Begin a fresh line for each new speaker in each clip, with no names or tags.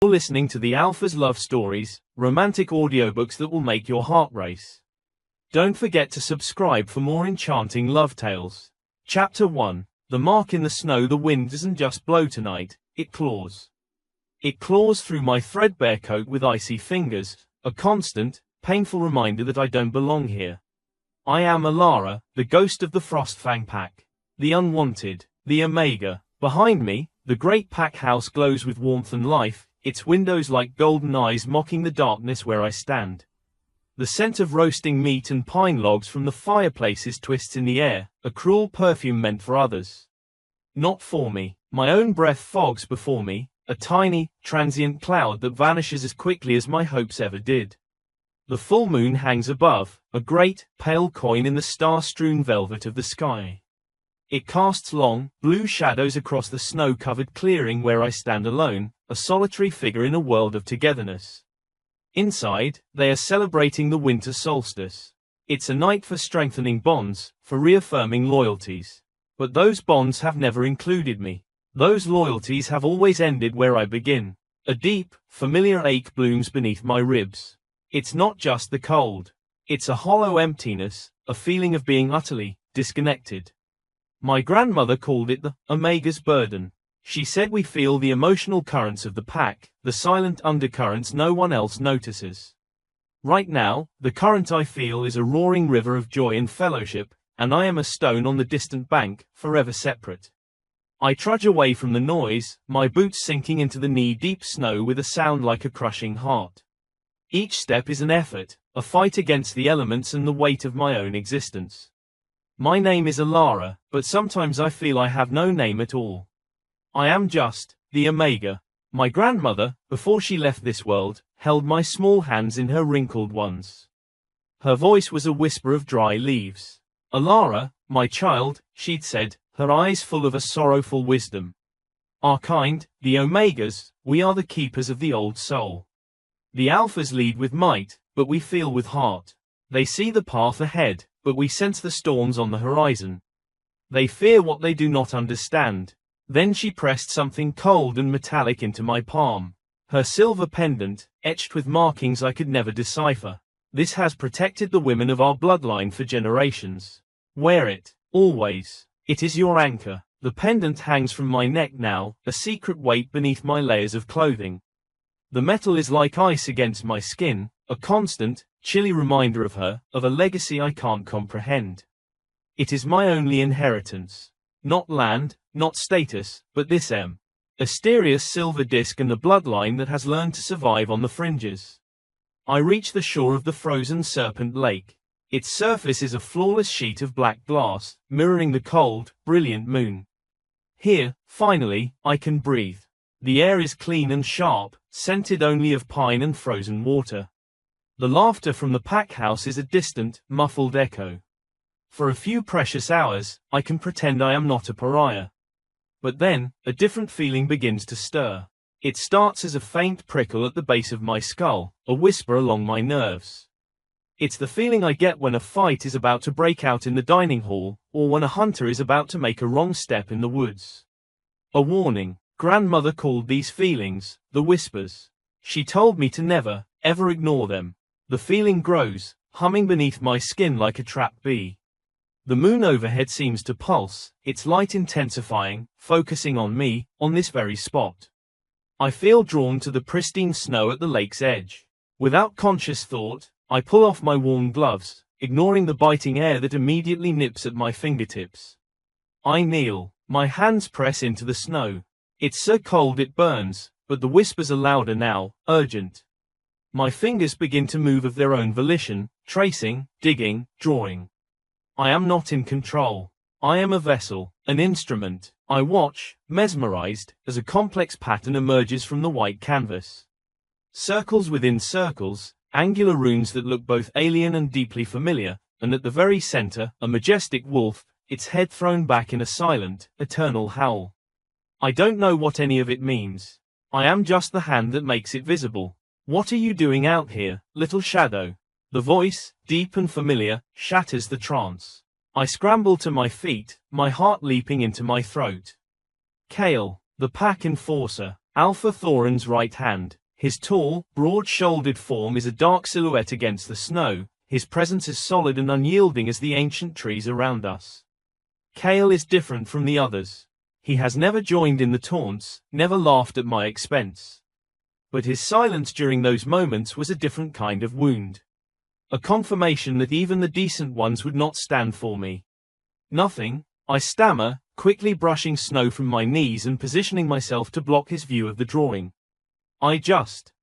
You're listening to the Alpha's love stories, romantic audiobooks that will make your heart race. Don't forget to subscribe for more enchanting love tales. Chapter 1. The mark in the snow. The wind doesn't just blow tonight, it claws. It claws through my threadbare coat with icy fingers, a constant, painful reminder that I don't belong here. I am Alara, the ghost of the Frostfang pack. The unwanted, the Omega. Behind me, the great pack house glows with warmth and life, its windows like golden eyes mocking the darkness where I stand. The scent of roasting meat and pine logs from the fireplaces twists in the air, a cruel perfume meant for others. Not for me. My own breath fogs before me, a tiny, transient cloud that vanishes as quickly as my hopes ever did. The full moon hangs above, a great, pale coin in the star-strewn velvet of the sky. It casts long, blue shadows across the snow-covered clearing where I stand alone, a solitary figure in a world of togetherness. Inside, they are celebrating the winter solstice. It's a night for strengthening bonds, for reaffirming loyalties. But those bonds have never included me. Those loyalties have always ended where I begin. A deep, familiar ache blooms beneath my ribs. It's not just the cold. It's a hollow emptiness, a feeling of being utterly disconnected. My grandmother called it the Omega's burden. She said we feel the emotional currents of the pack, the silent undercurrents no one else notices. Right now, the current I feel is a roaring river of joy and fellowship, and I am a stone on the distant bank, forever separate. I trudge away from the noise, my boots sinking into the knee-deep snow with a sound like a crushing heart. Each step is an effort, a fight against the elements and the weight of my own existence. My name is Alara, but sometimes I feel I have no name at all. I am just the Omega. My grandmother, before she left this world, held my small hands in her wrinkled ones. Her voice was a whisper of dry leaves. Alara, my child, she'd said, her eyes full of a sorrowful wisdom. Our kind, the Omegas, we are the keepers of the old soul. The Alphas lead with might, but we feel with heart. They see the path ahead, but we sense the storms on the horizon. They fear what they do not understand. Then she pressed something cold and metallic into my palm. Her silver pendant, etched with markings I could never decipher. This has protected the women of our bloodline for generations. Wear it, always. It is your anchor. The pendant hangs from my neck now, a secret weight beneath my layers of clothing. The metal is like ice against my skin, a constant, chilly reminder of her, of a legacy I can't comprehend. It is my only inheritance. Not land, not status, but this mysterious silver disc and the bloodline that has learned to survive on the fringes. I reach the shore of the frozen Serpent Lake. Its surface is a flawless sheet of black glass, mirroring the cold, brilliant moon. Here, finally, I can breathe. The air is clean and sharp, scented only of pine and frozen water. The laughter from the pack house is a distant, muffled echo. For a few precious hours, I can pretend I am not a pariah. But then, a different feeling begins to stir. It starts as a faint prickle at the base of my skull, a whisper along my nerves. It's the feeling I get when a fight is about to break out in the dining hall, or when a hunter is about to make a wrong step in the woods. A warning. Grandmother called these feelings, the whispers. She told me to never, ever ignore them. The feeling grows, humming beneath my skin like a trapped bee. The moon overhead seems to pulse, its light intensifying, focusing on me, on this very spot. I feel drawn to the pristine snow at the lake's edge. Without conscious thought, I pull off my worn gloves, ignoring the biting air that immediately nips at my fingertips. I kneel, my hands press into the snow. It's so cold it burns, but the whispers are louder now, urgent. My fingers begin to move of their own volition, tracing, digging, drawing. I am not in control. I am a vessel, an instrument. I watch, mesmerized, as a complex pattern emerges from the white canvas. Circles within circles, angular runes that look both alien and deeply familiar, and at the very center, a majestic wolf, its head thrown back in a silent, eternal howl. I don't know what any of it means. I am just the hand that makes it visible. What are you doing out here, little shadow? The voice, deep and familiar, shatters the trance. I scramble to my feet, my heart leaping into my throat. Kale, the pack enforcer. Alpha Thorin's right hand. His tall, broad-shouldered form is a dark silhouette against the snow. His presence is solid and unyielding as the ancient trees around us. Kale is different from the others. He has never joined in the taunts, never laughed at my expense. But his silence during those moments was a different kind of wound. A confirmation that even the decent ones would not stand for me. Nothing, I stammer, quickly brushing snow from my knees and positioning myself to block his view of the drawing.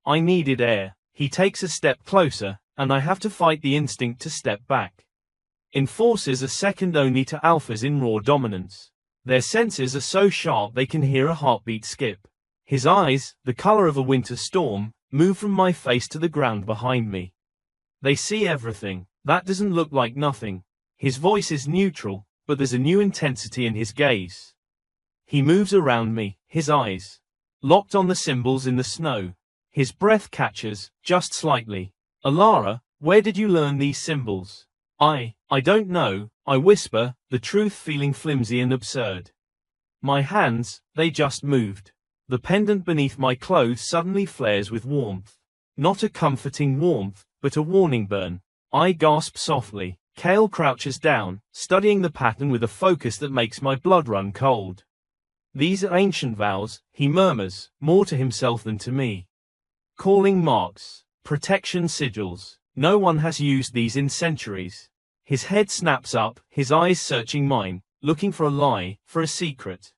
I needed air. He takes a step closer, and I have to fight the instinct to step back. Enforcers are second only to alphas in raw dominance. Their senses are so sharp they can hear a heartbeat skip. His eyes, the color of a winter storm, move from my face to the ground behind me. They see everything. That doesn't look like nothing. His voice is neutral, but there's a new intensity in his gaze. He moves around me, his eyes locked on the symbols in the snow. His breath catches, just slightly. Alara, where did you learn these symbols? I don't know, I whisper, the truth feeling flimsy and absurd. My hands, they just moved. The pendant beneath my clothes suddenly flares with warmth. Not a comforting warmth, but a warning burn. I gasp softly. Kale crouches down, studying the pattern with a focus that makes my blood run cold. These are ancient vows, he murmurs, more to himself than to me. Calling marks, protection sigils. No one has used these in centuries. His head snaps up, his eyes searching mine, looking for a lie, for a secret.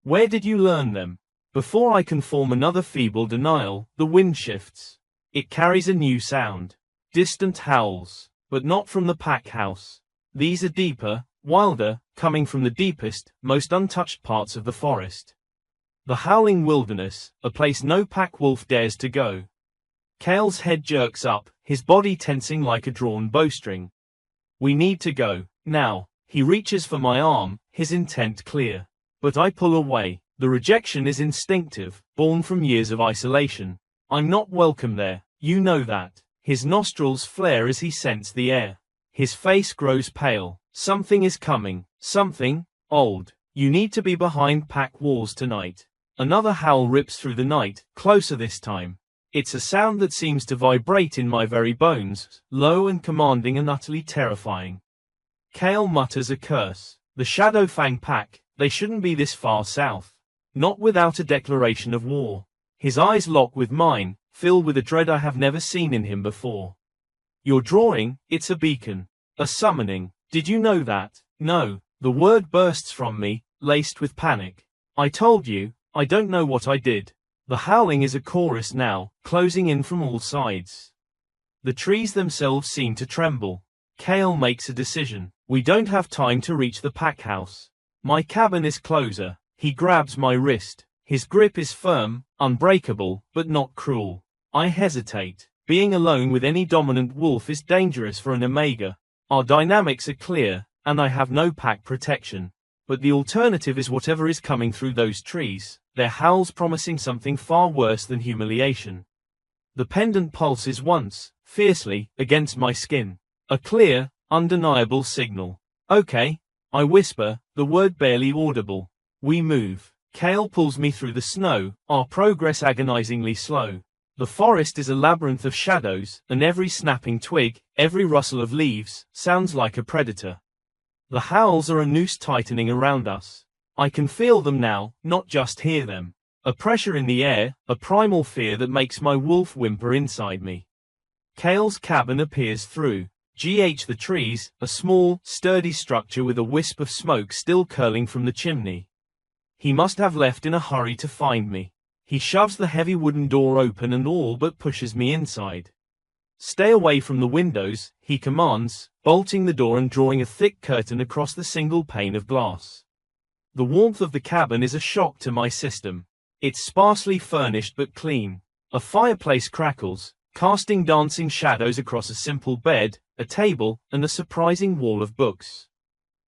Where did you learn them? Before I can form another feeble denial, the wind shifts. It carries a new sound. Distant howls, but not from the pack house. These are deeper, wilder, coming from the deepest, most untouched parts of the forest. The howling wilderness, a place no pack wolf dares to go. Kale's head jerks up, his body tensing like a drawn bowstring. We need to go, now. He reaches for my arm, his intent clear. But I pull away. The rejection is instinctive, born from years of isolation. I'm not welcome there, you know that. His nostrils flare as he scents the air. His face grows pale. Something is coming. Something old. You need to be behind pack walls tonight. Another howl rips through the night, closer this time. It's a sound that seems to vibrate in my very bones, low and commanding and utterly terrifying. Kale mutters a curse. The Shadow Fang pack, they shouldn't be this far south. Not without a declaration of war. His eyes lock with mine, filled with a dread I have never seen in him before. Your drawing, it's a beacon. A summoning. Did you know that? No. The word bursts from me, laced with panic. I told you, I don't know what I did. The howling is a chorus now, closing in from all sides. The trees themselves seem to tremble. Kale makes a decision. We don't have time to reach the pack house. My cabin is closer. He grabs my wrist. His grip is firm, unbreakable, but not cruel. I hesitate. Being alone with any dominant wolf is dangerous for an Omega. Our dynamics are clear, and I have no pack protection. But the alternative is whatever is coming through those trees, their howls promising something far worse than humiliation. The pendant pulses once, fiercely, against my skin. A clear, undeniable signal. Okay, I whisper, the word barely audible. We move. Kale pulls me through the snow, our progress agonizingly slow. The forest is a labyrinth of shadows, and every snapping twig, every rustle of leaves, sounds like a predator. The howls are a noose tightening around us. I can feel them now, not just hear them. A pressure in the air, a primal fear that makes my wolf whimper inside me. Kale's cabin appears through. The trees, a small, sturdy structure with a wisp of smoke still curling from the chimney. He must have left in a hurry to find me. He shoves the heavy wooden door open and all but pushes me inside. Stay away from the windows, he commands, bolting the door and drawing a thick curtain across the single pane of glass. The warmth of the cabin is a shock to my system. It's sparsely furnished but clean. A fireplace crackles, casting dancing shadows across a simple bed, a table, and a surprising wall of books.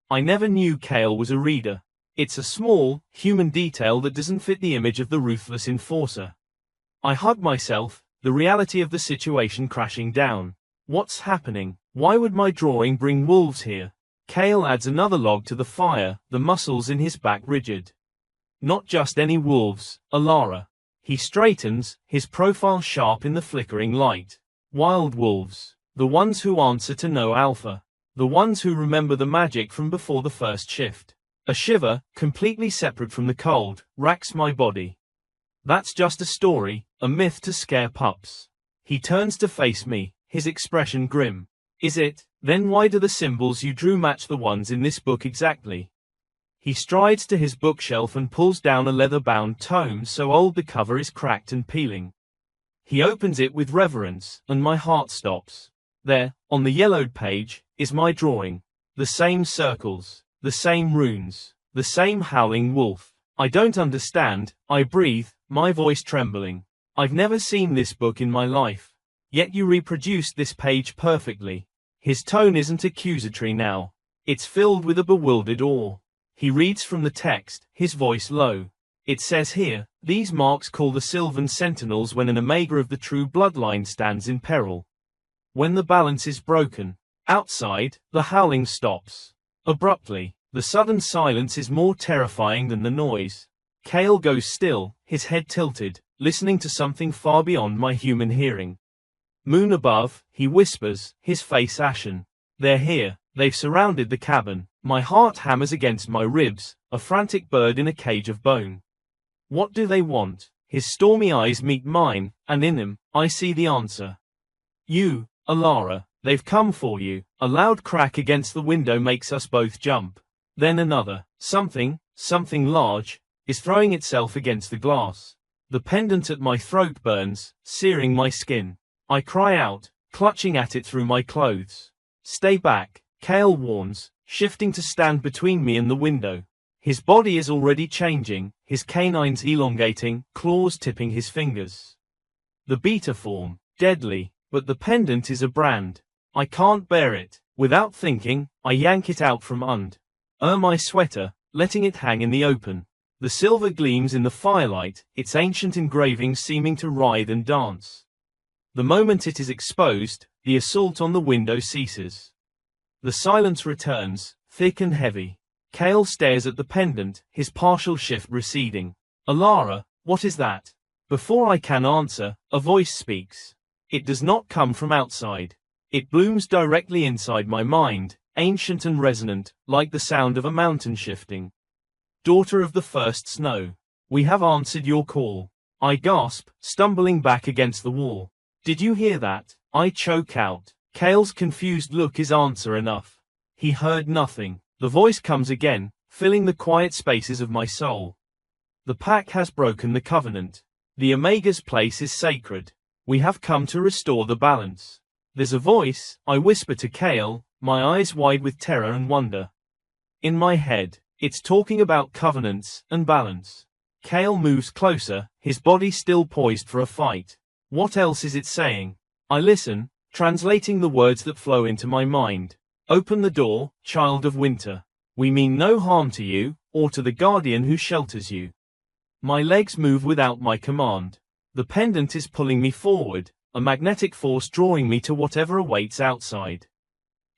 I never knew Kale was a reader. It's a small, human detail that doesn't fit the image of the ruthless enforcer. I hug myself, the reality of the situation crashing down. What's happening? Why would my drawing bring wolves here? Kale adds another log to the fire, the muscles in his back rigid. Not just any wolves, Alara. He straightens, his profile sharp in the flickering light. Wild wolves. The ones who answer to no alpha. The ones who remember the magic from before the first shift. A shiver, completely separate from the cold, racks my body. That's just a story, a myth to scare pups. He turns to face me, his expression grim. Is it? Then why do the symbols you drew match the ones in this book exactly? He strides to his bookshelf and pulls down a leather-bound tome so old the cover is cracked and peeling. He opens it with reverence, and my heart stops. There, on the yellowed page, is my drawing. The same circles, the same runes, the same howling wolf. I don't understand, I breathe, my voice trembling. I've never seen this book in my life. Yet you reproduced this page perfectly. His tone isn't accusatory now. It's filled with a bewildered awe. He reads from the text, his voice low. It says here, these marks call the Sylvan Sentinels when an omega of the true bloodline stands in peril. When the balance is broken. Outside, the howling stops. Abruptly, the sudden silence is more terrifying than the noise. Kale goes still, his head tilted, listening to something far beyond my human hearing. Moon above, he whispers, his face ashen. They're here, they've surrounded the cabin. My heart hammers against my ribs, a frantic bird in a cage of bone. What do they want? His stormy eyes meet mine, and in them, I see the answer. You, Alara, they've come for you. A loud crack against the window makes us both jump. Then another, something large, is throwing itself against the glass. The pendant at my throat burns, searing my skin. I cry out, clutching at it through my clothes. Stay back, Kale warns, shifting to stand between me and the window. His body is already changing, his canines elongating, claws tipping his fingers. The beta form, deadly, but the pendant is a brand. I can't bear it. Without thinking, I yank it out from under my sweater, letting it hang in the open. The silver gleams in the firelight, its ancient engraving seeming to writhe and dance. The moment it is exposed, the assault on the window ceases. The silence returns, thick and heavy. Kale stares at the pendant, his partial shift receding. Alara, what is that? Before I can answer, a voice speaks. It does not come from outside. It blooms directly inside my mind, ancient and resonant, like the sound of a mountain shifting. Daughter of the first snow. We have answered your call. I gasp, stumbling back against the wall. Did you hear that? I choke out. Kale's confused look is answer enough. He heard nothing. The voice comes again, filling the quiet spaces of my soul. The pack has broken the covenant. The Omega's place is sacred. We have come to restore the balance. There's a voice, I whisper to Kale, my eyes wide with terror and wonder. In my head, it's talking about covenants and balance. Kale moves closer, his body still poised for a fight. What else is it saying? I listen, translating the words that flow into my mind. Open the door, child of winter. We mean no harm to you, or to the guardian who shelters you. My legs move without my command. The pendant is pulling me forward, a magnetic force drawing me to whatever awaits outside.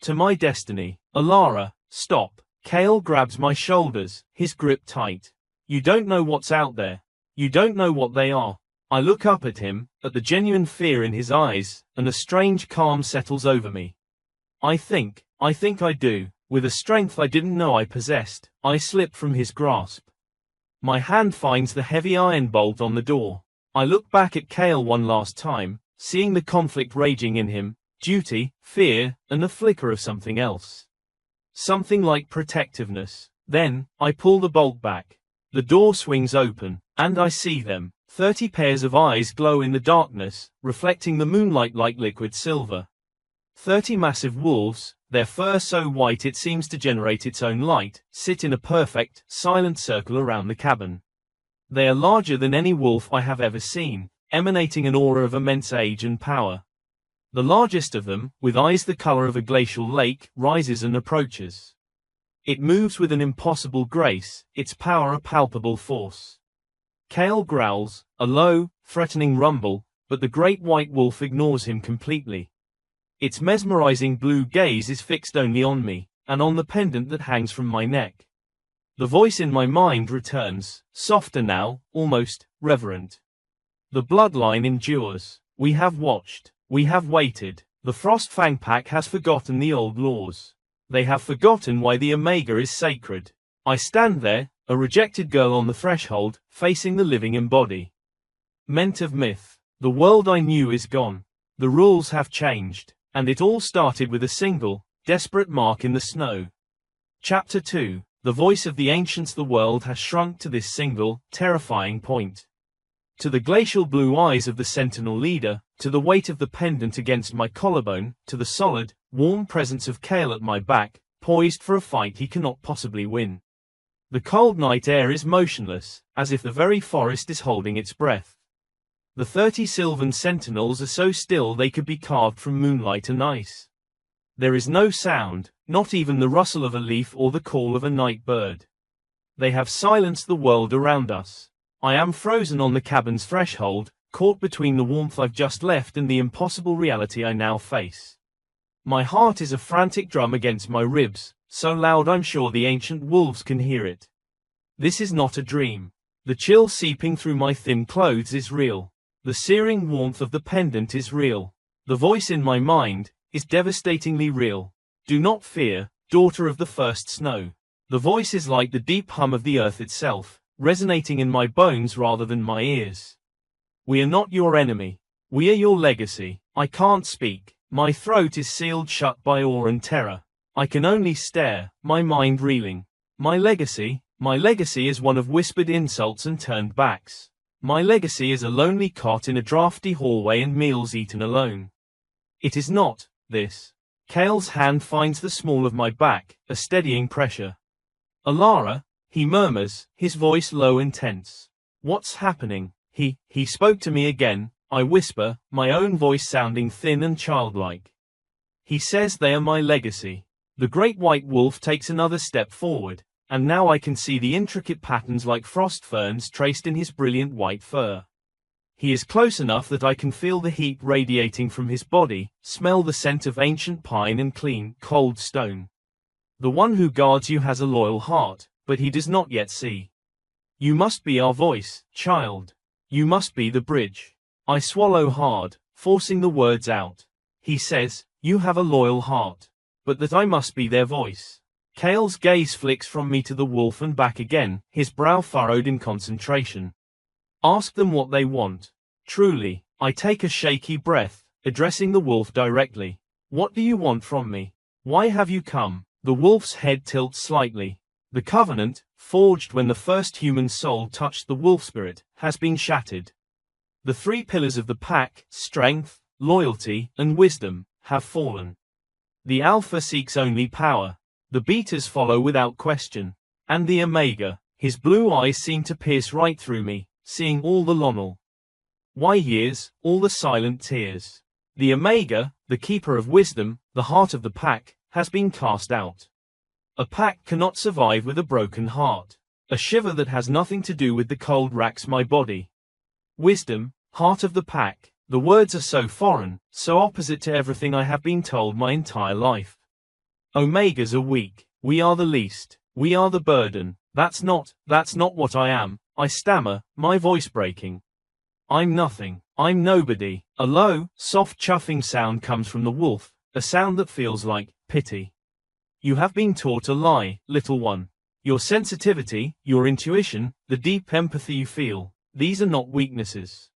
To my destiny. Alara, stop. Kale grabs my shoulders, his grip tight. You don't know what's out there. You don't know what they are. I look up at him, at the genuine fear in his eyes, and a strange calm settles over me. I think I do. With a strength I didn't know I possessed, I slip from his grasp. My hand finds the heavy iron bolt on the door. I look back at Kale one last time, seeing the conflict raging in him, duty, fear, and the flicker of something else. Something like protectiveness. Then, I pull the bolt back. The door swings open, and I see them. 30 pairs of eyes glow in the darkness, reflecting the moonlight like liquid silver. 30 massive wolves, their fur so white it seems to generate its own light, sit in a perfect, silent circle around the cabin. They are larger than any wolf I have ever seen, emanating an aura of immense age and power. The largest of them, with eyes the color of a glacial lake, rises and approaches. It moves with an impossible grace, its power a palpable force. Kale growls, a low, threatening rumble, but the great white wolf ignores him completely. Its mesmerizing blue gaze is fixed only on me, and on the pendant that hangs from my neck. The voice in my mind returns, softer now, almost reverent. The bloodline endures. We have watched. We have waited. The Frostfang pack has forgotten the old laws. They have forgotten why the Omega is sacred. I stand there, a rejected girl on the threshold, facing the living embodiment of myth. The world I knew is gone. The rules have changed. And it all started with a single, desperate mark in the snow. Chapter 2. The voice of the ancients. The world has shrunk to this single, terrifying point. To the glacial blue eyes of the sentinel leader, to the weight of the pendant against my collarbone, to the solid, warm presence of Kale at my back, poised for a fight he cannot possibly win. The cold night air is motionless, as if the very forest is holding its breath. The 30 sylvan sentinels are so still they could be carved from moonlight and ice. There is no sound, not even the rustle of a leaf or the call of a night bird. They have silenced the world around us. I am frozen on the cabin's threshold, caught between the warmth I've just left and the impossible reality I now face. My heart is a frantic drum against my ribs, so loud I'm sure the ancient wolves can hear it. This is not a dream. The chill seeping through my thin clothes is real. The searing warmth of the pendant is real. The voice in my mind is devastatingly real. Do not fear, daughter of the first snow. The voice is like the deep hum of the earth itself, resonating in my bones rather than my ears. We are not your enemy. We are your legacy. I can't speak. My throat is sealed shut by awe and terror. I can only stare, my mind reeling. My legacy is one of whispered insults and turned backs. My legacy is a lonely cot in a drafty hallway and meals eaten alone. It is not this. Kale's hand finds the small of my back, a steadying pressure. Alara, he murmurs, his voice low and tense. What's happening? He spoke to me again, I whisper, my own voice sounding thin and childlike. He says they are my legacy. The great white wolf takes another step forward, and now I can see the intricate patterns like frost ferns traced in his brilliant white fur. He is close enough that I can feel the heat radiating from his body, smell the scent of ancient pine and clean, cold stone. The one who guards you has a loyal heart, but he does not yet see. You must be our voice, child. You must be the bridge. I swallow hard, forcing the words out. He says, you have a loyal heart. But that I must be their voice. Kale's gaze flicks from me to the wolf and back again, his brow furrowed in concentration. Ask them what they want. Truly, I take a shaky breath, addressing the wolf directly. What do you want from me? Why have you come? The wolf's head tilts slightly. The covenant, forged when the first human soul touched the wolf spirit, has been shattered. The 3 pillars of the pack, strength, loyalty, and wisdom, have fallen. The Alpha seeks only power. The betas follow without question. And the Omega, his blue eyes seem to pierce right through me, seeing all the Lonel. Why years, all the silent tears. The Omega, the keeper of wisdom, the heart of the pack, has been cast out. A pack cannot survive with a broken heart. A shiver that has nothing to do with the cold racks my body. Wisdom, heart of the pack, the words are so foreign, so opposite to everything I have been told my entire life. Omegas are weak, we are the least, we are the burden, that's not what I am, I stammer, my voice breaking. I'm nothing, I'm nobody. A low, soft chuffing sound comes from the wolf, a sound that feels like pity. You have been taught a lie, little one. Your sensitivity, your intuition, the deep empathy you feel, these are not weaknesses.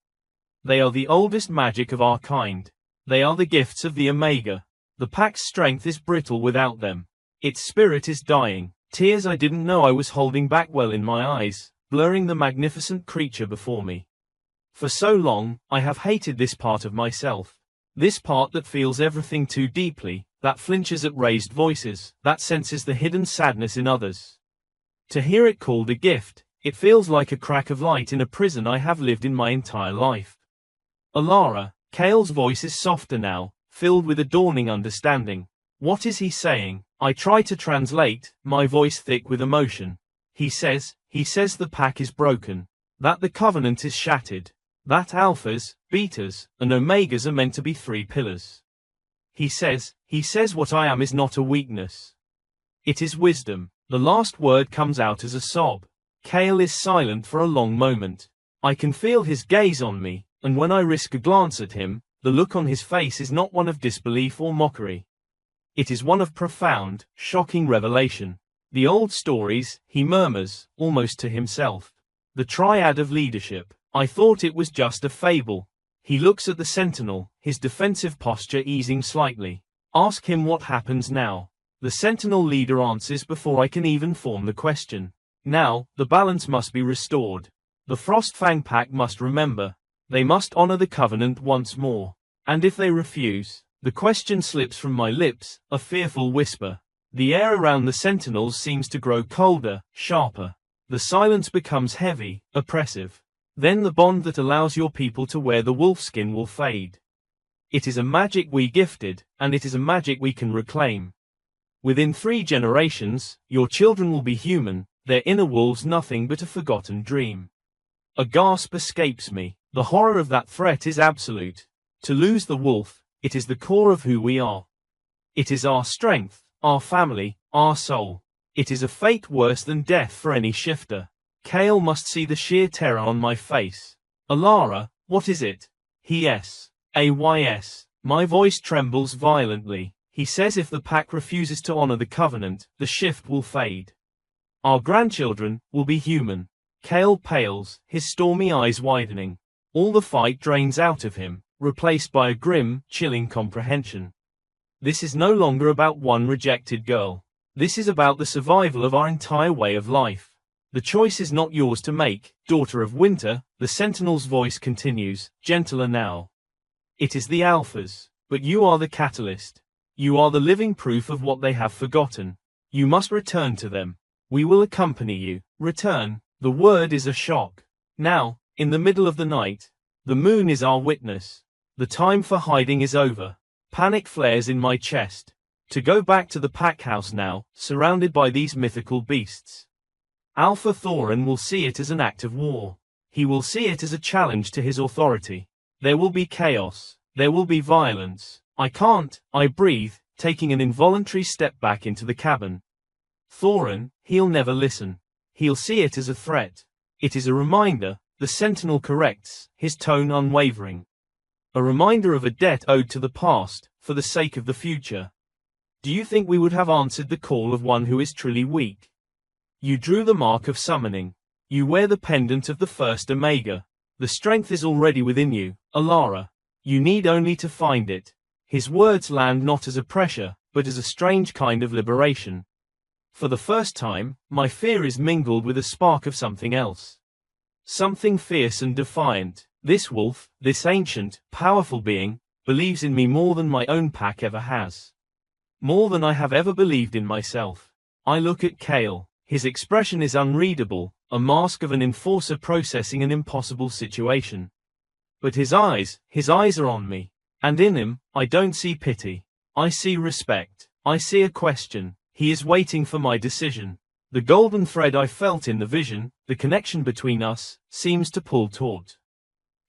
They are the oldest magic of our kind. They are the gifts of the Omega. The pack's strength is brittle without them. Its spirit is dying. Tears I didn't know I was holding back well in my eyes, blurring the magnificent creature before me. For so long, I have hated this part of myself. This part that feels everything too deeply, that flinches at raised voices, that senses the hidden sadness in others. To hear it called a gift, it feels like a crack of light in a prison I have lived in my entire life. Alara, Kale's voice is softer now, filled with a dawning understanding. What is he saying? I try to translate, my voice thick with emotion. He says the pack is broken. That the covenant is shattered. That alphas, betas, and omegas are meant to be 3 pillars. He says what I am is not a weakness. It is wisdom. The last word comes out as a sob. Kale is silent for a long moment. I can feel his gaze on me, And when I risk a glance at him, the look on his face is not one of disbelief or mockery. It is one of profound, shocking revelation. The old stories, he murmurs, almost to himself. The triad of leadership. I thought it was just a fable. He looks at the sentinel, his defensive posture easing slightly. Ask him what happens now. The sentinel leader answers before I can even form the question. Now, the balance must be restored. The Frostfang pack must remember. They must honor the covenant once more. And if they refuse, the question slips from my lips, a fearful whisper. The air around the sentinels seems to grow colder, sharper. The silence becomes heavy, oppressive. Then the bond that allows your people to wear the wolfskin will fade. It is a magic we gifted, and it is a magic we can reclaim. Within 3 generations, your children will be human, their inner wolves nothing but a forgotten dream. A gasp escapes me. The horror of that threat is absolute. To lose the wolf, it is the core of who we are. It is our strength, our family, our soul. It is a fate worse than death for any shifter. Kale must see the sheer terror on my face. Alara, what is it? Ays. My voice trembles violently. He says if the pack refuses to honor the covenant, the shift will fade. Our grandchildren will be human. Kale pales, his stormy eyes widening. All the fight drains out of him, replaced by a grim, chilling comprehension. This is no longer about one rejected girl. This is about the survival of our entire way of life. The choice is not yours to make, daughter of winter, the sentinel's voice continues, gentler now. It is the alphas, but you are the catalyst. You are the living proof of what they have forgotten. You must return to them. We will accompany you. Return. The word is a shock. Now, in the middle of the night, the moon is our witness. The time for hiding is over. Panic flares in my chest. To go back to the pack house now, surrounded by these mythical beasts. Alpha Thorin will see it as an act of war. He will see it as a challenge to his authority. There will be chaos. There will be violence. I breathe, taking an involuntary step back into the cabin. Thorin, he'll never listen. He'll see it as a threat. It is a reminder, the sentinel corrects, his tone unwavering. A reminder of a debt owed to the past, for the sake of the future. Do you think we would have answered the call of one who is truly weak? You drew the mark of summoning. You wear the pendant of the first Omega. The strength is already within you, Alara. You need only to find it. His words land not as a pressure, but as a strange kind of liberation. For the first time, my fear is mingled with a spark of something else. Something fierce and defiant. This wolf, this ancient, powerful being, believes in me more than my own pack ever has. More than I have ever believed in myself. I look at Kale. His expression is unreadable, a mask of an enforcer processing an impossible situation. But his eyes are on me. And in him, I don't see pity. I see respect. I see a question. He is waiting for my decision. The golden thread I felt in the vision, the connection between us, seems to pull taut.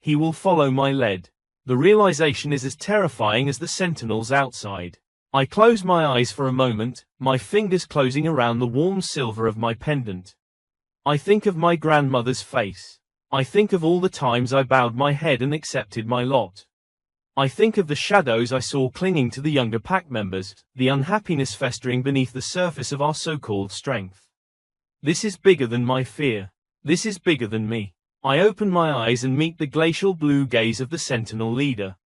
He will follow my lead. The realization is as terrifying as the sentinels outside. I close my eyes for a moment, my fingers closing around the warm silver of my pendant. I think of my grandmother's face. I think of all the times I bowed my head and accepted my lot. I think of the shadows I saw clinging to the younger pack members, the unhappiness festering beneath the surface of our so-called strength. This is bigger than my fear. This is bigger than me. I open my eyes and meet the glacial blue gaze of the sentinel leader.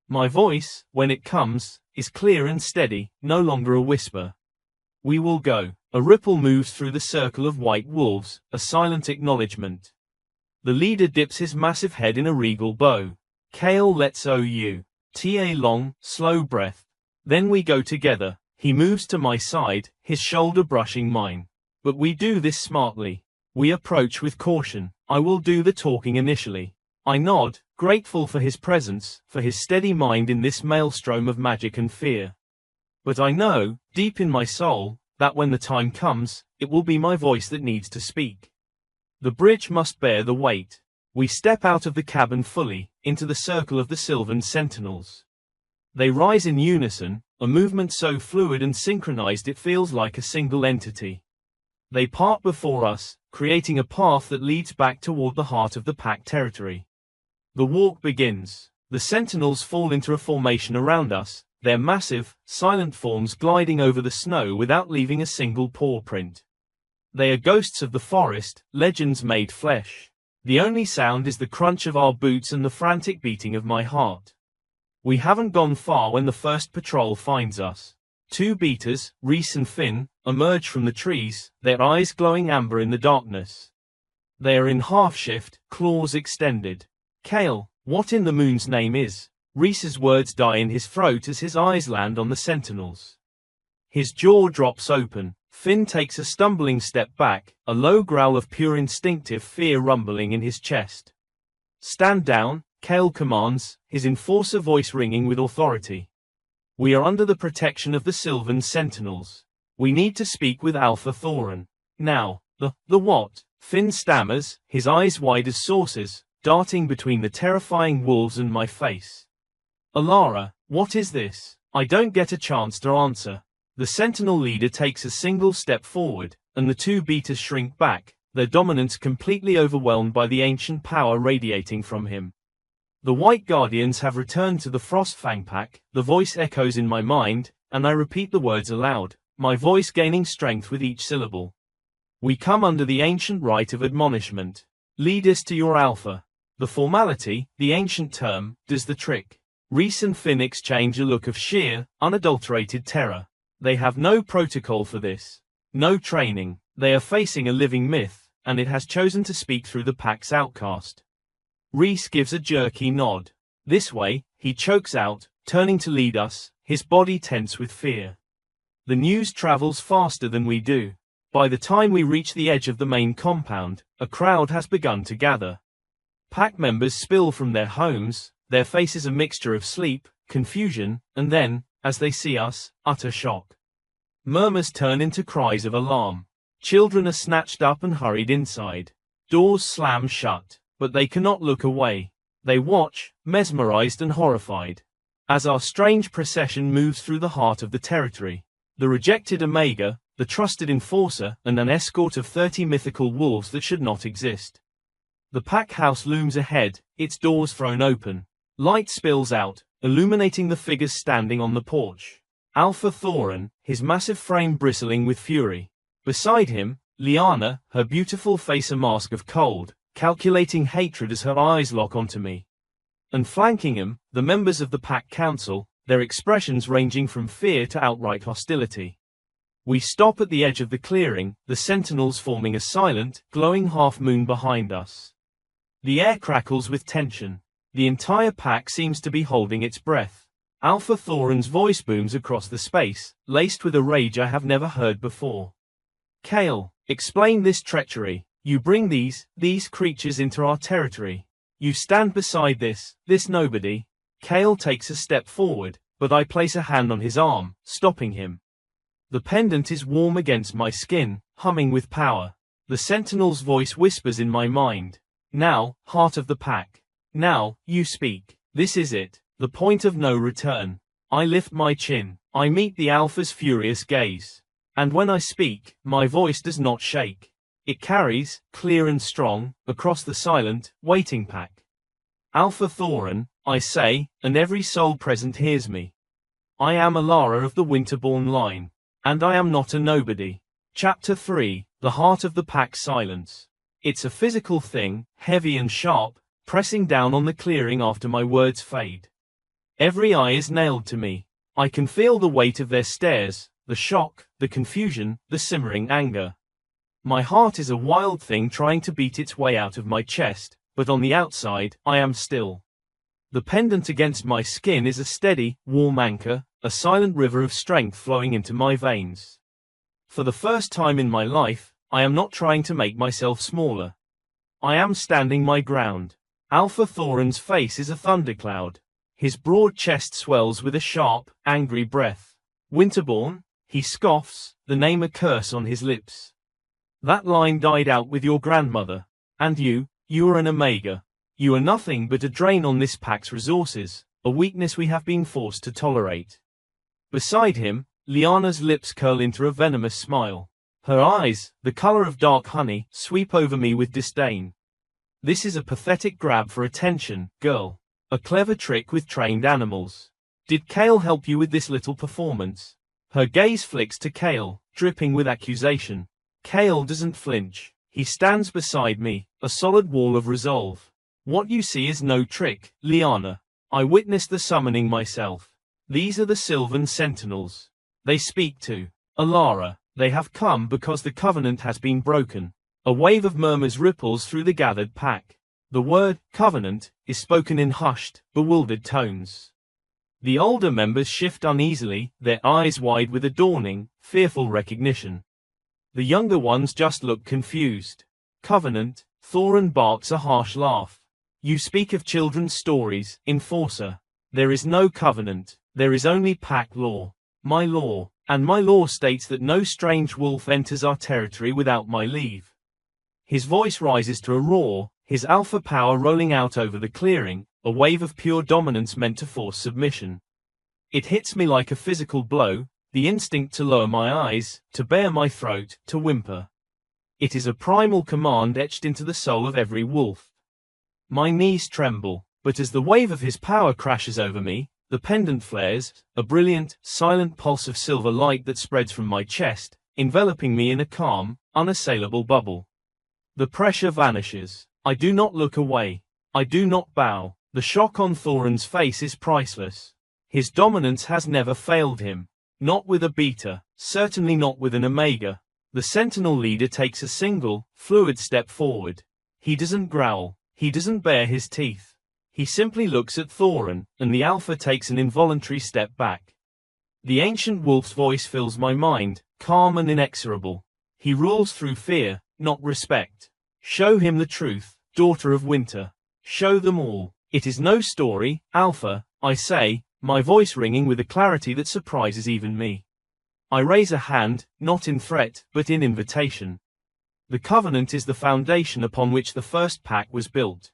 My voice, when it comes, is clear and steady, no longer a whisper. We will go. A ripple moves through the circle of white wolves, a silent acknowledgement. The leader dips his massive head in a regal bow. Kale lets OU. Ta long, slow breath. Then we go together. He moves to my side, his shoulder brushing mine. But we do this smartly. We approach with caution. I will do the talking initially. I nod, grateful for his presence, for his steady mind in this maelstrom of magic and fear. But I know, deep in my soul, that when the time comes, it will be my voice that needs to speak. The bridge must bear the weight. We step out of the cabin fully, into the circle of the Sylvan Sentinels. They rise in unison, a movement so fluid and synchronized it feels like a single entity. They part before us, creating a path that leads back toward the heart of the pack territory. The walk begins. The sentinels fall into a formation around us, their massive, silent forms gliding over the snow without leaving a single paw print. They are ghosts of the forest, legends made flesh. The only sound is the crunch of our boots and the frantic beating of my heart. We haven't gone far when the first patrol finds us. Two beaters, Reese and Finn, emerge from the trees, their eyes glowing amber in the darkness. They are in half shift, claws extended. Kale, what in the moon's name is? Reese's words die in his throat as his eyes land on the sentinels. His jaw drops open. Finn takes a stumbling step back, a low growl of pure instinctive fear rumbling in his chest. Stand down, Kale commands, his enforcer voice ringing with authority. We are under the protection of the Sylvan Sentinels. We need to speak with Alpha Thorin. Now. The what? Finn stammers, his eyes wide as saucers, darting between the terrifying wolves and my face. Alara, what is this? I don't get a chance to answer. The Sentinel leader takes a single step forward, and the two beaters shrink back, their dominance completely overwhelmed by the ancient power radiating from him. The White Guardians have returned to the Frostfang pack, the voice echoes in my mind, and I repeat the words aloud, my voice gaining strength with each syllable. We come under the ancient rite of admonishment. Lead us to your Alpha. The formality, the ancient term, does the trick. Reese and Finn exchange a look of sheer, unadulterated terror. They have no protocol for this. No training. They are facing a living myth, and it has chosen to speak through the pack's outcast. Reese gives a jerky nod. This way, he chokes out, turning to lead us, his body tense with fear. The news travels faster than we do. By the time we reach the edge of the main compound, a crowd has begun to gather. Pack members spill from their homes, their faces a mixture of sleep, confusion, and then, as they see us, utter shock. Murmurs turn into cries of alarm. Children are snatched up and hurried inside. Doors slam shut, but they cannot look away. They watch, mesmerized and horrified. As our strange procession moves through the heart of the territory, the rejected Omega, the trusted enforcer, and an escort of 30 mythical wolves that should not exist. The pack house looms ahead, its doors thrown open. Light spills out, illuminating the figures standing on the porch. Alpha Thorin, his massive frame bristling with fury. Beside him, Lyanna, her beautiful face a mask of cold, calculating hatred as her eyes lock onto me. And flanking him, the members of the Pack Council, their expressions ranging from fear to outright hostility. We stop at the edge of the clearing, the sentinels forming a silent, glowing half-moon behind us. The air crackles with tension. The entire pack seems to be holding its breath. Alpha Thorin's voice booms across the space, laced with a rage I have never heard before. Kale, explain this treachery. You bring these creatures into our territory. You stand beside this nobody. Kale takes a step forward, but I place a hand on his arm, stopping him. The pendant is warm against my skin, humming with power. The sentinel's voice whispers in my mind. Now, heart of the pack. Now, you speak. This is it, the point of no return. I lift my chin. I meet the Alpha's furious gaze. And when I speak, my voice does not shake. It carries, clear and strong, across the silent, waiting pack. Alpha Thorin, I say, and every soul present hears me. I am Alara of the Winterborn line. And I am not a nobody. Chapter 3, The Heart of the Pack Silence. It's a physical thing, heavy and sharp, pressing down on the clearing after my words fade. Every eye is nailed to me. I can feel the weight of their stares, the shock, the confusion, the simmering anger. My heart is a wild thing trying to beat its way out of my chest, but on the outside, I am still. The pendant against my skin is a steady, warm anchor, a silent river of strength flowing into my veins. For the first time in my life, I am not trying to make myself smaller. I am standing my ground. Alpha Thorin's face is a thundercloud. His broad chest swells with a sharp, angry breath. Winterborn, he scoffs, the name a curse on his lips. That line died out with your grandmother. And you are an Omega. You are nothing but a drain on this pack's resources, a weakness we have been forced to tolerate. Beside him, Lyanna's lips curl into a venomous smile. Her eyes, the color of dark honey, sweep over me with disdain. This is a pathetic grab for attention, girl. A clever trick with trained animals. Did Kale help you with this little performance? Her gaze flicks to Kale, dripping with accusation. Kale doesn't flinch. He stands beside me, a solid wall of resolve. What you see is no trick, Liana. I witnessed the summoning myself. These are the Sylvan Sentinels. They speak to Alara. They have come because the covenant has been broken. A wave of murmurs ripples through the gathered pack. The word, covenant, is spoken in hushed, bewildered tones. The older members shift uneasily, their eyes wide with a dawning, fearful recognition. The younger ones just look confused. Covenant, Thorin barks a harsh laugh. You speak of children's stories, Enforcer. There is no covenant, there is only pack law. My law, and my law states that no strange wolf enters our territory without my leave. His voice rises to a roar, his alpha power rolling out over the clearing, a wave of pure dominance meant to force submission. It hits me like a physical blow, the instinct to lower my eyes, to bare my throat, to whimper. It is a primal command etched into the soul of every wolf. My knees tremble, but as the wave of his power crashes over me, the pendant flares, a brilliant, silent pulse of silver light that spreads from my chest, enveloping me in a calm, unassailable bubble. The pressure vanishes. I do not look away. I do not bow. The shock on Thorin's face is priceless. His dominance has never failed him. Not with a beta, certainly not with an omega. The Sentinel leader takes a single, fluid step forward. He doesn't growl. He doesn't bare his teeth. He simply looks at Thorin, and the Alpha takes an involuntary step back. The ancient wolf's voice fills my mind, calm and inexorable. He rules through fear, not respect. Show him the truth, daughter of winter. Show them all. It is no story, Alpha, I say, my voice ringing with a clarity that surprises even me. I raise a hand, not in threat, but in invitation. The covenant is the foundation upon which the first pack was built.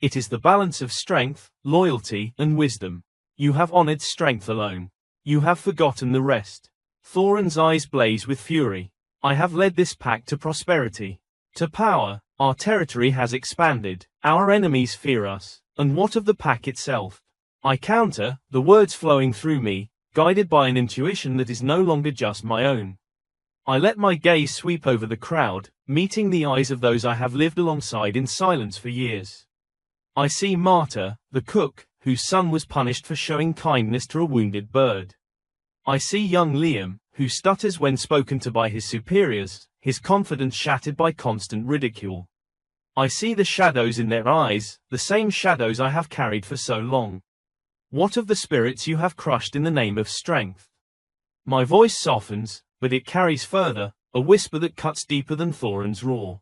It is the balance of strength, loyalty, and wisdom. You have honored strength alone. You have forgotten the rest. Thorin's eyes blaze with fury. I have led this pack to prosperity. To power. Our territory has expanded. Our enemies fear us. And what of the pack itself? I counter, the words flowing through me, guided by an intuition that is no longer just my own. I let my gaze sweep over the crowd, meeting the eyes of those I have lived alongside in silence for years. I see Marta, the cook, whose son was punished for showing kindness to a wounded bird. I see young Liam, who stutters when spoken to by his superiors, his confidence shattered by constant ridicule. I see the shadows in their eyes, the same shadows I have carried for so long. What of the spirits you have crushed in the name of strength? My voice softens, but it carries further, a whisper that cuts deeper than Thorin's roar.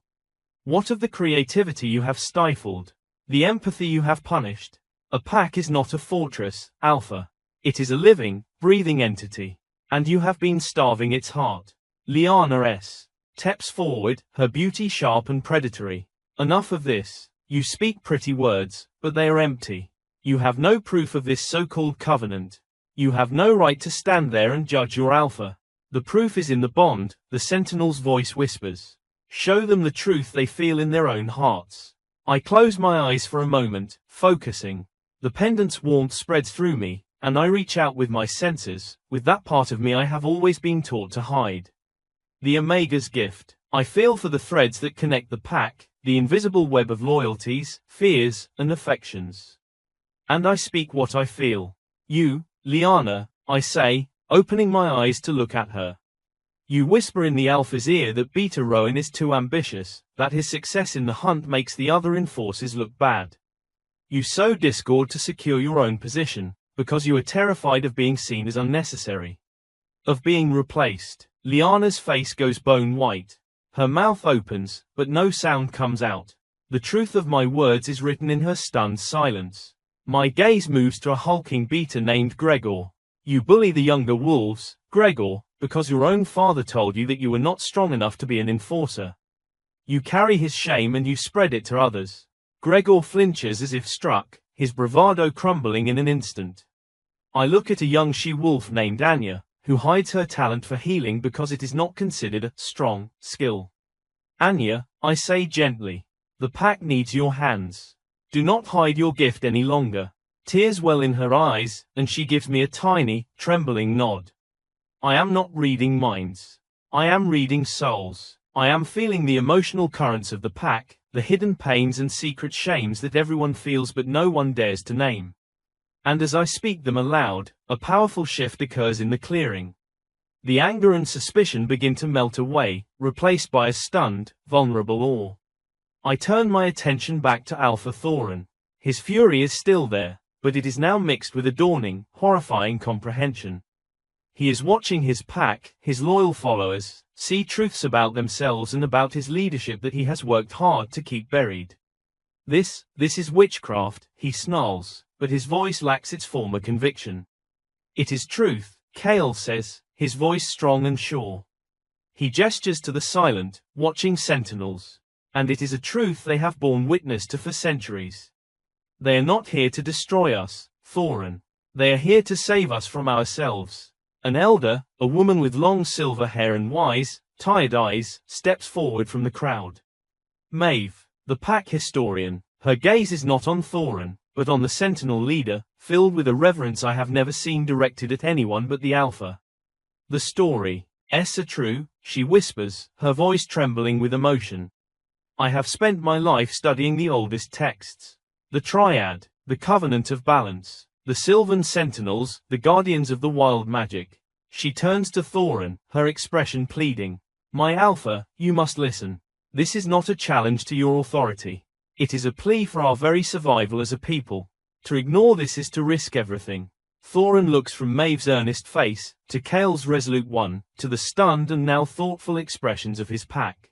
What of the creativity you have stifled? The empathy you have punished? A pack is not a fortress, Alpha. It is a living, breathing entity. And you have been starving its heart. Liana S. steps forward, her beauty sharp and predatory. Enough of this. You speak pretty words, but they are empty. You have no proof of this so-called covenant. You have no right to stand there and judge your Alpha. The proof is in the bond, the Sentinel's voice whispers. Show them the truth they feel in their own hearts. I close my eyes for a moment, focusing. The pendant's warmth spreads through me, and I reach out with my senses, with that part of me I have always been taught to hide. The Omega's gift. I feel for the threads that connect the pack, the invisible web of loyalties, fears, and affections. And I speak what I feel. You, Liana, I say, opening my eyes to look at her. You whisper in the Alpha's ear that Beta Rowan is too ambitious, that his success in the hunt makes the other enforcers look bad. You sow discord to secure your own position, because you are terrified of being seen as unnecessary. Of being replaced. Liana's face goes bone white. Her mouth opens, but no sound comes out. The truth of my words is written in her stunned silence. My gaze moves to a hulking beta named Gregor. You bully the younger wolves, Gregor, because your own father told you that you were not strong enough to be an enforcer. You carry his shame and you spread it to others. Gregor flinches as if struck, his bravado crumbling in an instant. I look at a young she-wolf named Anya, who hides her talent for healing because it is not considered a strong skill. Anya, I say gently. The pack needs your hands. Do not hide your gift any longer. Tears well in her eyes, and she gives me a tiny, trembling nod. I am not reading minds. I am reading souls. I am feeling the emotional currents of the pack, the hidden pains and secret shames that everyone feels but no one dares to name. And as I speak them aloud, a powerful shift occurs in the clearing. The anger and suspicion begin to melt away, replaced by a stunned, vulnerable awe. I turn my attention back to Alpha Thorin. His fury is still there, but it is now mixed with a dawning, horrifying comprehension. He is watching his pack, his loyal followers, see truths about themselves and about his leadership that he has worked hard to keep buried. This is witchcraft, he snarls, but his voice lacks its former conviction. It is truth, Kale says, his voice strong and sure. He gestures to the silent, watching sentinels. And it is a truth they have borne witness to for centuries. They are not here to destroy us, Thorin. They are here to save us from ourselves. An elder, a woman with long silver hair and wise, tired eyes, steps forward from the crowd. Maeve, the pack historian, her gaze is not on Thorin, but on the sentinel leader, filled with a reverence I have never seen directed at anyone but the Alpha. The story, are true, she whispers, her voice trembling with emotion. I have spent my life studying the oldest texts. The Triad, the Covenant of Balance, the Sylvan Sentinels, the Guardians of the Wild Magic. She turns to Thorin, her expression pleading. My Alpha, you must listen. This is not a challenge to your authority. It is a plea for our very survival as a people. To ignore this is to risk everything. Thorin looks from Maeve's earnest face, to Kale's resolute one, to the stunned and now thoughtful expressions of his pack.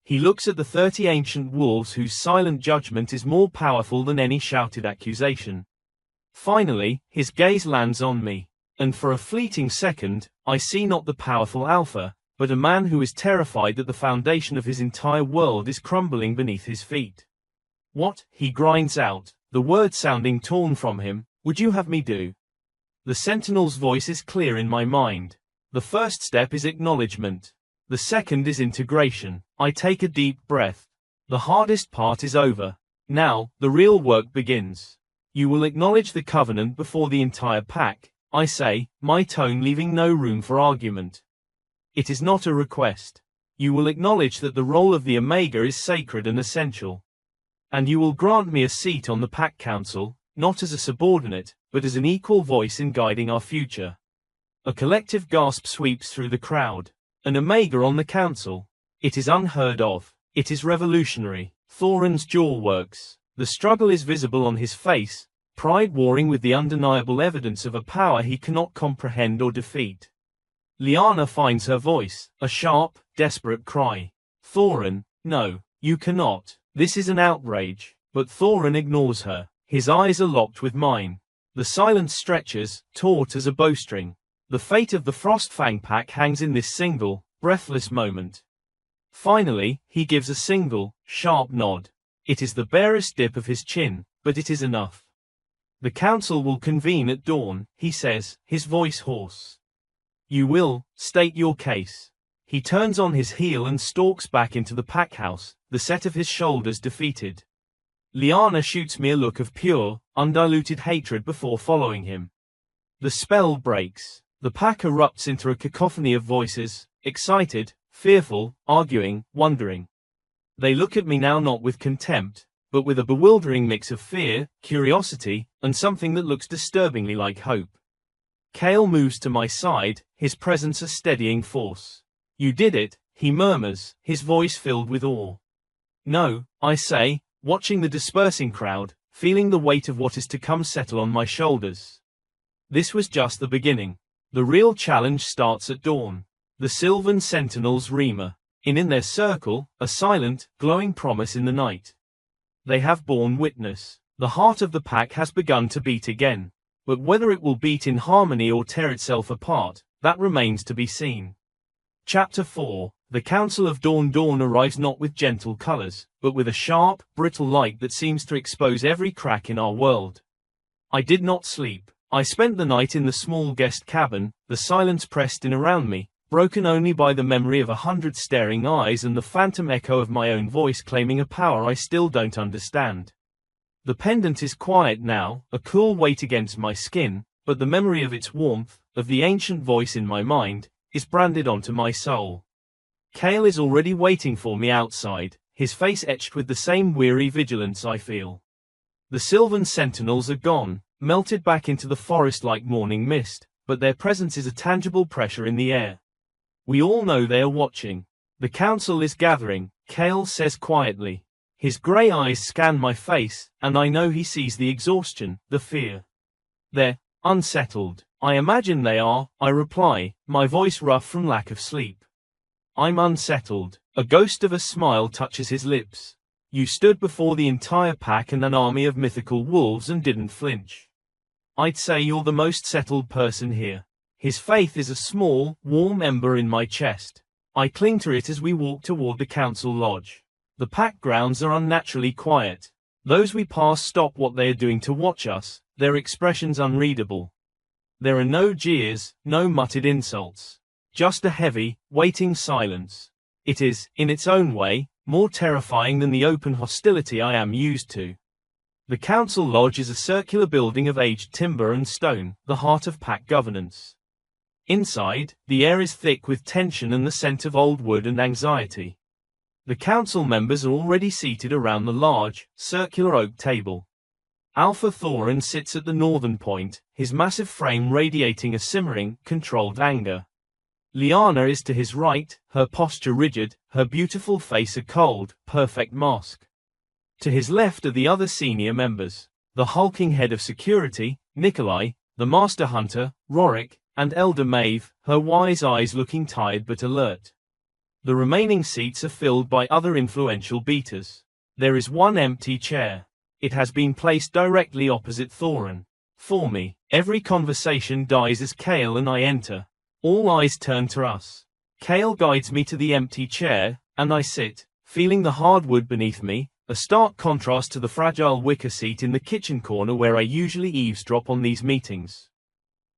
He looks at the 30 ancient wolves whose silent judgment is more powerful than any shouted accusation. Finally, his gaze lands on me, and for a fleeting second, I see not the powerful Alpha, but a man who is terrified that the foundation of his entire world is crumbling beneath his feet. What, he grinds out, the word sounding torn from him, would you have me do? The sentinel's voice is clear in my mind. The first step is acknowledgement. The second is integration. I take a deep breath. The hardest part is over. Now, the real work begins. You will acknowledge the covenant before the entire pack, I say, my tone leaving no room for argument. It is not a request. You will acknowledge that the role of the Omega is sacred and essential. And you will grant me a seat on the pack council, not as a subordinate, but as an equal voice in guiding our future. A collective gasp sweeps through the crowd. An Omega on the council. It is unheard of. It is revolutionary. Thorin's jaw works. The struggle is visible on his face, pride warring with the undeniable evidence of a power he cannot comprehend or defeat. Lyanna finds her voice, a sharp, desperate cry. Thorin, no, you cannot. This is an outrage. But Thorin ignores her. His eyes are locked with mine. The silence stretches, taut as a bowstring. The fate of the Frostfang pack hangs in this single, breathless moment. Finally, he gives a single, sharp nod. It is the barest dip of his chin, but it is enough. The council will convene at dawn, he says, his voice hoarse. You will, state your case. He turns on his heel and stalks back into the pack house, the set of his shoulders defeated. Lyanna shoots me a look of pure, undiluted hatred before following him. The spell breaks. The pack erupts into a cacophony of voices, excited, fearful, arguing, wondering. They look at me now not with contempt, but with a bewildering mix of fear, curiosity, and something that looks disturbingly like hope. Kale moves to my side, his presence a steadying force. You did it, he murmurs, his voice filled with awe. No, I say, watching the dispersing crowd, feeling the weight of what is to come settle on my shoulders. This was just the beginning. The real challenge starts at dawn. The Sylvan Sentinels Rima. In their circle, a silent, glowing promise in the night. They have borne witness. The heart of the pack has begun to beat again. But whether it will beat in harmony or tear itself apart, that remains to be seen. Chapter 4. The Council of Dawn arrives not with gentle colors, but with a sharp, brittle light that seems to expose every crack in our world. I did not sleep. I spent the night in the small guest cabin, the silence pressed in around me, broken only by the memory of 100 staring eyes and the phantom echo of my own voice claiming a power I still don't understand. The pendant is quiet now, a cool weight against my skin, but the memory of its warmth, of the ancient voice in my mind, is branded onto my soul. Kale is already waiting for me outside, his face etched with the same weary vigilance I feel. The sylvan sentinels are gone, melted back into the forest like morning mist, but their presence is a tangible pressure in the air. We all know they are watching. The council is gathering, Kale says quietly. His grey eyes scan my face, and I know he sees the exhaustion, the fear. They're unsettled. I imagine they are, I reply, my voice rough from lack of sleep. I'm unsettled. A ghost of a smile touches his lips. You stood before the entire pack and an army of mythical wolves and didn't flinch. I'd say you're the most settled person here. His faith is a small, warm ember in my chest. I cling to it as we walk toward the council lodge. The pack grounds are unnaturally quiet. Those we pass stop what they are doing to watch us, their expressions unreadable. There are no jeers, no muttered insults. Just a heavy, waiting silence. It is, in its own way, more terrifying than the open hostility I am used to. The council lodge is a circular building of aged timber and stone, the heart of pack governance. Inside, the air is thick with tension and the scent of old wood and anxiety. The council members are already seated around the large, circular oak table. Alpha Thorin sits at the northern point, his massive frame radiating a simmering, controlled anger. Lyanna is to his right, her posture rigid, her beautiful face a cold, perfect mask. To his left are the other senior members, the hulking head of security, Nikolai, the master hunter, Rorik, and Elder Maeve, her wise eyes looking tired but alert. The remaining seats are filled by other influential beaters. There is one empty chair. It has been placed directly opposite Thorin. For me, every conversation dies as Kale and I enter. All eyes turn to us. Kale guides me to the empty chair, and I sit, feeling the hardwood beneath me, a stark contrast to the fragile wicker seat in the kitchen corner where I usually eavesdrop on these meetings.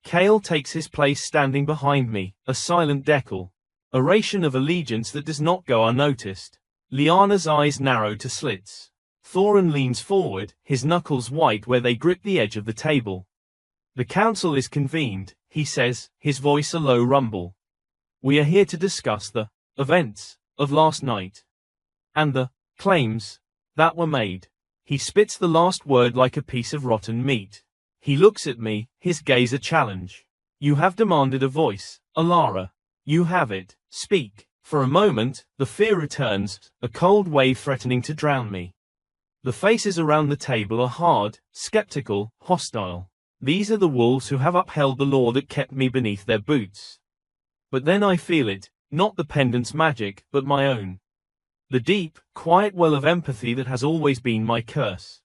Kale takes his place standing behind me, a silent decal. A ration of allegiance that does not go unnoticed. Lyanna's eyes narrow to slits. Thorin leans forward, his knuckles white where they grip the edge of the table. The council is convened, he says, his voice a low rumble. We are here to discuss the events of last night. And the claims that were made. He spits the last word like a piece of rotten meat. He looks at me, his gaze a challenge. You have demanded a voice, Alara. You have it. Speak. For a moment, the fear returns, a cold wave threatening to drown me. The faces around the table are hard, skeptical, hostile. These are the wolves who have upheld the law that kept me beneath their boots. But then I feel it, not the pendant's magic, but my own. The deep, quiet well of empathy that has always been my curse.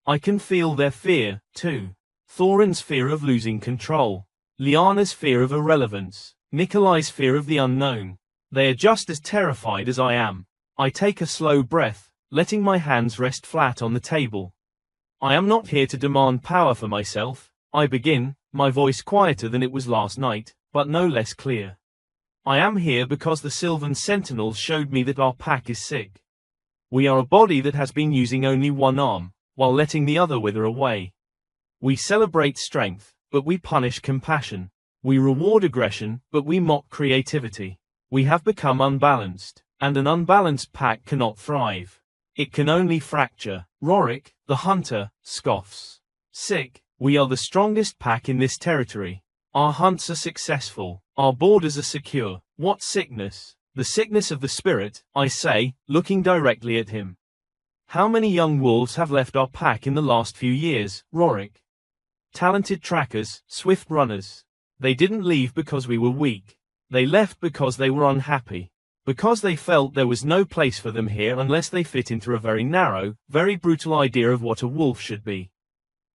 I can feel their fear, too. Thorin's fear of losing control. Lyanna's fear of irrelevance. Nikolai's fear of the unknown. They are just as terrified as I am. I take a slow breath, letting my hands rest flat on the table. I am not here to demand power for myself, I begin, my voice quieter than it was last night, but no less clear. I am here because the Sylvan Sentinels showed me that our pack is sick. We are a body that has been using only one arm, while letting the other wither away. We celebrate strength, but we punish compassion. We reward aggression, but we mock creativity. We have become unbalanced, and an unbalanced pack cannot thrive. It can only fracture. Rorik, the hunter, scoffs. Sick, we are the strongest pack in this territory. Our hunts are successful. Our borders are secure. What sickness? The sickness of the spirit, I say, looking directly at him. How many young wolves have left our pack in the last few years, Rorik? Talented trackers, swift runners. They didn't leave because we were weak. They left because they were unhappy. Because they felt there was no place for them here unless they fit into a very narrow, very brutal idea of what a wolf should be.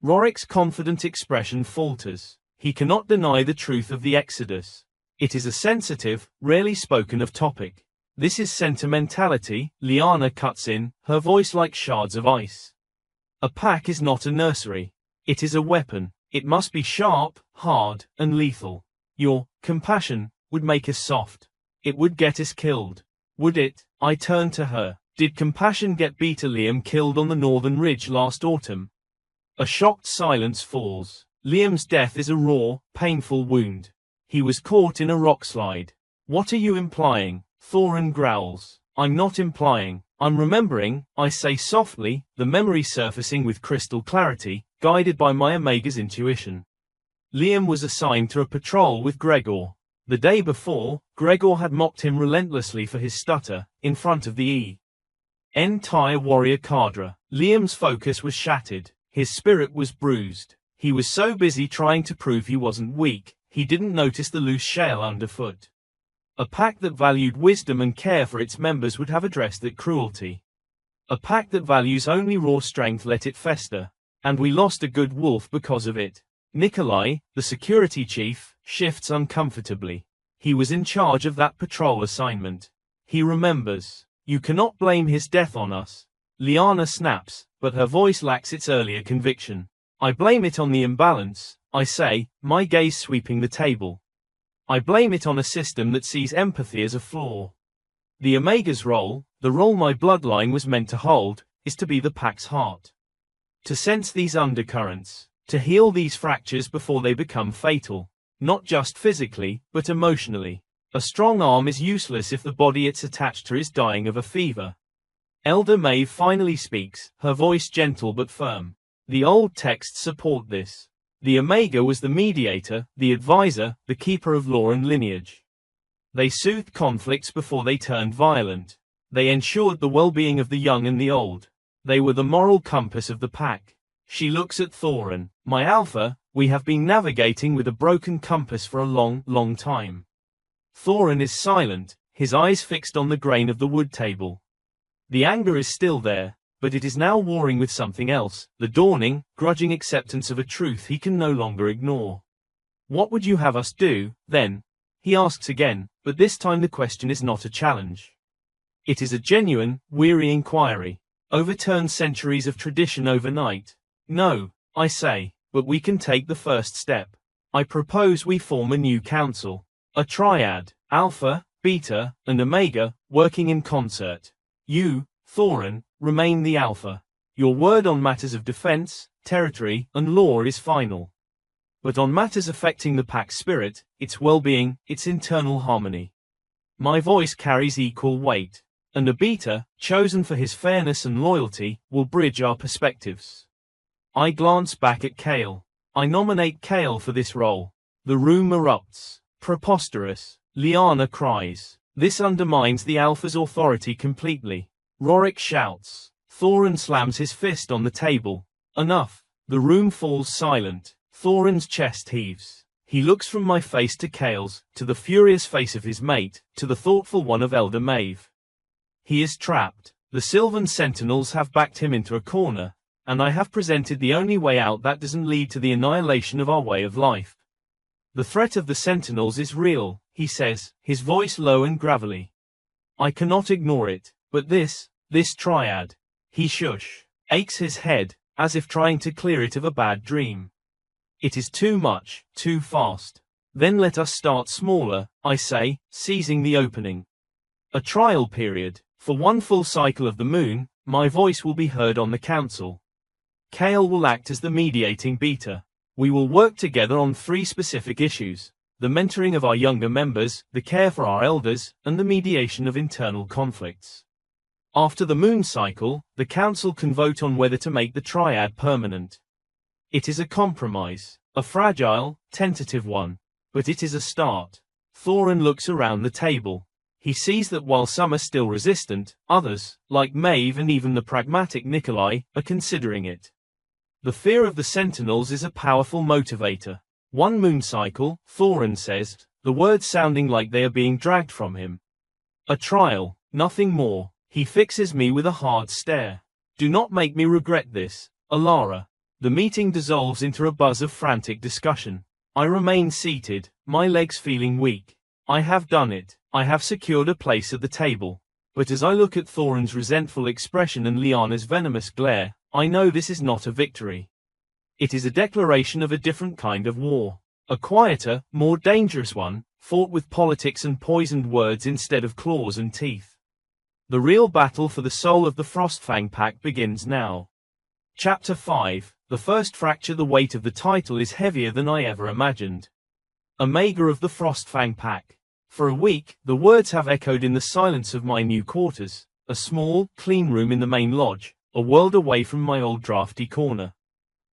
Rorik's confident expression falters. He cannot deny the truth of the exodus. It is a sensitive, rarely spoken of topic. This is sentimentality, Lyanna cuts in, her voice like shards of ice. A pack is not a nursery. It is a weapon. It must be sharp, hard, and lethal. Your compassion, would make us soft. It would get us killed. Would it? I turned to her. Did compassion get Beta Liam killed on the northern ridge last autumn? A shocked silence falls. Liam's death is a raw, painful wound. He was caught in a rock slide. What are you implying? Thorin growls. I'm not implying. I'm remembering, I say softly, the memory surfacing with crystal clarity, guided by my Omega's intuition. Liam was assigned to a patrol with Gregor. The day before, Gregor had mocked him relentlessly for his stutter, in front of the entire warrior cadre. Liam's focus was shattered. His spirit was bruised. He was so busy trying to prove he wasn't weak, he didn't notice the loose shale underfoot. A pack that valued wisdom and care for its members would have addressed that cruelty. A pack that values only raw strength let it fester. And we lost a good wolf because of it. Nikolai, the security chief, shifts uncomfortably. He was in charge of that patrol assignment. He remembers. You cannot blame his death on us. Lyanna snaps, but her voice lacks its earlier conviction. I blame it on the imbalance, I say, my gaze sweeping the table. I blame it on a system that sees empathy as a flaw. The Omega's role, the role my bloodline was meant to hold, is to be the pack's heart. To sense these undercurrents, to heal these fractures before they become fatal. Not just physically, but emotionally. A strong arm is useless if the body it's attached to is dying of a fever. Elder Maeve finally speaks, her voice gentle but firm. The old texts support this. The Omega was the mediator, the advisor, the keeper of law and lineage. They soothed conflicts before they turned violent. They ensured the well-being of the young and the old. They were the moral compass of the pack. She looks at Thorin. My alpha, we have been navigating with a broken compass for a long, long time. Thorin is silent, his eyes fixed on the grain of the wood table. The anger is still there, but it is now warring with something else, the dawning, grudging acceptance of a truth he can no longer ignore. What would you have us do, then? He asks again, but this time the question is not a challenge. It is a genuine, weary inquiry. Overturn centuries of tradition overnight. No, I say, but we can take the first step. I propose we form a new council. A triad, Alpha, Beta, and Omega, working in concert. You, Thorin, remain the Alpha. Your word on matters of defense, territory, and law is final. But on matters affecting the pack's spirit, its well-being, its internal harmony, my voice carries equal weight. And a Beta, chosen for his fairness and loyalty, will bridge our perspectives. I glance back at Kale. I nominate Kale for this role. The room erupts. Preposterous. Lyanna cries. This undermines the Alpha's authority completely. Rorik shouts. Thorin slams his fist on the table. Enough. The room falls silent. Thorin's chest heaves. He looks from my face to Kale's, to the furious face of his mate, to the thoughtful one of Elder Maeve. He is trapped. The Sylvan Sentinels have backed him into a corner, and I have presented the only way out that doesn't lead to the annihilation of our way of life. The threat of the Sentinels is real, he says, his voice low and gravelly. I cannot ignore it, but this triad. He aches his head, as if trying to clear it of a bad dream. It is too much, too fast. Then let us start smaller, I say, seizing the opening. A trial period. For one full cycle of the moon, my voice will be heard on the council. Kale will act as the mediating Beta. We will work together on 3 specific issues: the mentoring of our younger members, the care for our elders, and the mediation of internal conflicts. After the moon cycle, the council can vote on whether to make the triad permanent. It is a compromise, a fragile, tentative one, but it is a start. Thorin looks around the table. He sees that while some are still resistant, others, like Maeve and even the pragmatic Nikolai, are considering it. The fear of the Sentinels is a powerful motivator. One moon cycle, Thorin says, the words sounding like they are being dragged from him. A trial, nothing more. He fixes me with a hard stare. Do not make me regret this, Alara. The meeting dissolves into a buzz of frantic discussion. I remain seated, my legs feeling weak. I have done it. I have secured a place at the table. But as I look at Thorin's resentful expression and Lyanna's venomous glare, I know this is not a victory. It is a declaration of a different kind of war. A quieter, more dangerous one, fought with politics and poisoned words instead of claws and teeth. The real battle for the soul of the Frostfang pack begins now. Chapter 5, The First Fracture. The weight of the title is heavier than I ever imagined. Omega of the Frostfang pack. For a week, the words have echoed in the silence of my new quarters, a small, clean room in the main lodge, a world away from my old drafty corner.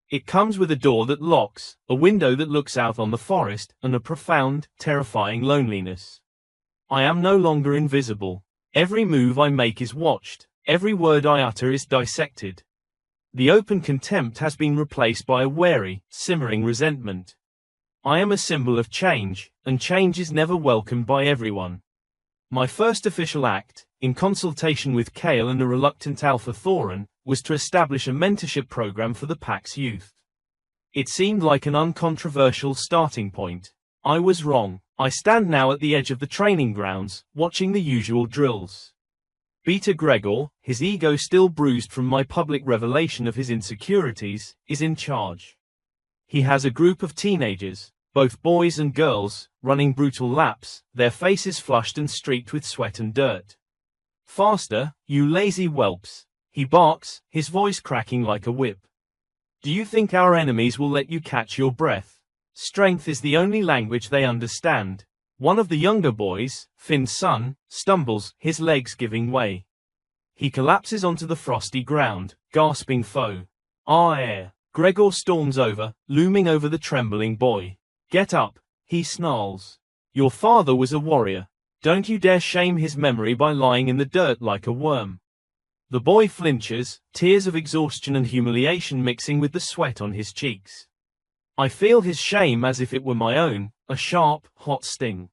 It comes with a door that locks, a window that looks out on the forest, and a profound, terrifying loneliness. I am no longer invisible. Every move I make is watched, every word I utter is dissected. The open contempt has been replaced by a wary, simmering resentment. I am a symbol of change, and change is never welcomed by everyone. My first official act, in consultation with Kale and a reluctant Alpha Thorin, was to establish a mentorship program for the pack's youth. It seemed like an uncontroversial starting point. I was wrong. I stand now at the edge of the training grounds, watching the usual drills. Beta Gregor, his ego still bruised from my public revelation of his insecurities, is in charge. He has a group of teenagers, both boys and girls, running brutal laps, their faces flushed and streaked with sweat and dirt. "Faster, you lazy whelps," he barks, his voice cracking like a whip. "Do you think our enemies will let you catch your breath? Strength is the only language they understand." One of the younger boys, Finn's son, stumbles, his legs giving way. He collapses onto the frosty ground, gasping foe. Air. Gregor storms over, looming over the trembling boy. "Get up," he snarls. "Your father was a warrior. Don't you dare shame his memory by lying in the dirt like a worm." The boy flinches, tears of exhaustion and humiliation mixing with the sweat on his cheeks. I feel his shame as if it were my own, a sharp, hot sting.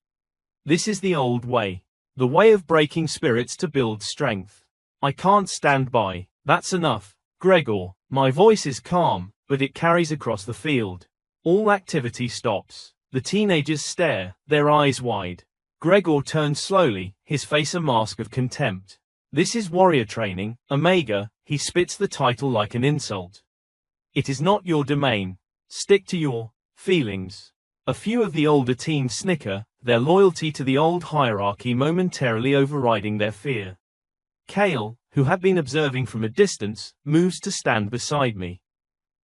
This is the old way. The way of breaking spirits to build strength. I can't stand by. That's enough, Gregor. My voice is calm, but it carries across the field. All activity stops. The teenagers stare, their eyes wide. Gregor turns slowly, his face a mask of contempt. "This is warrior training, Omega," he spits the title like an insult. "It is not your domain. Stick to your feelings." A few of the older teens snicker, their loyalty to the old hierarchy momentarily overriding their fear. Kale, who had been observing from a distance, moves to stand beside me.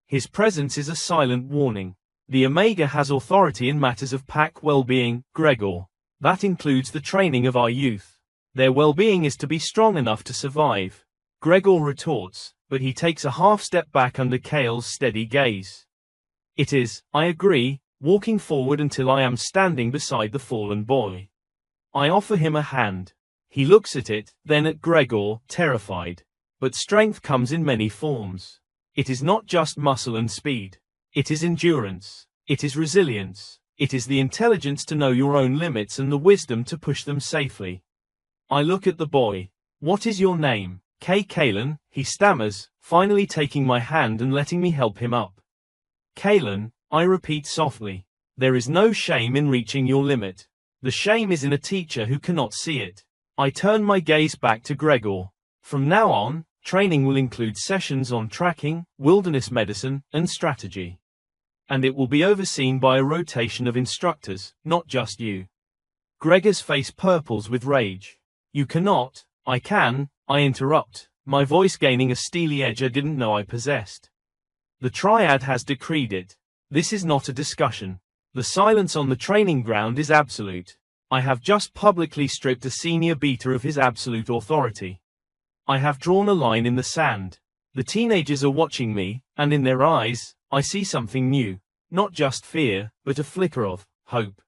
His presence is a silent warning. The Omega has authority in matters of pack well-being, Gregor. That includes the training of our youth. Their well-being is to be strong enough to survive. Gregor retorts, but he takes a half-step back under Kale's steady gaze. "It is, I agree," walking forward until I am standing beside the fallen boy. I offer him a hand. He looks at it, then at Gregor, terrified. But strength comes in many forms. It is not just muscle and speed. It is endurance. It is resilience. It is the intelligence to know your own limits and the wisdom to push them safely. I look at the boy. "What is your name?" "Kalen," he stammers, finally taking my hand and letting me help him up. "Kalen," I repeat softly. "There is no shame in reaching your limit. The shame is in a teacher who cannot see it." I turn my gaze back to Gregor. From now on, training will include sessions on tracking, wilderness medicine, and strategy. And it will be overseen by a rotation of instructors, not just you. Gregor's face purples with rage. "You cannot." "I can," I interrupt, my voice gaining a steely edge I didn't know I possessed. "The Triad has decreed it. This is not a discussion. The silence on the training ground is absolute. I have just publicly stripped a senior beta of his absolute authority. I have drawn a line in the sand. The teenagers are watching me, and in their eyes, I see something new. Not just fear, but a flicker of hope."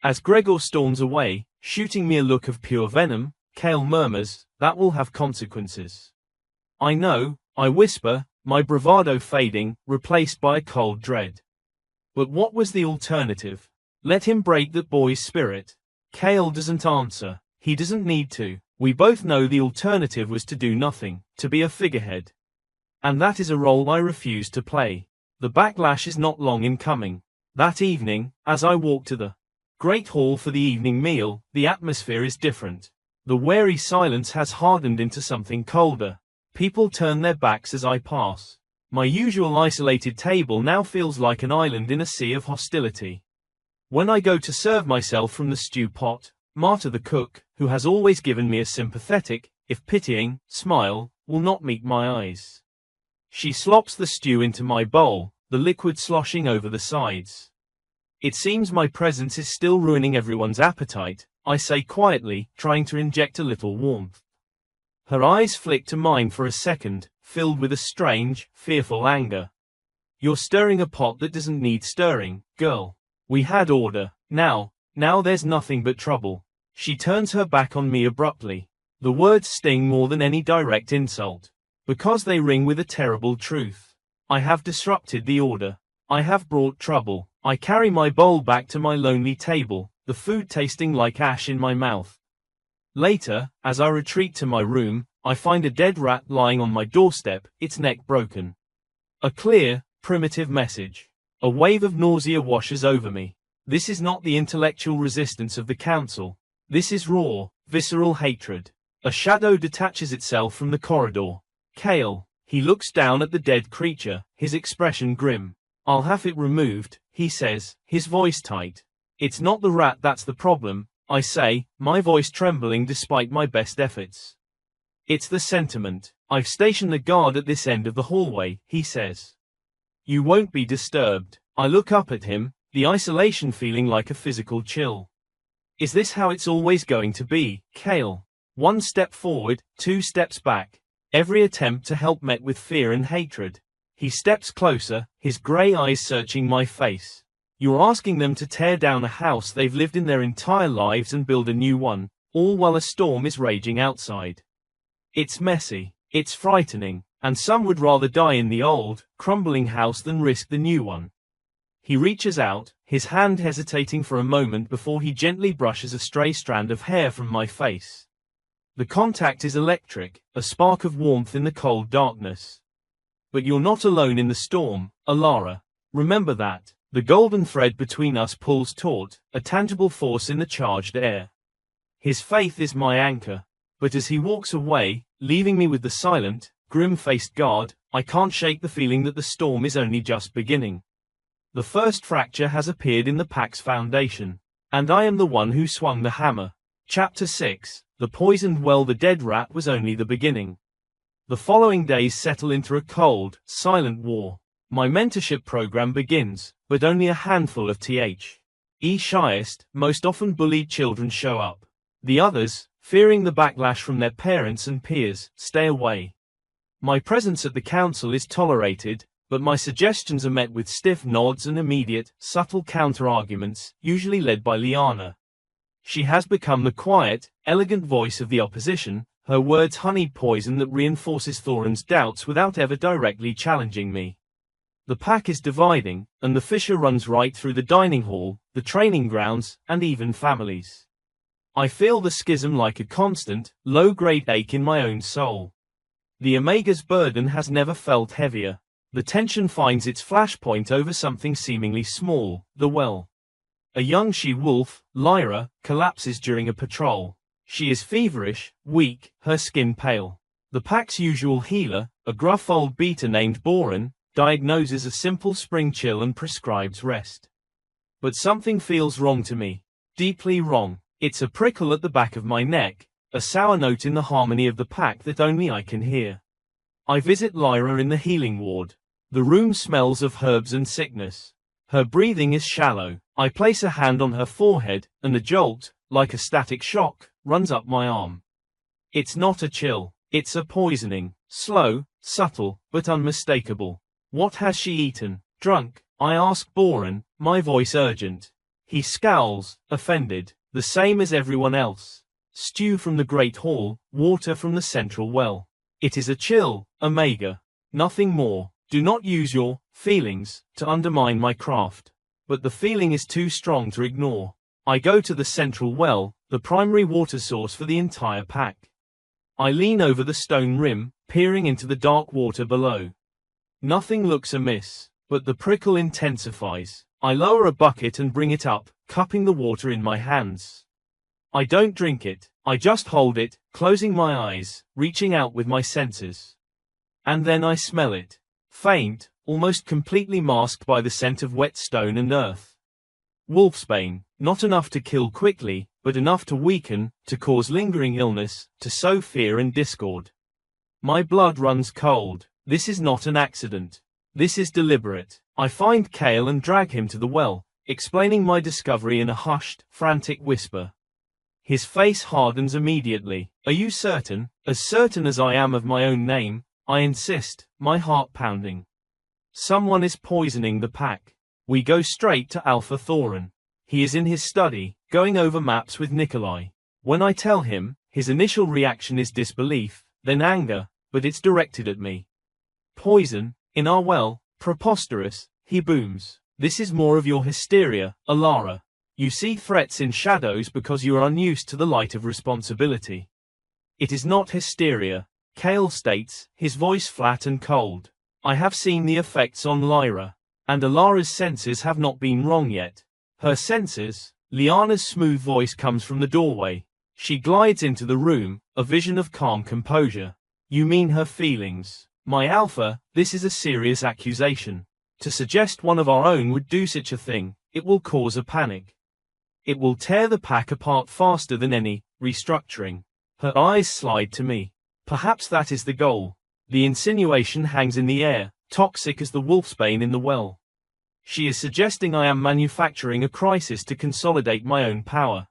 As Gregor storms away, shooting me a look of pure venom, Kale murmurs, "That will have consequences." "I know," I whisper, my bravado fading, replaced by a cold dread. But what was the alternative? Let him break that boy's spirit. Kale doesn't answer. He doesn't need to. We both know the alternative was to do nothing, to be a figurehead. And that is a role I refuse to play. The backlash is not long in coming. That evening, as I walk to the great hall for the evening meal, the atmosphere is different. The wary silence has hardened into something colder. People turn their backs as I pass. My usual isolated table now feels like an island in a sea of hostility. When I go to serve myself from the stew pot, Marta the cook, who has always given me a sympathetic, if pitying, smile, will not meet my eyes. She slops the stew into my bowl, the liquid sloshing over the sides. It seems my presence is still ruining everyone's appetite, I say quietly, trying to inject a little warmth. Her eyes flick to mine for a second, filled with a strange, fearful anger. You're stirring a pot that doesn't need stirring, girl. We had order. Now there's nothing but trouble. She turns her back on me abruptly. The words sting more than any direct insult, because they ring with a terrible truth. I have disrupted the order. I have brought trouble. I carry my bowl back to my lonely table, the food tasting like ash in my mouth. Later, as I retreat to my room, I find a dead rat lying on my doorstep, its neck broken. A clear, primitive message. A wave of nausea washes over me. This is not the intellectual resistance of the council. This is raw, visceral hatred. A shadow detaches itself from the corridor. Kale. He looks down at the dead creature, his expression grim. I'll have it removed, he says, his voice tight. It's not the rat that's the problem, I say, my voice trembling despite my best efforts. It's the sentiment. I've stationed a guard at this end of the hallway, he says. You won't be disturbed. I look up at him, the isolation feeling like a physical chill. Is this how it's always going to be, Kale? 1 step forward, 2 steps back. Every attempt to help met with fear and hatred. He steps closer, his grey eyes searching my face. You're asking them to tear down a house they've lived in their entire lives and build a new one, all while a storm is raging outside. It's messy, it's frightening, and some would rather die in the old, crumbling house than risk the new one. He reaches out, his hand hesitating for a moment before he gently brushes a stray strand of hair from my face. The contact is electric, a spark of warmth in the cold darkness. But you're not alone in the storm, Alara. Remember that. The golden thread between us pulls taut, a tangible force in the charged air. His faith is my anchor. But as he walks away, leaving me with the silent, grim-faced guard, I can't shake the feeling that the storm is only just beginning. The first fracture has appeared in the pack's foundation. And I am the one who swung the hammer. Chapter 6. The poisoned well. The dead rat was only the beginning. The following days settle into a cold, silent war. My mentorship program begins, but only a handful of shyest, most often bullied children show up. The others, fearing the backlash from their parents and peers, stay away. My presence at the council is tolerated, but my suggestions are met with stiff nods and immediate, subtle counter-arguments, usually led by Liana. She has become the quiet, elegant voice of the opposition, her words honeyed poison that reinforces Thorin's doubts without ever directly challenging me. The pack is dividing, and the fissure runs right through the dining hall, the training grounds, and even families. I feel the schism like a constant, low-grade ache in my own soul. The Omega's burden has never felt heavier. The tension finds its flashpoint over something seemingly small, the well. A young she-wolf, Lyra, collapses during a patrol. She is feverish, weak, her skin pale. The pack's usual healer, a gruff old beater named Boren, diagnoses a simple spring chill and prescribes rest. But something feels wrong to me. Deeply wrong. It's a prickle at the back of my neck, a sour note in the harmony of the pack that only I can hear. I visit Lyra in the healing ward. The room smells of herbs and sickness. Her breathing is shallow. I place a hand on her forehead, and a jolt, like a static shock, runs up my arm. It's not a chill, it's a poisoning, slow, subtle, but unmistakable. What has she eaten? Drunk? I ask Boren, my voice urgent. He scowls, offended, the same as everyone else. Stew from the great hall, water from the central well. It is a chill, Omega. Nothing more. Do not use your feelings to undermine my craft. But the feeling is too strong to ignore. I go to the central well, the primary water source for the entire pack. I lean over the stone rim, peering into the dark water below. Nothing looks amiss, but the prickle intensifies. I lower a bucket and bring it up, cupping the water in my hands. I don't drink it, I just hold it, closing my eyes, reaching out with my senses. And then I smell it. Faint, almost completely masked by the scent of wet stone and earth. Wolfsbane, not enough to kill quickly, but enough to weaken, to cause lingering illness, to sow fear and discord. My blood runs cold. This is not an accident. This is deliberate. I find Kale and drag him to the well, explaining my discovery in a hushed, frantic whisper. His face hardens immediately. Are you certain? As certain as I am of my own name, I insist, my heart pounding. Someone is poisoning the pack. We go straight to Alpha Thorin. He is in his study, going over maps with Nikolai. When I tell him, his initial reaction is disbelief, then anger, but it's directed at me. Poison, in our well, preposterous, he booms. This is more of your hysteria, Alara. You see threats in shadows because you are unused to the light of responsibility. It is not hysteria, Kale states, his voice flat and cold. I have seen the effects on Lyra. And Alara's senses have not been wrong yet. Her senses? Lyanna's smooth voice comes from the doorway. She glides into the room, a vision of calm composure. You mean her feelings? My Alpha, this is a serious accusation. To suggest one of our own would do such a thing, it will cause a panic. It will tear the pack apart faster than any restructuring. Her eyes slide to me. Perhaps that is the goal. The insinuation hangs in the air, toxic as the wolfsbane in the well. She is suggesting I am manufacturing a crisis to consolidate my own power.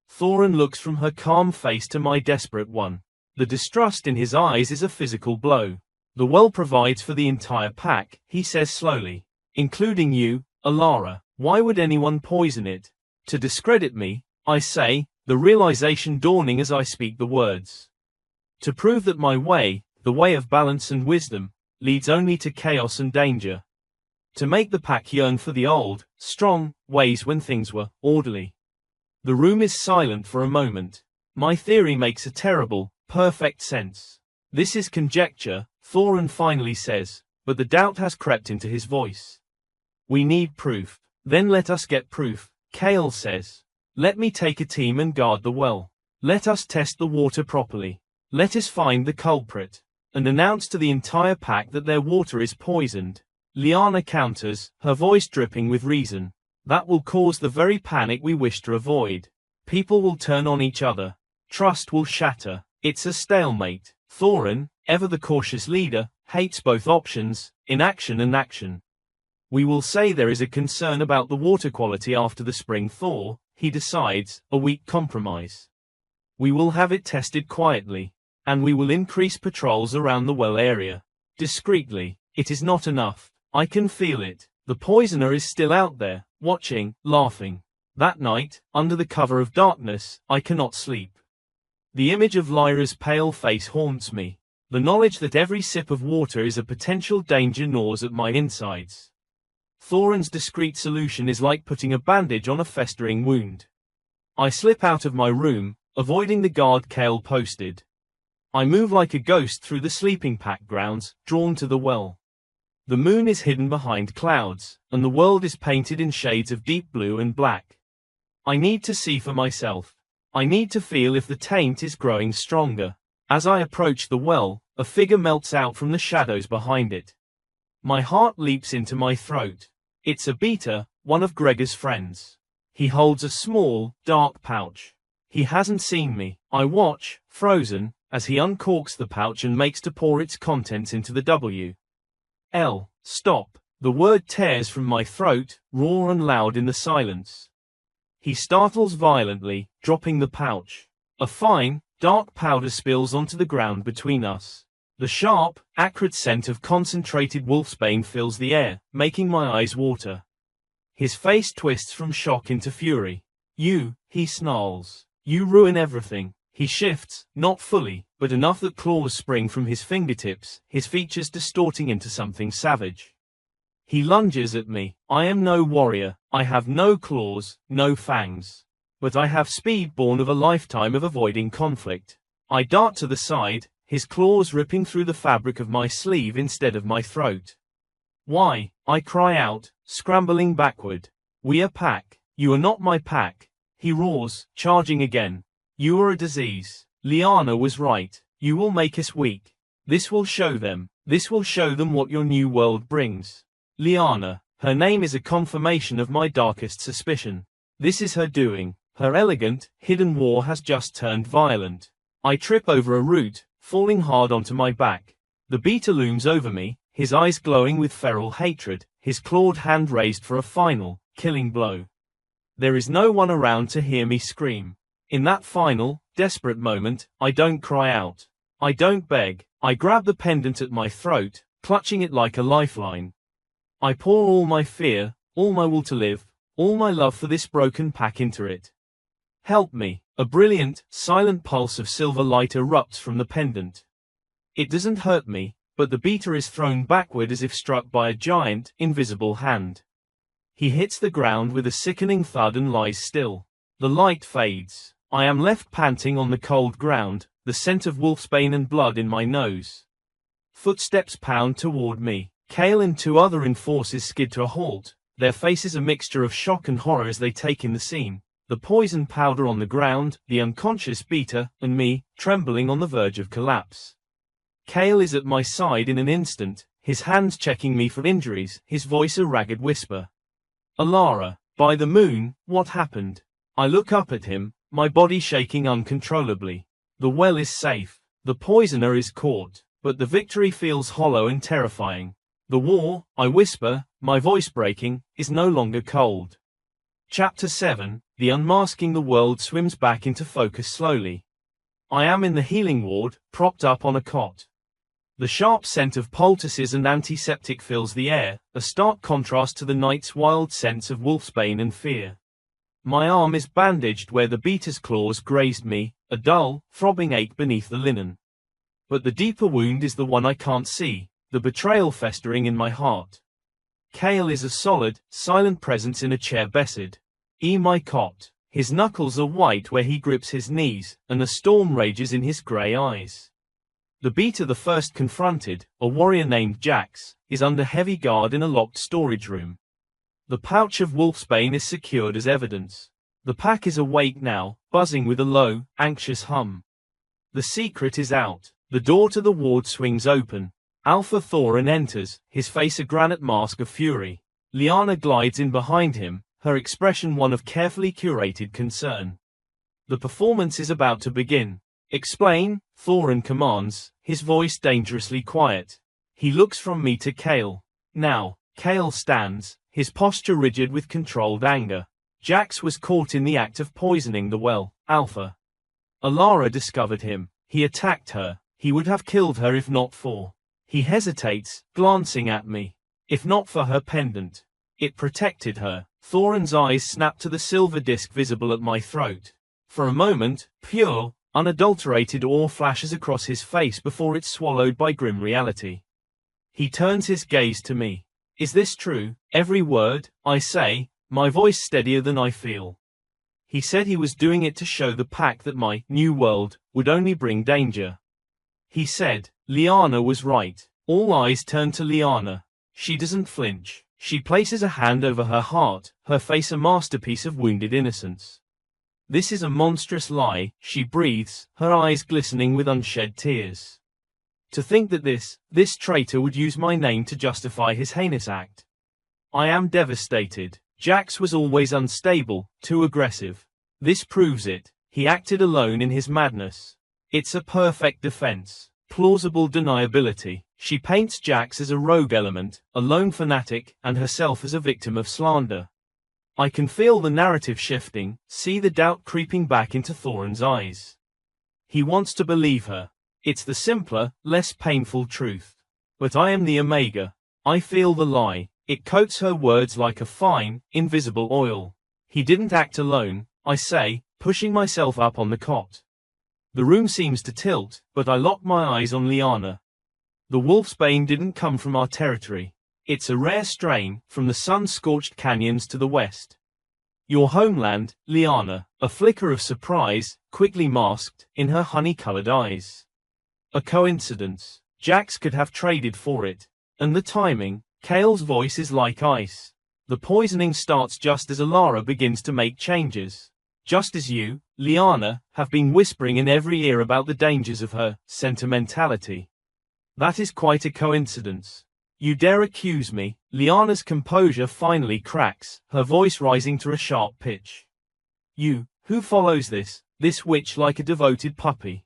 Thorin looks from her calm face to my desperate one. The distrust in his eyes is a physical blow. The well provides for the entire pack, he says slowly. Including you, Alara. Why would anyone poison it? To discredit me, I say, the realization dawning as I speak the words. To prove that my way, the way of balance and wisdom, leads only to chaos and danger. To make the pack yearn for the old, strong, ways when things were orderly. The room is silent for a moment. My theory makes a terrible, perfect sense. This is conjecture, Thorin finally says, but the doubt has crept into his voice. We need proof. Then let us get proof, Kale says. Let me take a team and guard the well. Let us test the water properly. Let us find the culprit. And announce to the entire pack that their water is poisoned. Lyanna counters, her voice dripping with reason. That will cause the very panic we wish to avoid. People will turn on each other. Trust will shatter. It's a stalemate. Thorin, ever the cautious leader, hates both options, inaction and action. We will say there is a concern about the water quality after the spring thaw, he decides, a weak compromise. We will have it tested quietly. And we will increase patrols around the well area. Discreetly. It is not enough. I can feel it. The poisoner is still out there, watching, laughing. That night, under the cover of darkness, I cannot sleep. The image of Lyra's pale face haunts me. The knowledge that every sip of water is a potential danger gnaws at my insides. Thorin's discreet solution is like putting a bandage on a festering wound. I slip out of my room, avoiding the guard Kale posted. I move like a ghost through the sleeping pack grounds, drawn to the well. The moon is hidden behind clouds, and the world is painted in shades of deep blue and black. I need to see for myself. I need to feel if the taint is growing stronger. As I approach the well, a figure melts out from the shadows behind it. My heart leaps into my throat. It's a beater, one of Gregor's friends. He holds a small, dark pouch. He hasn't seen me. I watch, frozen, as he uncorks the pouch and makes to pour its contents into the Stop. The word tears from my throat, raw and loud in the silence. He startles violently, dropping the pouch. A fine, dark powder spills onto the ground between us. The sharp, acrid scent of concentrated wolfsbane fills the air, making my eyes water. His face twists from shock into fury. You, he snarls. You ruin everything. He shifts, not fully, but enough that claws spring from his fingertips, his features distorting into something savage. He lunges at me. I am no warrior. I have no claws, no fangs. But I have speed born of a lifetime of avoiding conflict. I dart to the side, his claws ripping through the fabric of my sleeve instead of my throat. Why? I cry out, scrambling backward. We are pack. You are not my pack. He roars, charging again. You are a disease. Lyanna was right. You will make us weak. This will show them. This will show them what your new world brings. Lyanna, Her name is a confirmation of my darkest suspicion. This is her doing. Her elegant, hidden war has just turned violent. I trip over a root, falling hard onto my back. The beater looms over me, his eyes glowing with feral hatred, his clawed hand raised for a final, killing blow. There is no one around to hear me scream. In that final, desperate moment, I don't cry out. I don't beg. I grab the pendant at my throat, clutching it like a lifeline. I pour all my fear, all my will to live, all my love for this broken pack into it. Help me. A brilliant, silent pulse of silver light erupts from the pendant. It doesn't hurt me, but the beater is thrown backward as if struck by a giant, invisible hand. He hits the ground with a sickening thud and lies still. The light fades. I am left panting on the cold ground, the scent of wolfsbane and blood in my nose. Footsteps pound toward me. Kale and two other enforcers skid to a halt, their faces a mixture of shock and horror as they take in the scene. The poison powder on the ground, the unconscious beater, and me, trembling on the verge of collapse. Kale is at my side in an instant, his hands checking me for injuries, his voice a ragged whisper. Alara, by the moon, what happened? I look up at him, my body shaking uncontrollably. The well is safe. The poisoner is caught, but the victory feels hollow and terrifying. The war, I whisper, my voice breaking, is no longer cold. Chapter 7, The Unmasking. The world swims back into focus slowly. I am in the healing ward, propped up on a cot. The sharp scent of poultices and antiseptic fills the air, a stark contrast to the night's wild sense of wolfsbane and fear. My arm is bandaged where the beater's claws grazed me, a dull, throbbing ache beneath the linen. But the deeper wound is the one I can't see, the betrayal festering in my heart. Kale is a solid, silent presence in a chair beside my cot. His knuckles are white where he grips his knees, and a storm rages in his grey eyes. The beater the first confronted, a warrior named Jax, is under heavy guard in a locked storage room. The pouch of wolfsbane is secured as evidence. The pack is awake now, buzzing with a low, anxious hum. The secret is out. The door to the ward swings open. Alpha Thorin enters, his face a granite mask of fury. Lyanna glides in behind him, her expression one of carefully curated concern. The performance is about to begin. Explain, Thorin commands, his voice dangerously quiet. He looks from me to Kale. Now, Kale stands, his posture rigid with controlled anger. Jax was caught in the act of poisoning the well, Alpha. Alara discovered him. He attacked her. He would have killed her if not for. He hesitates, glancing at me. If not for her pendant. It protected her. Thorin's eyes snap to the silver disc visible at my throat. For a moment, pure, unadulterated awe flashes across his face before it's swallowed by grim reality. He turns his gaze to me. Is this true? Every word, I say, my voice steadier than I feel. He said he was doing it to show the pack that my new world would only bring danger. He said, Lyanna was right. All eyes turn to Lyanna. She doesn't flinch. She places a hand over her heart, her face a masterpiece of wounded innocence. This is a monstrous lie, she breathes, her eyes glistening with unshed tears. To think that this traitor would use my name to justify his heinous act. I am devastated. Jax was always unstable, too aggressive. This proves it. He acted alone in his madness. It's a perfect defense. Plausible deniability. She paints Jax as a rogue element, a lone fanatic, and herself as a victim of slander. I can feel the narrative shifting, see the doubt creeping back into Thorin's eyes. He wants to believe her. It's the simpler, less painful truth. But I am the Omega. I feel the lie. It coats her words like a fine, invisible oil. He didn't act alone, I say, pushing myself up on the cot. The room seems to tilt, but I lock my eyes on Lyanna. The wolfsbane didn't come from our territory. It's a rare strain, from the sun-scorched canyons to the west. Your homeland, Lyanna, a flicker of surprise, quickly masked, in her honey-colored eyes. A coincidence. Jax could have traded for it. And the timing, Kale's voice is like ice. The poisoning starts just as Alara begins to make changes. Just as you, Lyanna, have been whispering in every ear about the dangers of her sentimentality. That is quite a coincidence. You dare accuse me? Liana's composure finally cracks, her voice rising to a sharp pitch. You, who follows this witch like a devoted puppy.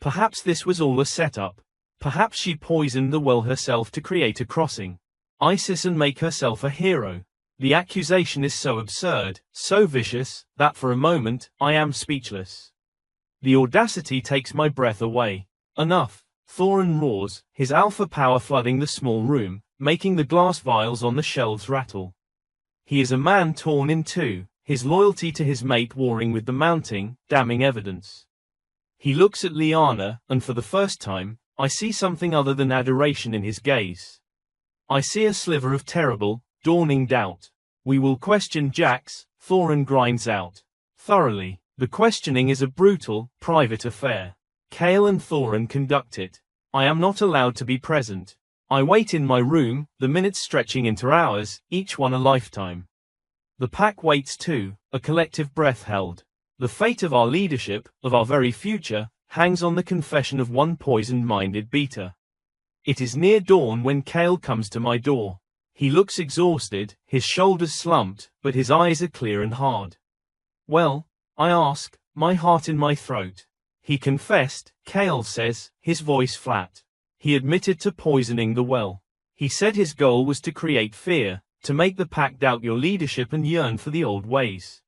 Perhaps this was all a setup. Perhaps she poisoned the well herself to create a crossing. ISIS and make herself a hero. The accusation is so absurd, so vicious, that for a moment, I am speechless. The audacity takes my breath away. Enough. Thorin roars, his alpha power flooding the small room, making the glass vials on the shelves rattle. He is a man torn in two, his loyalty to his mate warring with the mounting, damning evidence. He looks at Lyanna, and for the first time, I see something other than adoration in his gaze. I see a sliver of terrible, dawning doubt. We will question Jax, Thorin grinds out. Thoroughly. The questioning is a brutal, private affair. Chaol and Thorin conduct it. I am not allowed to be present. I wait in my room, the minutes stretching into hours, each one a lifetime. The pack waits too, a collective breath held. The fate of our leadership, of our very future, hangs on the confession of one poisoned-minded beater. It is near dawn when Chaol comes to my door. He looks exhausted, his shoulders slumped, but his eyes are clear and hard. Well, I ask, my heart in my throat. He confessed, Chaol says, his voice flat. He admitted to poisoning the well. He said his goal was to create fear, to make the pack doubt your leadership and yearn for the old ways.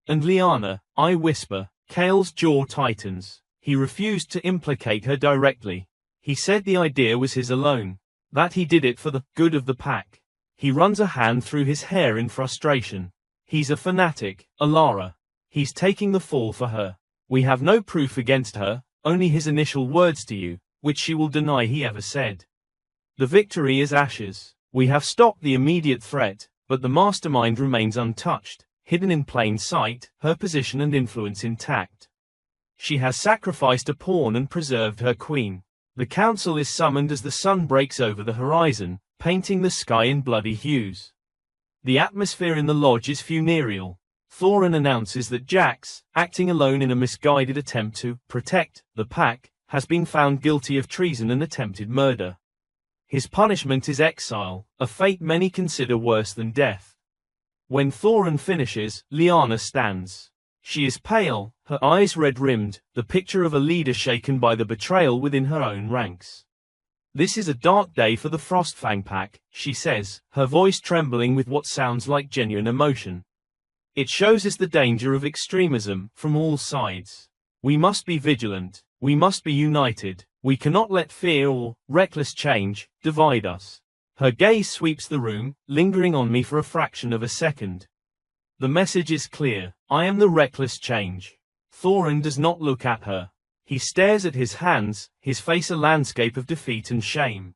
And Lyanna, I whisper. Chaol's jaw tightens. He refused to implicate her directly. He said the idea was his alone, that he did it for the good of the pack. He runs a hand through his hair in frustration. He's a fanatic, Alara. He's taking the fall for her. We have no proof against her, only his initial words to you, which she will deny he ever said. The victory is ashes. We have stopped the immediate threat, but the mastermind remains untouched, hidden in plain sight, her position and influence intact. She has sacrificed a pawn and preserved her queen. The council is summoned as the sun breaks over the horizon, painting the sky in bloody hues. The atmosphere in the lodge is funereal. Thorin announces that Jax, acting alone in a misguided attempt to protect the pack, has been found guilty of treason and attempted murder. His punishment is exile, a fate many consider worse than death. When Thorin finishes, Lyanna stands. She is pale, her eyes red-rimmed, the picture of a leader shaken by the betrayal within her own ranks. This is a dark day for the Frostfang pack, she says, her voice trembling with what sounds like genuine emotion. It shows us the danger of extremism, from all sides. We must be vigilant, we must be united, we cannot let fear or reckless change divide us. Her gaze sweeps the room, lingering on me for a fraction of a second. The message is clear, I am the reckless change. Thorin does not look at her. He stares at his hands, his face a landscape of defeat and shame.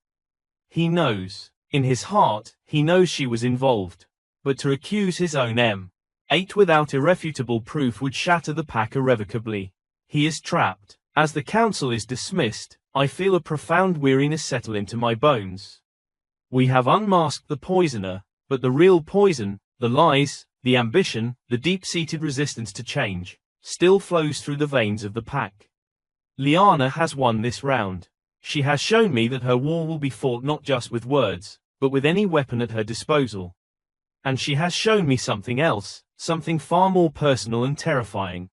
He knows. In his heart, he knows she was involved. But to accuse his own M8 without irrefutable proof would shatter the pack irrevocably. He is trapped. As the council is dismissed, I feel a profound weariness settle into my bones. We have unmasked the poisoner, but the real poison, the lies, the ambition, the deep-seated resistance to change, still flows through the veins of the pack. Lyanna has won this round. She has shown me that her war will be fought not just with words, but with any weapon at her disposal. And she has shown me something else, something far more personal and terrifying.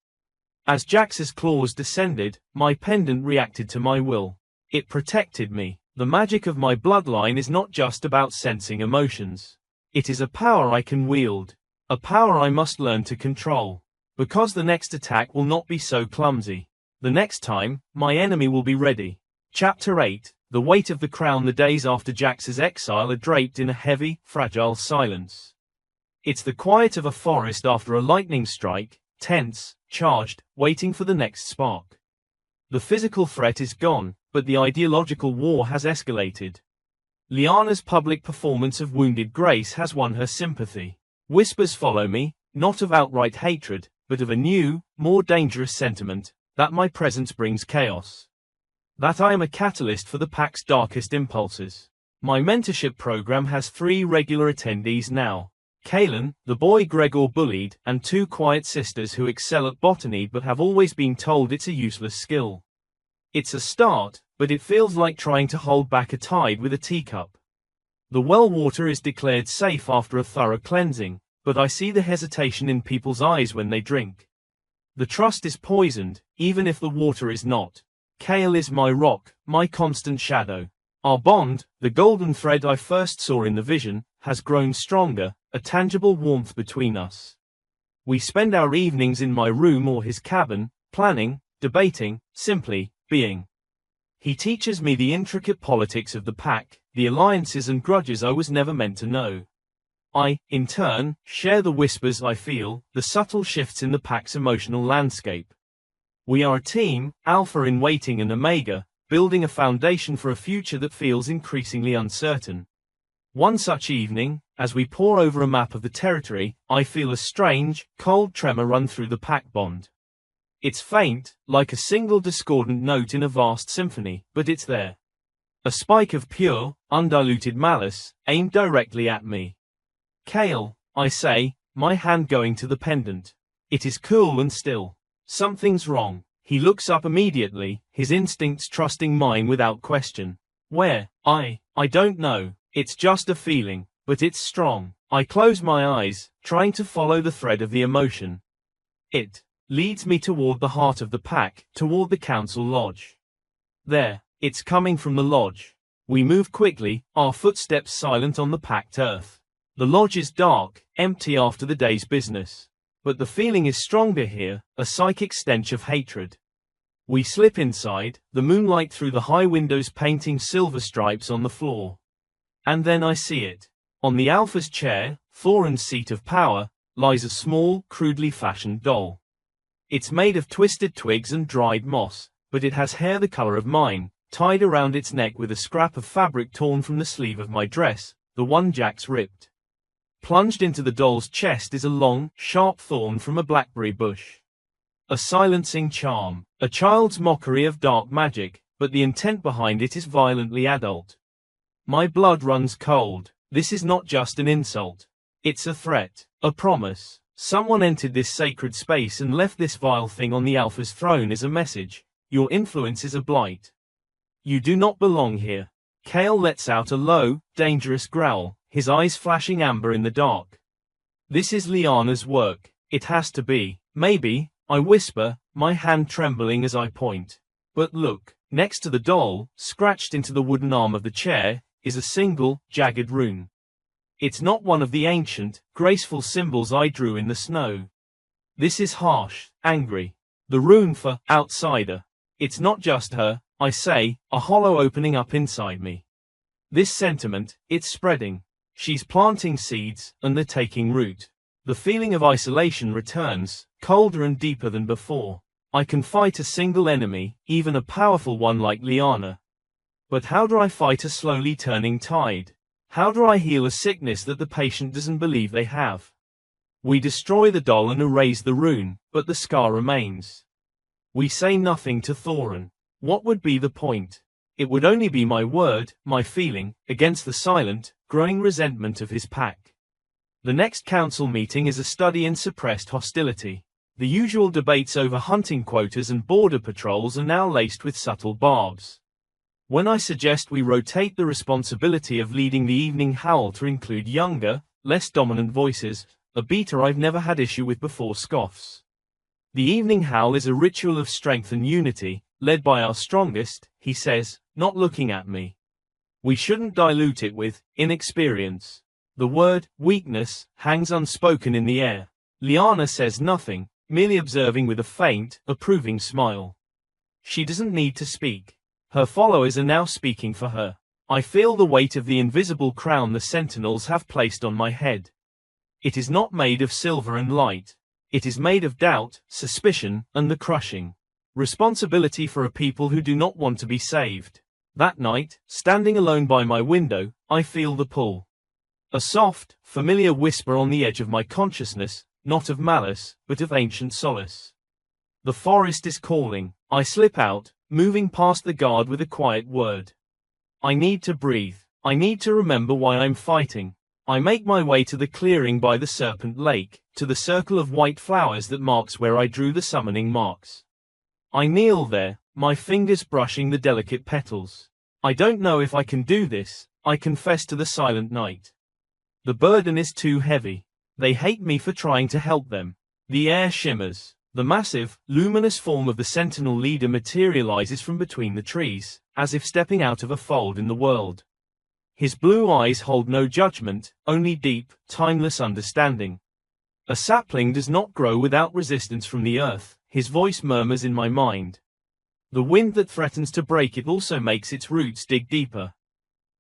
As Jax's claws descended, my pendant reacted to my will. It protected me. The magic of my bloodline is not just about sensing emotions. It is a power I can wield. A power I must learn to control. Because the next attack will not be so clumsy. The next time, my enemy will be ready. Chapter 8, The weight of the crown. The days after Jax's exile are draped in a heavy, fragile silence. It's the quiet of a forest after a lightning strike, tense, charged, waiting for the next spark. The physical threat is gone, but the ideological war has escalated. Lyanna's public performance of wounded grace has won her sympathy. Whispers follow me, not of outright hatred, but of a new, more dangerous sentiment, that my presence brings chaos. That I am a catalyst for the pack's darkest impulses. My mentorship program has 3 regular attendees now. Kaelin, the boy Gregor bullied, and 2 quiet sisters who excel at botany but have always been told it's a useless skill. It's a start, but it feels like trying to hold back a tide with a teacup. The well water is declared safe after a thorough cleansing, but I see the hesitation in people's eyes when they drink. The trust is poisoned, even if the water is not. Kale is my rock, my constant shadow. Our bond, the golden thread I first saw in the vision, has grown stronger, a tangible warmth between us. We spend our evenings in my room or his cabin, planning, debating, simply being. He teaches me the intricate politics of the pack, the alliances and grudges I was never meant to know. I, in turn, share the whispers I feel, the subtle shifts in the pack's emotional landscape. We are a team, Alpha in waiting and Omega, building a foundation for a future that feels increasingly uncertain. One such evening, as we pore over a map of the territory, I feel a strange, cold tremor run through the pack bond. It's faint, like a single discordant note in a vast symphony, but it's there. A spike of pure, undiluted malice, aimed directly at me. Kale, I say, my hand going to the pendant. It is cool and still. Something's wrong. He looks up immediately, his instincts trusting mine without question. Where? I don't know. It's just a feeling, but it's strong. I close my eyes, trying to follow the thread of the emotion. It leads me toward the heart of the pack, toward the council lodge. There, it's coming from the lodge. We move quickly, our footsteps silent on the packed earth. The lodge is dark, empty after the day's business. But the feeling is stronger here, a psychic stench of hatred. We slip inside, the moonlight through the high windows painting silver stripes on the floor. And then I see it. On the Alpha's chair, Thorin's seat of power, lies a small, crudely fashioned doll. It's made of twisted twigs and dried moss, but it has hair the color of mine, tied around its neck with a scrap of fabric torn from the sleeve of my dress, the one Jack's ripped. Plunged into the doll's chest is a long, sharp thorn from a blackberry bush. A silencing charm, a child's mockery of dark magic, but the intent behind it is violently adult. My blood runs cold. This is not just an insult. It's a threat, a promise. Someone entered this sacred space and left this vile thing on the Alpha's throne as a message. Your influence is a blight. You do not belong here. Kale lets out a low, dangerous growl, his eyes flashing amber in the dark. This is Liana's work. It has to be. Maybe, I whisper, my hand trembling as I point. But look, next to the doll, scratched into the wooden arm of the chair, is a single, jagged rune. It's not one of the ancient, graceful symbols I drew in the snow. This is harsh, angry. The rune for outsider. It's not just her, I say, a hollow opening up inside me. This sentiment, it's spreading. She's planting seeds, and they're taking root. The feeling of isolation returns, colder and deeper than before. I can fight a single enemy, even a powerful one like Liana. But how do I fight a slowly turning tide? How do I heal a sickness that the patient doesn't believe they have? We destroy the doll and erase the rune, but the scar remains. We say nothing to Thorin. What would be the point? It would only be my word, my feeling, against the silent, growing resentment of his pack. The next council meeting is a study in suppressed hostility. The usual debates over hunting quotas and border patrols are now laced with subtle barbs. When I suggest we rotate the responsibility of leading the evening howl to include younger, less dominant voices, a beta I've never had issue with before scoffs. The evening howl is a ritual of strength and unity, led by our strongest, he says, not looking at me. We shouldn't dilute it with inexperience. The word weakness hangs unspoken in the air. Liana says nothing, merely observing with a faint, approving smile. She doesn't need to speak. Her followers are now speaking for her. I feel the weight of the invisible crown the sentinels have placed on my head. It is not made of silver and light. It is made of doubt, suspicion, and the crushing responsibility for a people who do not want to be saved. That night, standing alone by my window, I feel the pull. A soft, familiar whisper on the edge of my consciousness, not of malice, but of ancient solace. The forest is calling. I slip out, moving past the guard with a quiet word. I need to breathe. I need to remember why I'm fighting. I make my way to the clearing by the Serpent Lake, to the circle of white flowers that marks where I drew the summoning marks. I kneel there, my fingers brushing the delicate petals. I don't know if I can do this, I confess to the silent night. The burden is too heavy. They hate me for trying to help them. The air shimmers. The massive, luminous form of the Sentinel leader materializes from between the trees, as if stepping out of a fold in the world. His blue eyes hold no judgment, only deep, timeless understanding. A sapling does not grow without resistance from the earth, his voice murmurs in my mind. The wind that threatens to break it also makes its roots dig deeper.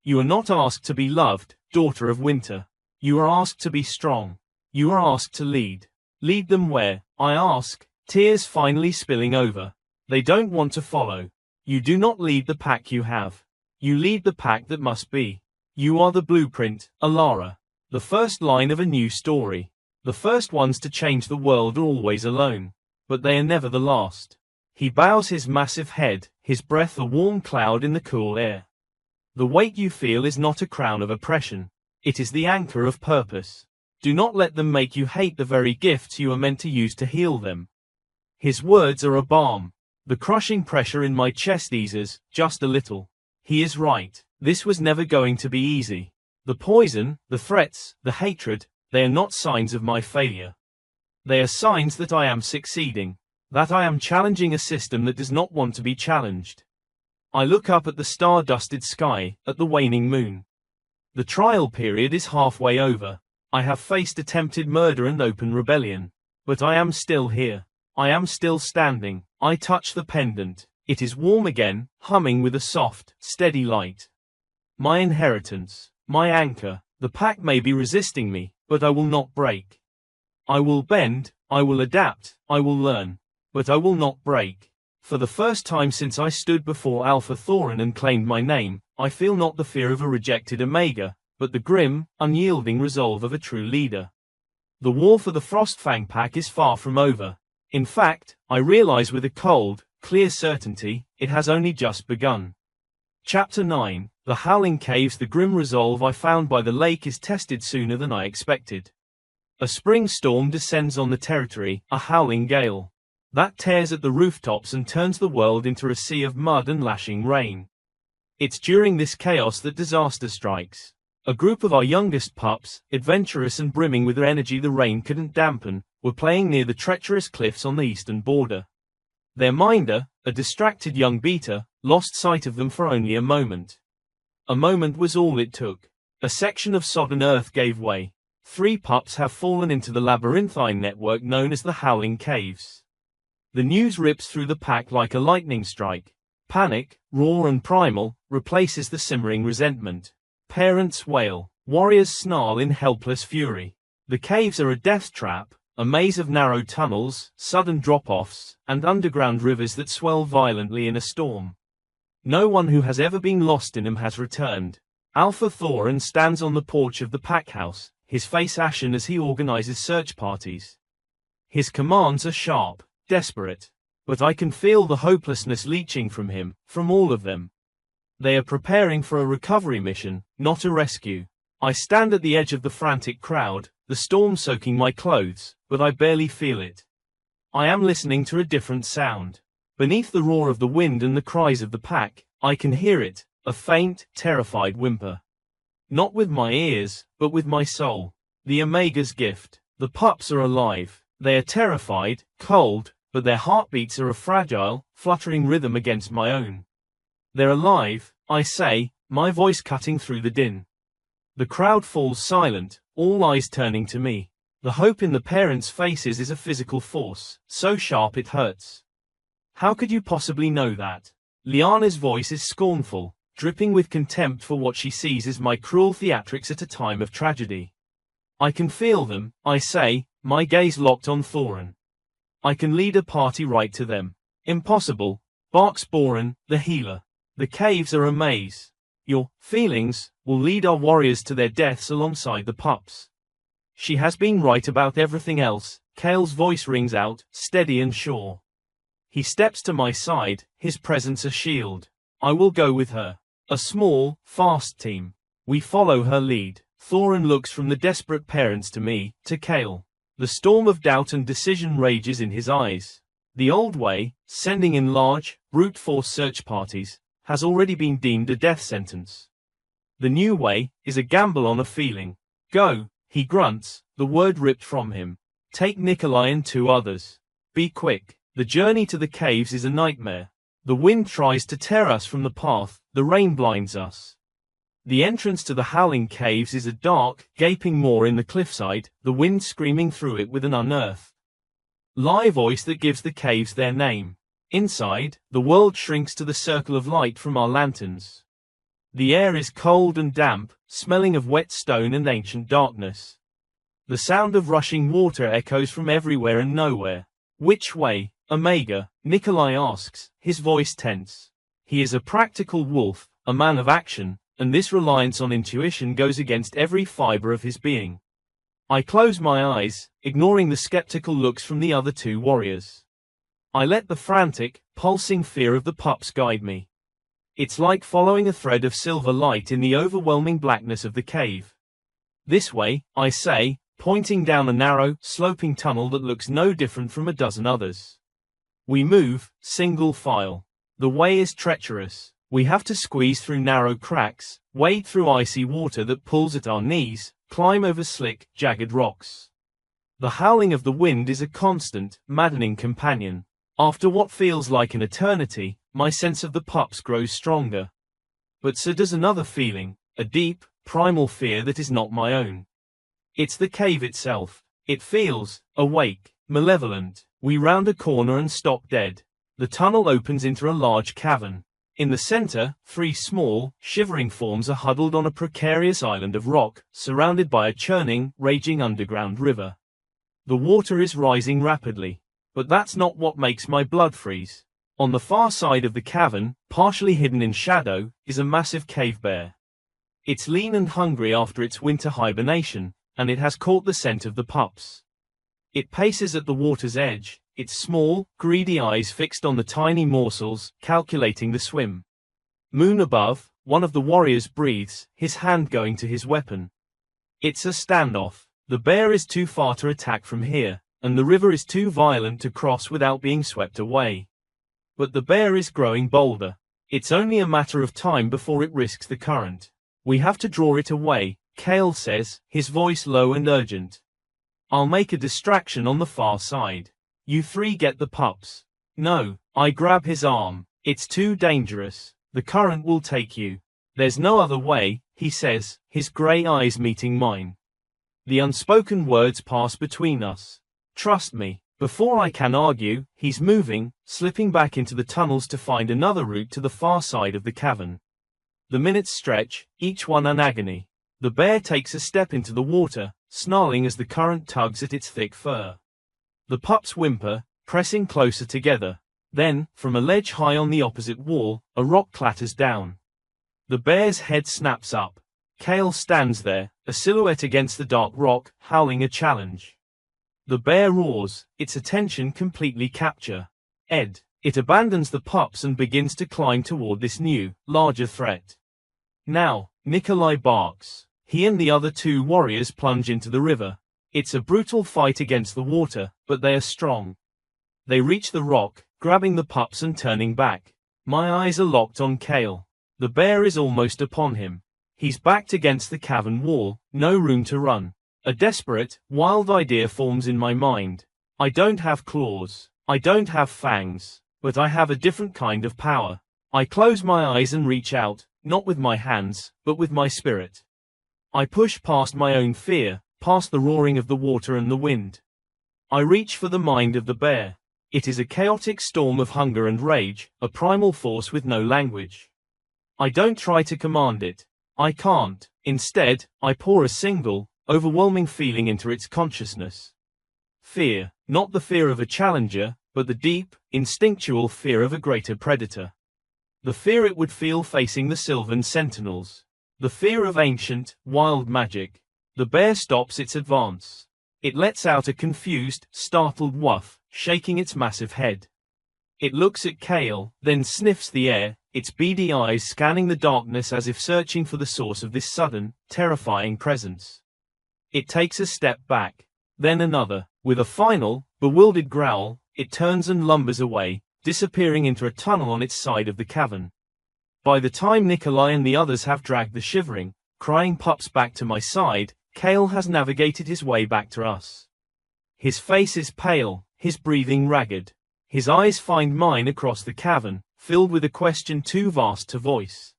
You are not asked to be loved, daughter of winter. You are asked to be strong. You are asked to lead. Lead them where, I ask, tears finally spilling over. They don't want to follow. You do not lead the pack you have. You lead the pack that must be. You are the blueprint, Alara. The first line of a new story. The first ones to change the world are always alone. But they are never the last. He bows his massive head, his breath a warm cloud in the cool air. The weight you feel is not a crown of oppression. It is the anchor of purpose. Do not let them make you hate the very gifts you are meant to use to heal them. His words are a balm. The crushing pressure in my chest eases, just a little. He is right. This was never going to be easy. The poison, the threats, the hatred, they are not signs of my failure. They are signs that I am succeeding. That I am challenging a system that does not want to be challenged. I look up at the star-dusted sky, at the waning moon. The trial period is halfway over. I have faced attempted murder and open rebellion. But I am still here. I am still standing. I touch the pendant. It is warm again, humming with a soft, steady light. My inheritance. My anchor. The pack may be resisting me, but I will not break. I will bend. I will adapt. I will learn. But I will not break. For the first time since I stood before Alpha Thorin and claimed my name, I feel not the fear of a rejected Omega, but the grim, unyielding resolve of a true leader. The war for the Frostfang pack is far from over. In fact, I realize with a cold, clear certainty, it has only just begun. Chapter 9, The Howling Caves. The grim resolve I found by the lake is tested sooner than I expected. A spring storm descends on the territory, a howling gale. That tears at the rooftops and turns the world into a sea of mud and lashing rain. It's during this chaos that disaster strikes. A group of our youngest pups, adventurous and brimming with energy the rain couldn't dampen, were playing near the treacherous cliffs on the eastern border. Their minder, a distracted young beater, lost sight of them for only a moment. A moment was all it took. A section of sodden earth gave way. 3 pups have fallen into the labyrinthine network known as the Howling Caves. The news rips through the pack like a lightning strike. Panic, raw and primal, replaces the simmering resentment. Parents wail. Warriors snarl in helpless fury. The caves are a death trap, a maze of narrow tunnels, sudden drop-offs, and underground rivers that swell violently in a storm. No one who has ever been lost in them has returned. Alpha Thorin stands on the porch of the pack house, his face ashen as he organizes search parties. His commands are sharp, desperate. But I can feel the hopelessness leaching from him, from all of them. They are preparing for a recovery mission, not a rescue. I stand at the edge of the frantic crowd, the storm soaking my clothes, but I barely feel it. I am listening to a different sound. Beneath the roar of the wind and the cries of the pack, I can hear it, a faint, terrified whimper. Not with my ears, but with my soul. The Omega's gift. The pups are alive. They are terrified, cold, but their heartbeats are a fragile, fluttering rhythm against my own. They're alive, I say, my voice cutting through the din. The crowd falls silent, all eyes turning to me. The hope in the parents' faces is a physical force, so sharp it hurts. How could you possibly know that? Liana's voice is scornful, dripping with contempt for what she sees as my cruel theatrics at a time of tragedy. I can feel them, I say, my gaze locked on Thorin. I can lead a party right to them. Impossible, barks Boran, the healer. The caves are a maze. Your feelings will lead our warriors to their deaths alongside the pups. She has been right about everything else, Kale's voice rings out, steady and sure. He steps to my side, his presence a shield. I will go with her. A small, fast team. We follow her lead. Thorin looks from the desperate parents to me, to Kale. The storm of doubt and decision rages in his eyes. The old way, sending in large, brute force search parties, has already been deemed a death sentence. The new way is a gamble on a feeling. Go, he grunts, the word ripped from him. Take Nikolai and 2 others. Be quick. The journey to the caves is a nightmare. The wind tries to tear us from the path, the rain blinds us. The entrance to the howling caves is a dark, gaping maw in the cliffside, the wind screaming through it with an unearthed live voice that gives the caves their name. Inside, the world shrinks to the circle of light from our lanterns. The air is cold and damp, smelling of wet stone and ancient darkness. The sound of rushing water echoes from everywhere and nowhere. Which way, Omega? Nikolai asks, his voice tense. He is a practical wolf, a man of action, and this reliance on intuition goes against every fiber of his being. I close my eyes, ignoring the skeptical looks from the other 2 warriors. I let the frantic, pulsing fear of the pups guide me. It's like following a thread of silver light in the overwhelming blackness of the cave. This way, I say, pointing down a narrow, sloping tunnel that looks no different from a dozen others. We move, single file. The way is treacherous. We have to squeeze through narrow cracks, wade through icy water that pulls at our knees, climb over slick, jagged rocks. The howling of the wind is a constant, maddening companion. After what feels like an eternity, my sense of the pups grows stronger. But so does another feeling, a deep, primal fear that is not my own. It's the cave itself. It feels awake, malevolent. We round a corner and stop dead. The tunnel opens into a large cavern. In the center, 3 small, shivering forms are huddled on a precarious island of rock, surrounded by a churning, raging underground river. The water is rising rapidly. But that's not what makes my blood freeze. On the far side of the cavern, partially hidden in shadow, is a massive cave bear. It's lean and hungry after its winter hibernation, and it has caught the scent of the pups. It paces at the water's edge, its small, greedy eyes fixed on the tiny morsels, calculating the swim. Moon above, one of the warriors breathes, his hand going to his weapon. It's a standoff. The bear is too far to attack from here, and the river is too violent to cross without being swept away. But the bear is growing bolder. It's only a matter of time before it risks the current. We have to draw it away, Kale says, his voice low and urgent. I'll make a distraction on the far side. You 3 get the pups. No, I grab his arm. It's too dangerous. The current will take you. There's no other way, he says, his gray eyes meeting mine. The unspoken words pass between us. Trust me. Before I can argue, he's moving, slipping back into the tunnels to find another route to the far side of the cavern. The minutes stretch, each one an agony. The bear takes a step into the water, snarling as the current tugs at its thick fur. The pups whimper, pressing closer together. Then, from a ledge high on the opposite wall, a rock clatters down. The bear's head snaps up. Kale stands there, a silhouette against the dark rock, howling a challenge. The bear roars, its attention completely captured. It abandons the pups and begins to climb toward this new, larger threat. Now, Nikolai barks. He and the other 2 warriors plunge into the river. It's a brutal fight against the water, but they are strong. They reach the rock, grabbing the pups and turning back. My eyes are locked on Kale. The bear is almost upon him. He's backed against the cavern wall, no room to run. A desperate, wild idea forms in my mind. I don't have claws. I don't have fangs. But I have a different kind of power. I close my eyes and reach out, not with my hands, but with my spirit. I push past my own fear, past the roaring of the water and the wind. I reach for the mind of the bear. It is a chaotic storm of hunger and rage, a primal force with no language. I don't try to command it. I can't. Instead, I pour a single, overwhelming feeling into its consciousness. Fear, not the fear of a challenger, but the deep, instinctual fear of a greater predator. The fear it would feel facing the Sylvan Sentinels. The fear of ancient, wild magic. The bear stops its advance. It lets out a confused, startled woof, shaking its massive head. It looks at Kale, then sniffs the air, its beady eyes scanning the darkness as if searching for the source of this sudden, terrifying presence. It takes a step back, then another. With a final, bewildered growl, it turns and lumbers away, disappearing into a tunnel on its side of the cavern. By the time Nikolai and the others have dragged the shivering, crying pups back to my side, Kale has navigated his way back to us. His face is pale, his breathing ragged. His eyes find mine across the cavern, filled with a question too vast to voice.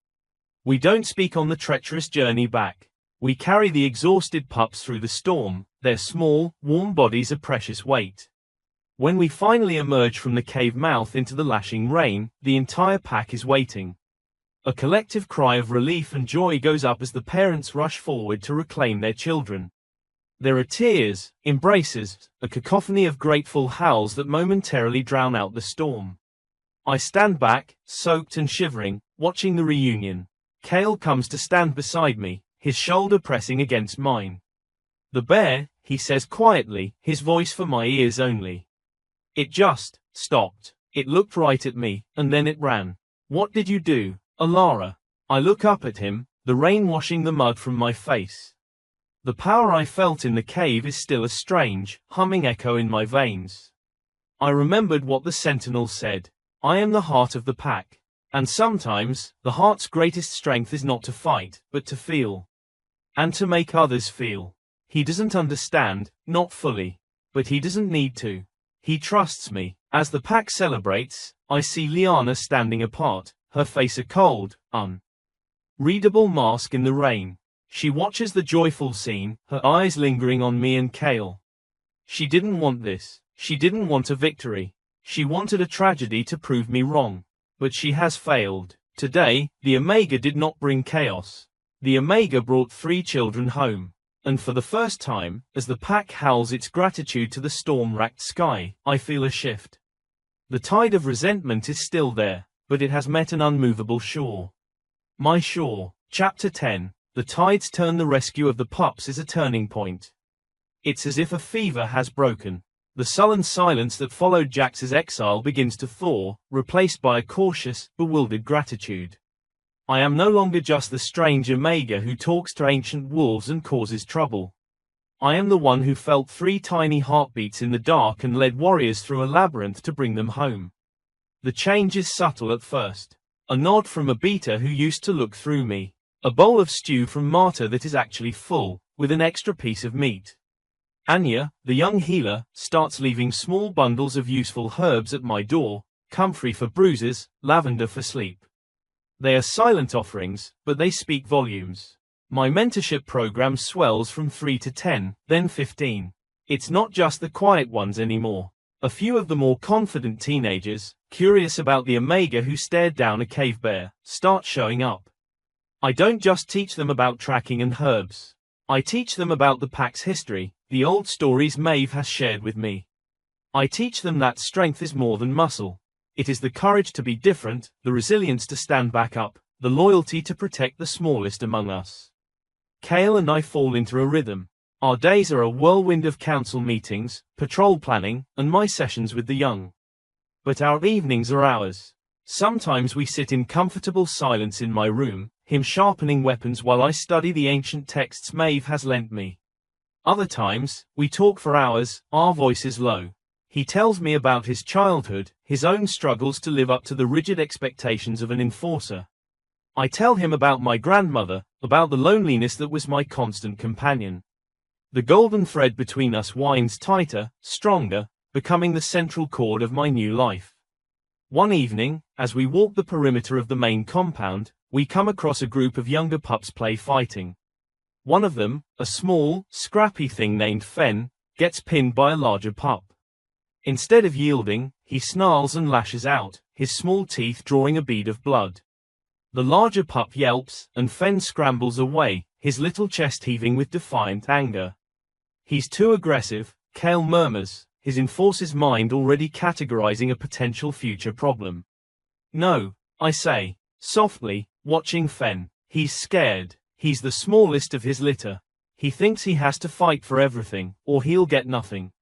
We don't speak on the treacherous journey back. We carry the exhausted pups through the storm, their small, warm bodies a precious weight. When we finally emerge from the cave mouth into the lashing rain, the entire pack is waiting. A collective cry of relief and joy goes up as the parents rush forward to reclaim their children. There are tears, embraces, a cacophony of grateful howls that momentarily drown out the storm. I stand back, soaked and shivering, watching the reunion. Kale comes to stand beside me, his shoulder pressing against mine. "The bear," he says quietly, his voice for my ears only. "It just stopped. It looked right at me, and then it ran." "What did you do, Alara?" I look up at him, the rain washing the mud from my face. The power I felt in the cave is still a strange, humming echo in my veins. I remembered what the sentinel said. I am the heart of the pack. And sometimes, the heart's greatest strength is not to fight, but to feel. And to make others feel. He doesn't understand, not fully. But he doesn't need to. He trusts me. As the pack celebrates, I see Liana standing apart, her face a cold, unreadable mask in the rain. She watches the joyful scene, her eyes lingering on me and Kale. She didn't want this. She didn't want a victory. She wanted a tragedy to prove me wrong. But she has failed. Today, the Omega did not bring chaos. The Omega brought 3 children home. And for the first time, as the pack howls its gratitude to the storm-racked sky, I feel a shift. The tide of resentment is still there, but it has met an unmovable shore. My shore. Chapter 10. The tides turn. The rescue of the pups is a turning point. It's as if a fever has broken. The sullen silence that followed Jax's exile begins to thaw, replaced by a cautious, bewildered gratitude. I am no longer just the strange Omega who talks to ancient wolves and causes trouble. I am the one who felt 3 tiny heartbeats in the dark and led warriors through a labyrinth to bring them home. The change is subtle at first. A nod from a beta who used to look through me. A bowl of stew from Marta that is actually full, with an extra piece of meat. Anya, the young healer, starts leaving small bundles of useful herbs at my door, comfrey for bruises, lavender for sleep. They are silent offerings, but they speak volumes. My mentorship program swells from 3 to 10, then 15. It's not just the quiet ones anymore. A few of the more confident teenagers, curious about the Omega who stared down a cave bear, start showing up. I don't just teach them about tracking and herbs. I teach them about the pack's history, the old stories Maeve has shared with me. I teach them that strength is more than muscle. It is the courage to be different, the resilience to stand back up, the loyalty to protect the smallest among us. Kale and I fall into a rhythm. Our days are a whirlwind of council meetings, patrol planning, and my sessions with the young. But our evenings are ours. Sometimes we sit in comfortable silence in my room, him sharpening weapons while I study the ancient texts Maeve has lent me. Other times, we talk for hours, our voices low. He tells me about his childhood, his own struggles to live up to the rigid expectations of an enforcer. I tell him about my grandmother, about the loneliness that was my constant companion. The golden thread between us winds tighter, stronger, becoming the central chord of my new life. One evening, as we walk the perimeter of the main compound, we come across a group of younger pups play fighting. One of them, a small, scrappy thing named Fen, gets pinned by a larger pup. Instead of yielding, he snarls and lashes out, his small teeth drawing a bead of blood. The larger pup yelps, and Fen scrambles away, his little chest heaving with defiant anger. "He's too aggressive," Kale murmurs, his enforcer's mind already categorizing a potential future problem. "No," I say, softly, watching Fen. "He's scared. He's the smallest of his litter. He thinks he has to fight for everything, or he'll get nothing."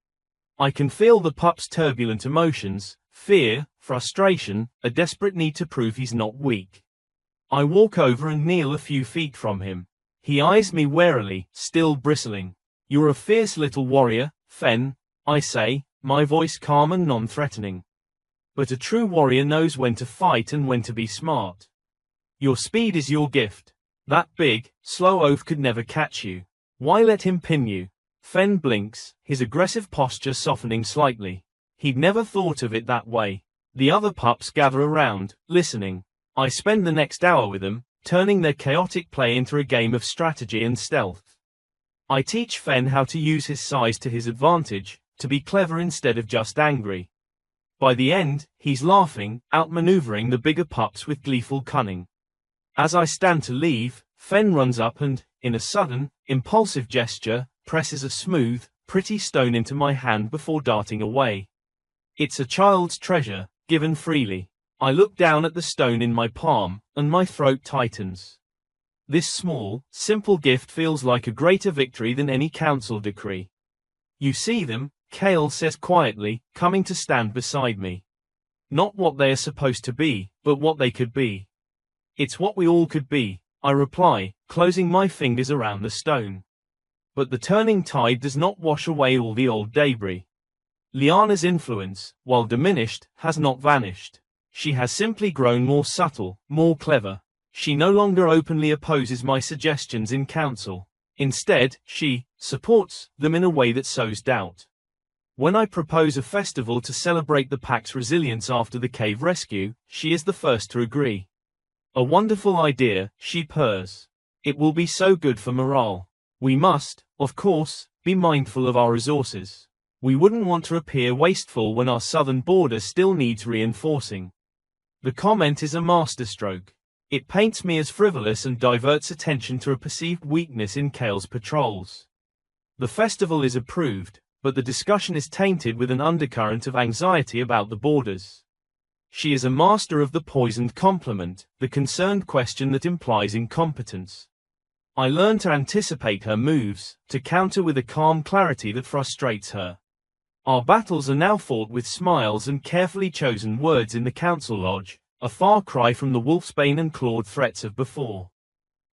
I can feel the pup's turbulent emotions, fear, frustration, a desperate need to prove he's not weak. I walk over and kneel a few feet from him. He eyes me warily, still bristling. "You're a fierce little warrior, Fen," I say, my voice calm and non-threatening. "But a true warrior knows when to fight and when to be smart. Your speed is your gift. That big, slow oaf could never catch you. Why let him pin you? Fen blinks, his aggressive posture softening slightly. He'd never thought of it that way. The other pups gather around, listening. I spend the next hour with them, turning their chaotic play into a game of strategy and stealth. I teach Fen how to use his size to his advantage, to be clever instead of just angry. By the end, he's laughing, outmaneuvering the bigger pups with gleeful cunning. As I stand to leave, Fen runs up and, in a sudden, impulsive gesture, presses a smooth, pretty stone into my hand before darting away. It's a child's treasure, given freely. I look down at the stone in my palm, and my throat tightens. This small, simple gift feels like a greater victory than any council decree. You see them, Kale says quietly, coming to stand beside me. Not what they are supposed to be, but what they could be. It's what we all could be, I reply, closing my fingers around the stone. But the turning tide does not wash away all the old debris. Liana's influence, while diminished, has not vanished. She has simply grown more subtle, more clever. She no longer openly opposes my suggestions in council. Instead, she supports them in a way that sows doubt. When I propose a festival to celebrate the pack's resilience after the cave rescue, she is the first to agree. A wonderful idea, she purrs. It will be so good for morale. We must, of course, be mindful of our resources. We wouldn't want to appear wasteful when our southern border still needs reinforcing. The comment is a masterstroke. It paints me as frivolous and diverts attention to a perceived weakness in Kale's patrols. The festival is approved, but the discussion is tainted with an undercurrent of anxiety about the borders. She is a master of the poisoned compliment, the concerned question that implies incompetence. I learn to anticipate her moves, to counter with a calm clarity that frustrates her. Our battles are now fought with smiles and carefully chosen words in the council lodge, a far cry from the wolfsbane and clawed threats of before.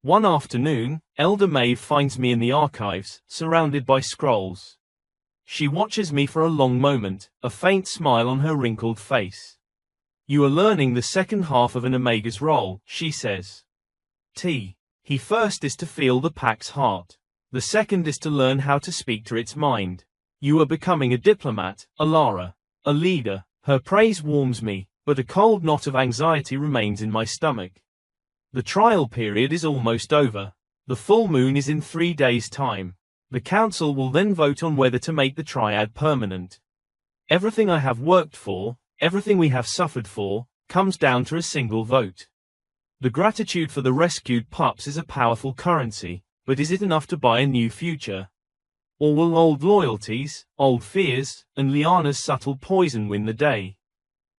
One afternoon, Elder Maeve finds me in the archives, surrounded by scrolls. She watches me for a long moment, a faint smile on her wrinkled face. You are learning the second half of an Omega's role, she says. He first is to feel the pack's heart. The second is to learn how to speak to its mind. You are becoming a diplomat, Alara. A leader. Her praise warms me, but a cold knot of anxiety remains in my stomach. The trial period is almost over. The full moon is in 3 days' time. The council will then vote on whether to make the triad permanent. Everything I have worked for, everything we have suffered for, comes down to a single vote. The gratitude for the rescued pups is a powerful currency, but is it enough to buy a new future? Or will old loyalties, old fears, and Liana's subtle poison win the day?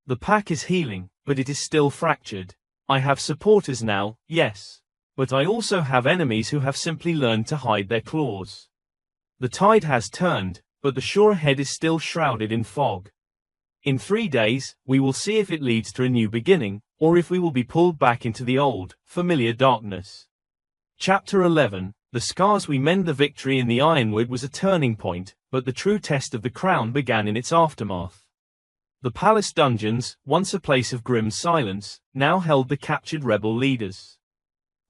The pack is healing, but it is still fractured. I have supporters now, yes. But I also have enemies who have simply learned to hide their claws. The tide has turned, but the shore ahead is still shrouded in fog. In 3 days, we will see if it leads to a new beginning, or if we will be pulled back into the old, familiar darkness. Chapter 11. The scars we mend. The victory in the Ironwood was a turning point, but the true test of the crown began in its aftermath. The palace dungeons, once a place of grim silence, now held the captured rebel leaders.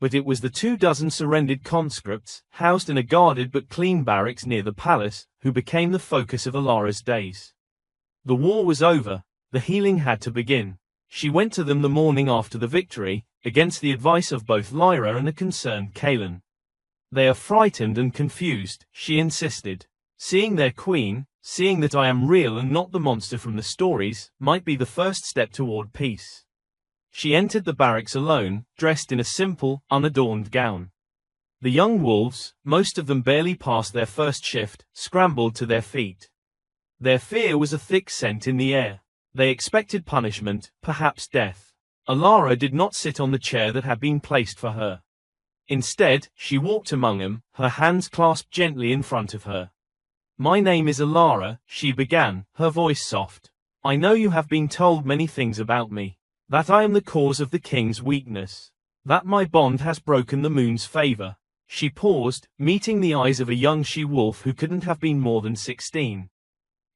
But it was the 24 surrendered conscripts, housed in a guarded but clean barracks near the palace, who became the focus of Alara's days. The war was over, the healing had to begin. She went to them the morning after the victory, against the advice of both Lyra and a concerned Kalen. They are frightened and confused, she insisted. Seeing their queen, seeing that I am real and not the monster from the stories, might be the first step toward peace. She entered the barracks alone, dressed in a simple, unadorned gown. The young wolves, most of them barely past their first shift, scrambled to their feet. Their fear was a thick scent in the air. They expected punishment, perhaps death. Alara did not sit on the chair that had been placed for her. Instead, she walked among them, her hands clasped gently in front of her. My name is Alara, she began, her voice soft. I know you have been told many things about me. That I am the cause of the king's weakness. That my bond has broken the moon's favor. She paused, meeting the eyes of a young she-wolf who couldn't have been more than 16.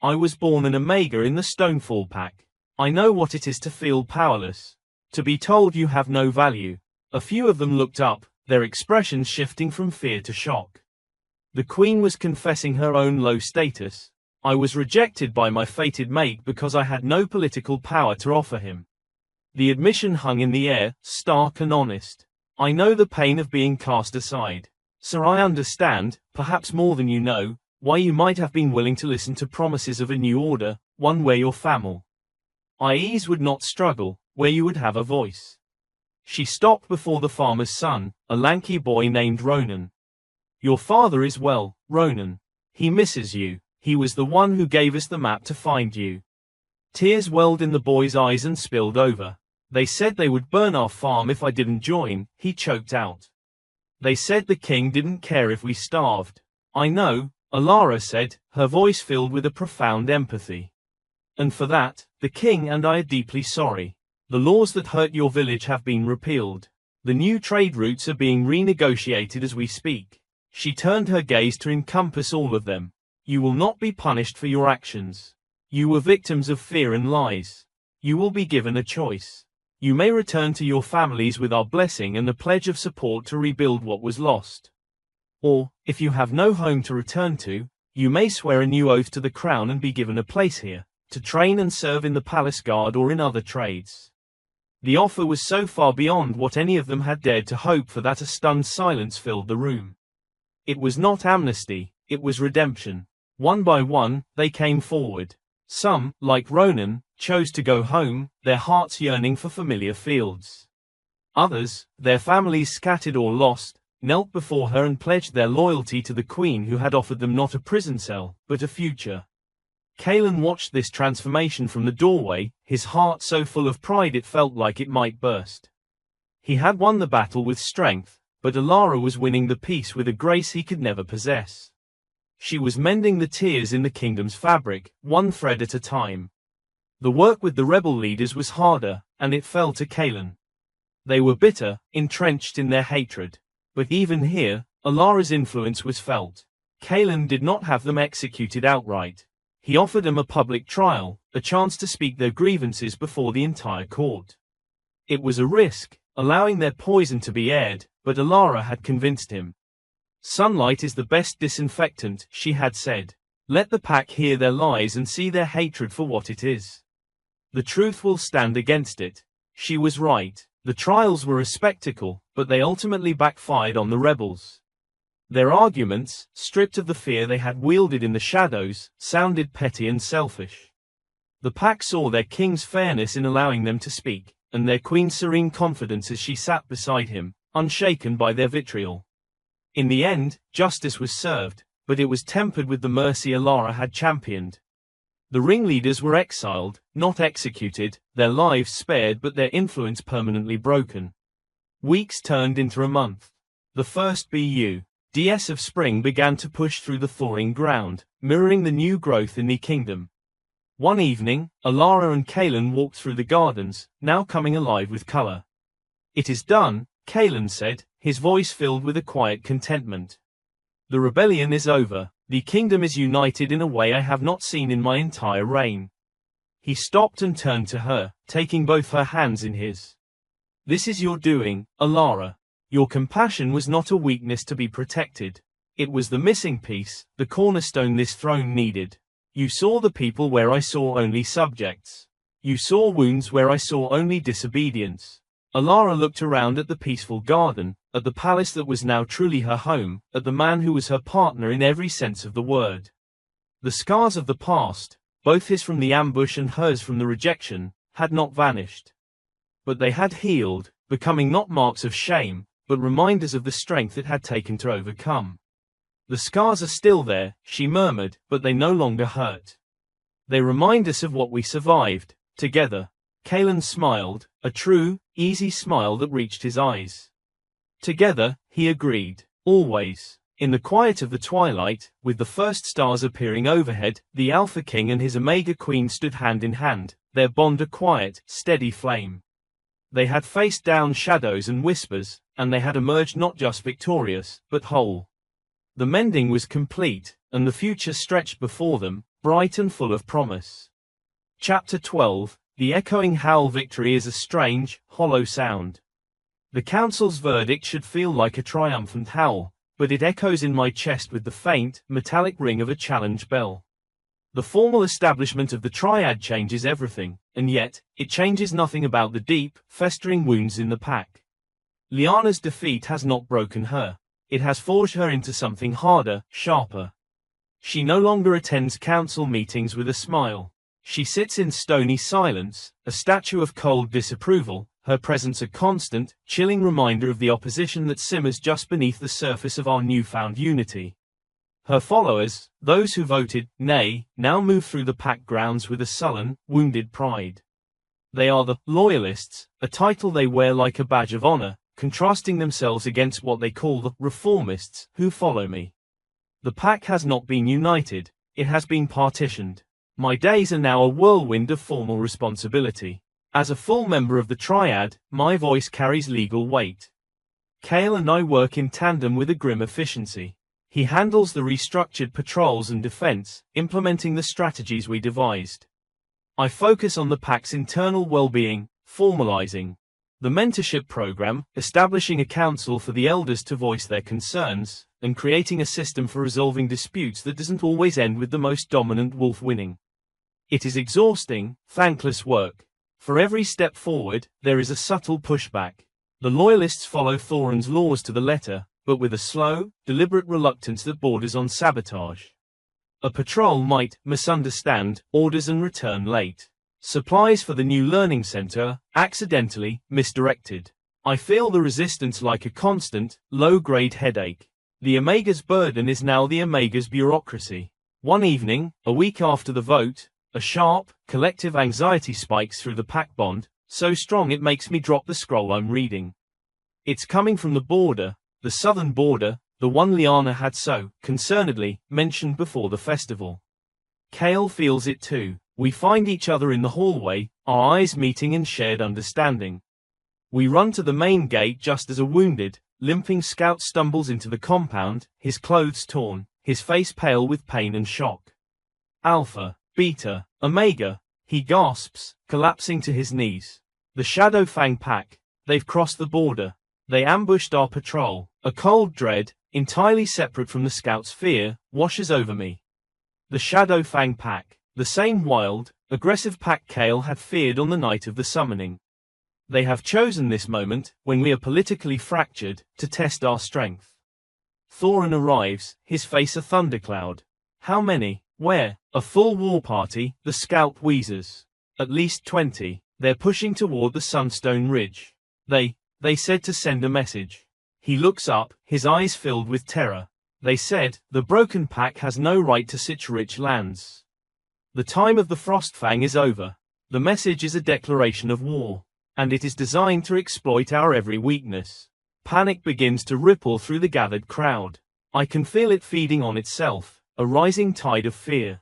I was born an Omega in the Stonefall pack. I know what it is to feel powerless. To be told you have no value. A few of them looked up, their expressions shifting from fear to shock. The queen was confessing her own low status. I was rejected by my fated mate because I had no political power to offer him. The admission hung in the air, stark and honest. I know the pain of being cast aside. Sir, I understand, perhaps more than you know, why you might have been willing to listen to promises of a new order, one where your families would not struggle, where you would have a voice. She stopped before the farmer's son, a lanky boy named Ronan. Your father is well, Ronan. He misses you. He was the one who gave us the map to find you. Tears welled in the boy's eyes and spilled over. They said they would burn our farm if I didn't join, he choked out. They said the king didn't care if we starved. I know, Alara said, her voice filled with a profound empathy. And for that, the king and I are deeply sorry. The laws that hurt your village have been repealed. The new trade routes are being renegotiated as we speak. She turned her gaze to encompass all of them. You will not be punished for your actions. You were victims of fear and lies. You will be given a choice. You may return to your families with our blessing and a pledge of support to rebuild what was lost. Or, if you have no home to return to, you may swear a new oath to the crown and be given a place here, to train and serve in the palace guard or in other trades. The offer was so far beyond what any of them had dared to hope for that a stunned silence filled the room. It was not amnesty, it was redemption. One by one, they came forward. Some, like Ronan, chose to go home, their hearts yearning for familiar fields. Others, their families scattered or lost, knelt before her and pledged their loyalty to the queen who had offered them not a prison cell, but a future. Kaelan watched this transformation from the doorway, his heart so full of pride it felt like it might burst. He had won the battle with strength, but Alara was winning the peace with a grace he could never possess. She was mending the tears in the kingdom's fabric, one thread at a time. The work with the rebel leaders was harder, and it fell to Kaelan. They were bitter, entrenched in their hatred. But even here, Alara's influence was felt. Kaelan did not have them executed outright. He offered them a public trial, a chance to speak their grievances before the entire court. It was a risk, allowing their poison to be aired, but Alara had convinced him. Sunlight is the best disinfectant, she had said. Let the pack hear their lies and see their hatred for what it is. The truth will stand against it. She was right. The trials were a spectacle, but they ultimately backfired on the rebels. Their arguments, stripped of the fear they had wielded in the shadows, sounded petty and selfish. The pack saw their king's fairness in allowing them to speak, and their queen's serene confidence as she sat beside him, unshaken by their vitriol. In the end, justice was served, but it was tempered with the mercy Alara had championed. The ringleaders were exiled, not executed, their lives spared but their influence permanently broken. Weeks turned into a month. The first BUDS of spring began to push through the thawing ground, mirroring the new growth in the kingdom. One evening, Alara and Kaelan walked through the gardens, now coming alive with color. It is done, Kaelan said, his voice filled with a quiet contentment. The rebellion is over. The kingdom is united in a way I have not seen in my entire reign. He stopped and turned to her, taking both her hands in his. This is your doing, Alara. Your compassion was not a weakness to be protected. It was the missing piece, the cornerstone this throne needed. You saw the people where I saw only subjects. You saw wounds where I saw only disobedience. Alara looked around at the peaceful garden, at the palace that was now truly her home, at the man who was her partner in every sense of the word. The scars of the past, both his from the ambush and hers from the rejection, had not vanished. But they had healed, becoming not marks of shame, but reminders of the strength it had taken to overcome. The scars are still there, she murmured, but they no longer hurt. They remind us of what we survived, together. Kaelan smiled, a true, easy smile that reached his eyes. Together, he agreed, always. In the quiet of the twilight, with the first stars appearing overhead, the Alpha King and his Omega Queen stood hand in hand, their bond a quiet, steady flame. They had faced down shadows and whispers, and they had emerged not just victorious, but whole. The mending was complete, and the future stretched before them, bright and full of promise. Chapter 12. The echoing howl. Victory is a strange, hollow sound. The council's verdict should feel like a triumphant howl, but it echoes in my chest with the faint, metallic ring of a challenge bell. The formal establishment of the triad changes everything, and yet, it changes nothing about the deep, festering wounds in the pack. Liana's defeat has not broken her. It has forged her into something harder, sharper. She no longer attends council meetings with a smile. She sits in stony silence, a statue of cold disapproval, her presence a constant, chilling reminder of the opposition that simmers just beneath the surface of our newfound unity. Her followers, those who voted nay, now move through the pack grounds with a sullen, wounded pride. They are the loyalists, a title they wear like a badge of honor, contrasting themselves against what they call the reformists, who follow me. The pack has not been united, it has been partitioned. My days are now a whirlwind of formal responsibility. As a full member of the triad, my voice carries legal weight. Kale and I work in tandem with a grim efficiency. He handles the restructured patrols and defense, implementing the strategies we devised. I focus on the pack's internal well-being, formalizing the mentorship program, establishing a council for the elders to voice their concerns, and creating a system for resolving disputes that doesn't always end with the most dominant wolf winning. It is exhausting, thankless work. For every step forward, there is a subtle pushback. The loyalists follow Thorin's laws to the letter, but with a slow, deliberate reluctance that borders on sabotage. A patrol might misunderstand orders and return late. Supplies for the new learning center, accidentally misdirected. I feel the resistance like a constant, low-grade headache. The Omega's burden is now the Omega's bureaucracy. One evening, a week after the vote, a sharp, collective anxiety spikes through the pack bond, so strong it makes me drop the scroll I'm reading. It's coming from the border, the southern border, the one Liana had so concernedly mentioned before the festival. Kale feels it too. We find each other in the hallway, our eyes meeting in shared understanding. We run to the main gate just as a wounded, limping scout stumbles into the compound, his clothes torn, his face pale with pain and shock. Alpha, Beta, Omega, he gasps, collapsing to his knees. The Shadow Fang pack, they've crossed the border. They ambushed our patrol. A cold dread, entirely separate from the scout's fear, washes over me. The Shadow Fang pack, the same wild, aggressive pack Kale had feared on the night of the summoning. They have chosen this moment, when we are politically fractured, to test our strength. Thorin arrives, his face a thundercloud. How many? Where? A full war party, the scout wheezes. At least 20. They're pushing toward the Sunstone Ridge. They said to send a message. He looks up, his eyes filled with terror. They said, the broken pack has no right to such rich lands. The time of the Frostfang is over. The message is a declaration of war. And it is designed to exploit our every weakness. Panic begins to ripple through the gathered crowd. I can feel it feeding on itself, a rising tide of fear.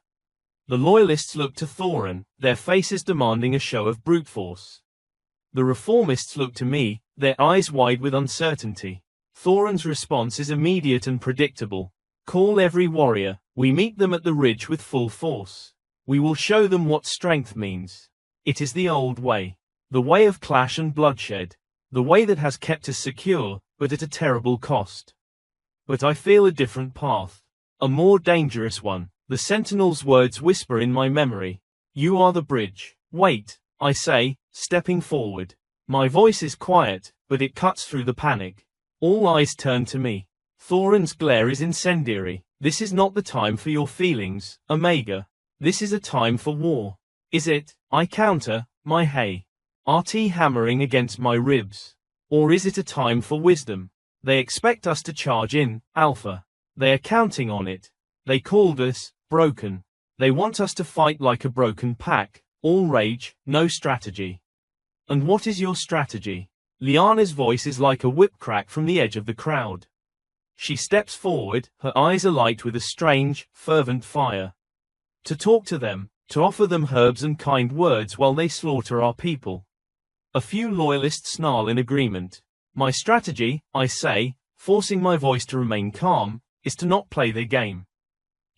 The loyalists look to Thorin, their faces demanding a show of brute force. The reformists look to me, their eyes wide with uncertainty. Thorin's response is immediate and predictable. Call every warrior, we meet them at the ridge with full force. We will show them what strength means. It is the old way. The way of clash and bloodshed. The way that has kept us secure, but at a terrible cost. But I feel a different path. A more dangerous one. The sentinel's words whisper in my memory. You are the bridge. Wait, I say, stepping forward. My voice is quiet, but it cuts through the panic. All eyes turn to me. Thorin's glare is incendiary. This is not the time for your feelings, Omega. This is a time for war. Is it? I counter, my hay. RT hammering against my ribs. Or is it a time for wisdom? They expect us to charge in, Alpha. They are counting on it. They called us, broken. They want us to fight like a broken pack, all rage, no strategy. And what is your strategy? Liana's voice is like a whip crack from the edge of the crowd. She steps forward, her eyes alight with a strange, fervent fire. To talk to them, to offer them herbs and kind words while they slaughter our people. A few loyalists snarl in agreement. My strategy, I say, forcing my voice to remain calm, is to not play their game.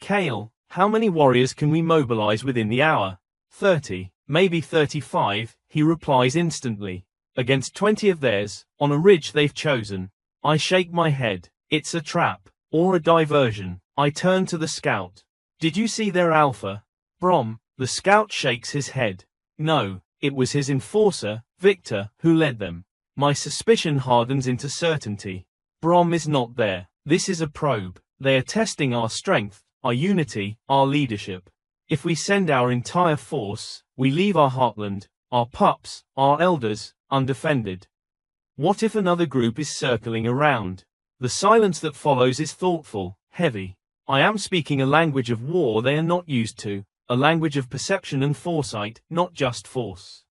Kale, how many warriors can we mobilize within the hour? 30, maybe 35, he replies instantly. against 20 of theirs, on a ridge they've chosen. I shake my head. It's a trap, or a diversion. I turn to the scout. Did you see their alpha? Brom. The scout shakes his head. No, it was his enforcer, Victor, who led them. My suspicion hardens into certainty. Brom is not there. This is a probe. They are testing our strength, our unity, our leadership. If we send our entire force, we leave our heartland, our pups, our elders, undefended. What if another group is circling around? The silence that follows is thoughtful, heavy. I am speaking a language of war they are not used to, a language of perception and foresight, not just force.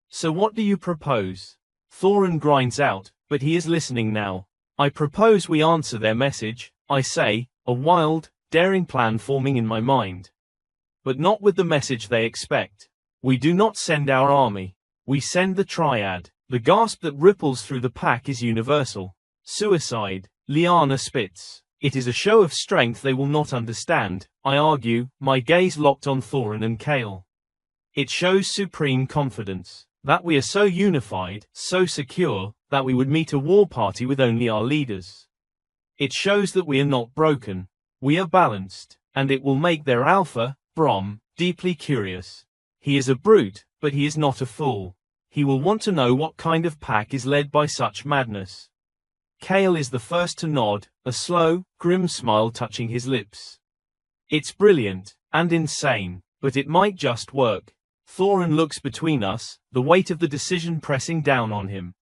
So what do you propose? Thorin grinds out, but he is listening now. I propose we answer their message, I say, a wild, daring plan forming in my mind. But not with the message they expect. We do not send our army. We send the triad. The gasp that ripples through the pack is universal. Suicide. Lyanna spits. It is a show of strength they will not understand, I argue, my gaze locked on Thorin and Kale. It shows supreme confidence. That we are so unified, so secure, that we would meet a war party with only our leaders. It shows that we are not broken. We are balanced, and it will make their alpha, Brom, deeply curious. He is a brute, but he is not a fool. He will want to know what kind of pack is led by such madness. Kale is the first to nod, a slow, grim smile touching his lips. It's brilliant, and insane, but it might just work. Thorin looks between us, the weight of the decision pressing down on him.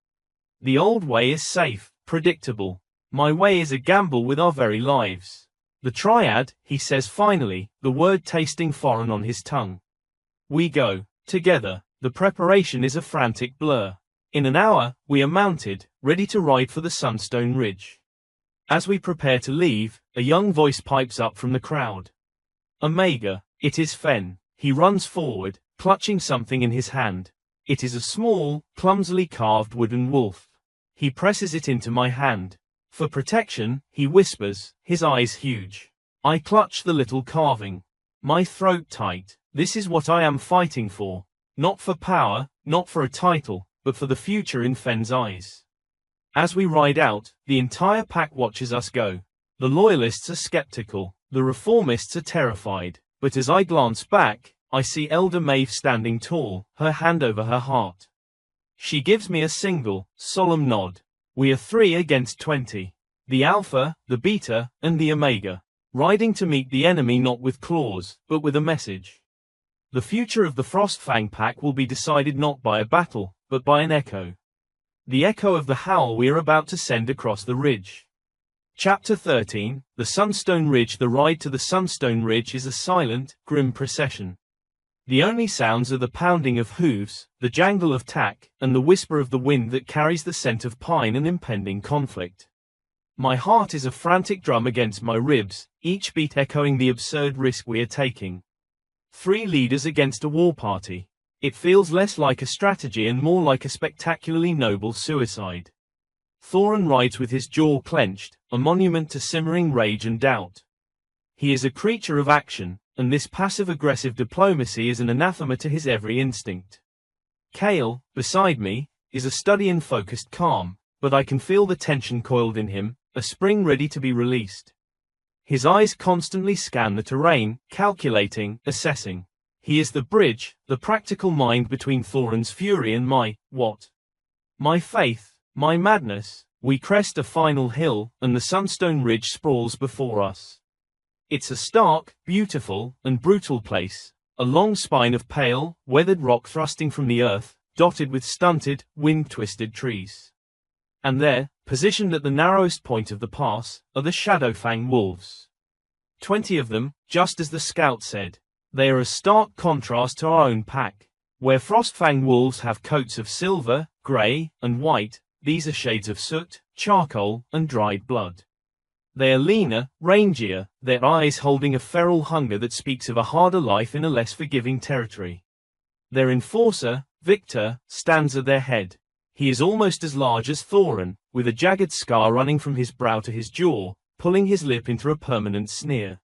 The old way is safe, predictable. My way is a gamble with our very lives. The triad, he says finally, the word tasting foreign on his tongue. We go, together. The preparation is a frantic blur. In an hour, we are mounted, ready to ride for the Sunstone Ridge. As we prepare to leave, a young voice pipes up from the crowd. Omega, it is Fen. He runs forward, clutching something in his hand. It is a small, clumsily carved wooden wolf. He presses it into my hand. For protection, he whispers, his eyes huge. I clutch the little carving. My throat tight. This is what I am fighting for. Not for power, not for a title, but for the future in Fen's eyes. As we ride out, the entire pack watches us go. The loyalists are skeptical, the reformists are terrified, but as I glance back, I see Elder Maeve standing tall, her hand over her heart. She gives me a single, solemn nod. We are 3 against 20. The Alpha, the Beta, and the Omega. Riding to meet the enemy not with claws, but with a message. The future of the Frostfang pack will be decided not by a battle, but by an echo. The echo of the howl we are about to send across the ridge. Chapter 13, The Sunstone Ridge. The ride to the Sunstone Ridge is a silent, grim procession. The only sounds are the pounding of hooves, the jangle of tack, and the whisper of the wind that carries the scent of pine and impending conflict. My heart is a frantic drum against my ribs, each beat echoing the absurd risk we are taking. 3 leaders against a war party. It feels less like a strategy and more like a spectacularly noble suicide. Thorin rides with his jaw clenched, a monument to simmering rage and doubt. He is a creature of action, and this passive-aggressive diplomacy is an anathema to his every instinct. Kale, beside me, is a study in focused calm, but I can feel the tension coiled in him, a spring ready to be released. His eyes constantly scan the terrain, calculating, assessing. He is the bridge, the practical mind between Thorin's fury and my faith, my madness. We crest a final hill, and the Sunstone Ridge sprawls before us. It's a stark, beautiful, and brutal place, a long spine of pale, weathered rock thrusting from the earth, dotted with stunted, wind-twisted trees. And there, positioned at the narrowest point of the pass, are the Shadowfang wolves. 20 of them, just as the scout said. They are a stark contrast to our own pack. Where Frostfang wolves have coats of silver, grey, and white, these are shades of soot, charcoal, and dried blood. They are leaner, rangier, their eyes holding a feral hunger that speaks of a harder life in a less forgiving territory. Their enforcer, Victor, stands at their head. He is almost as large as Thorin, with a jagged scar running from his brow to his jaw, pulling his lip into a permanent sneer.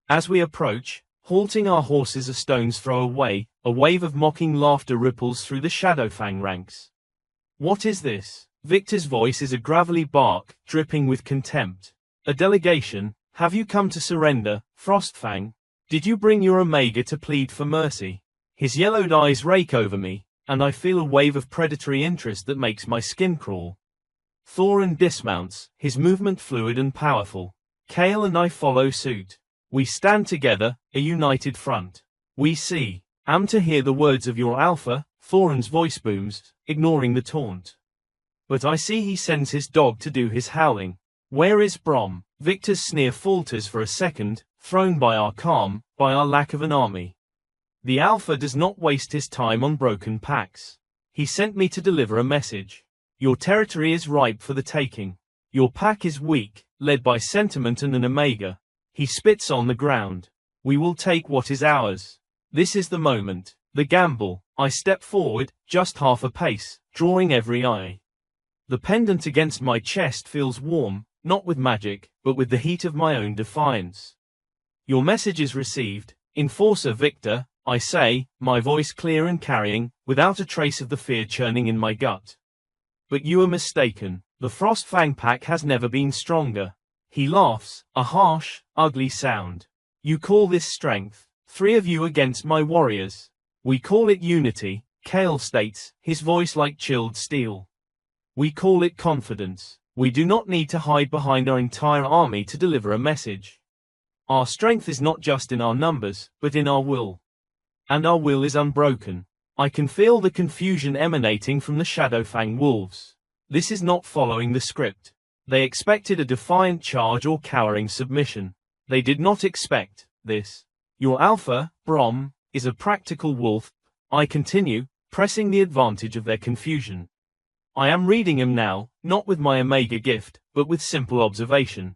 As we approach, halting our horses a stone's throw away, a wave of mocking laughter ripples through the Shadowfang ranks. What is this? Victor's voice is a gravelly bark, dripping with contempt. A delegation? Have you come to surrender, Frostfang? Did you bring your Omega to plead for mercy? His yellowed eyes rake over me, and I feel a wave of predatory interest that makes my skin crawl. Thorin dismounts, his movement fluid and powerful. Kale and I follow suit. We stand together, a united front. We see. Am to hear the words of your alpha, Thorin's voice booms, ignoring the taunt. But I see he sends his dog to do his howling. Where is Brom? Victor's sneer falters for a second, thrown by our calm, by our lack of an army. The alpha does not waste his time on broken packs. He sent me to deliver a message. Your territory is ripe for the taking. Your pack is weak, led by sentiment and an Omega. He spits on the ground. We will take what is ours. This is the moment, the gamble. I step forward, just half a pace, drawing every eye. The pendant against my chest feels warm, not with magic, but with the heat of my own defiance. Your message is received, Enforcer Victor, I say, my voice clear and carrying, without a trace of the fear churning in my gut. But you are mistaken. The Frostfang pack has never been stronger. He laughs, a harsh, ugly sound. You call this strength? 3 of you against my warriors. We call it unity, Kale states, his voice like chilled steel. We call it confidence. We do not need to hide behind our entire army to deliver a message. Our strength is not just in our numbers, but in our will. And our will is unbroken. I can feel the confusion emanating from the Shadowfang wolves. This is not following the script. They expected a defiant charge or cowering submission. They did not expect this. Your alpha, Brom, is a practical wolf. I continue, pressing the advantage of their confusion. I am reading him now, not with my Omega gift, but with simple observation.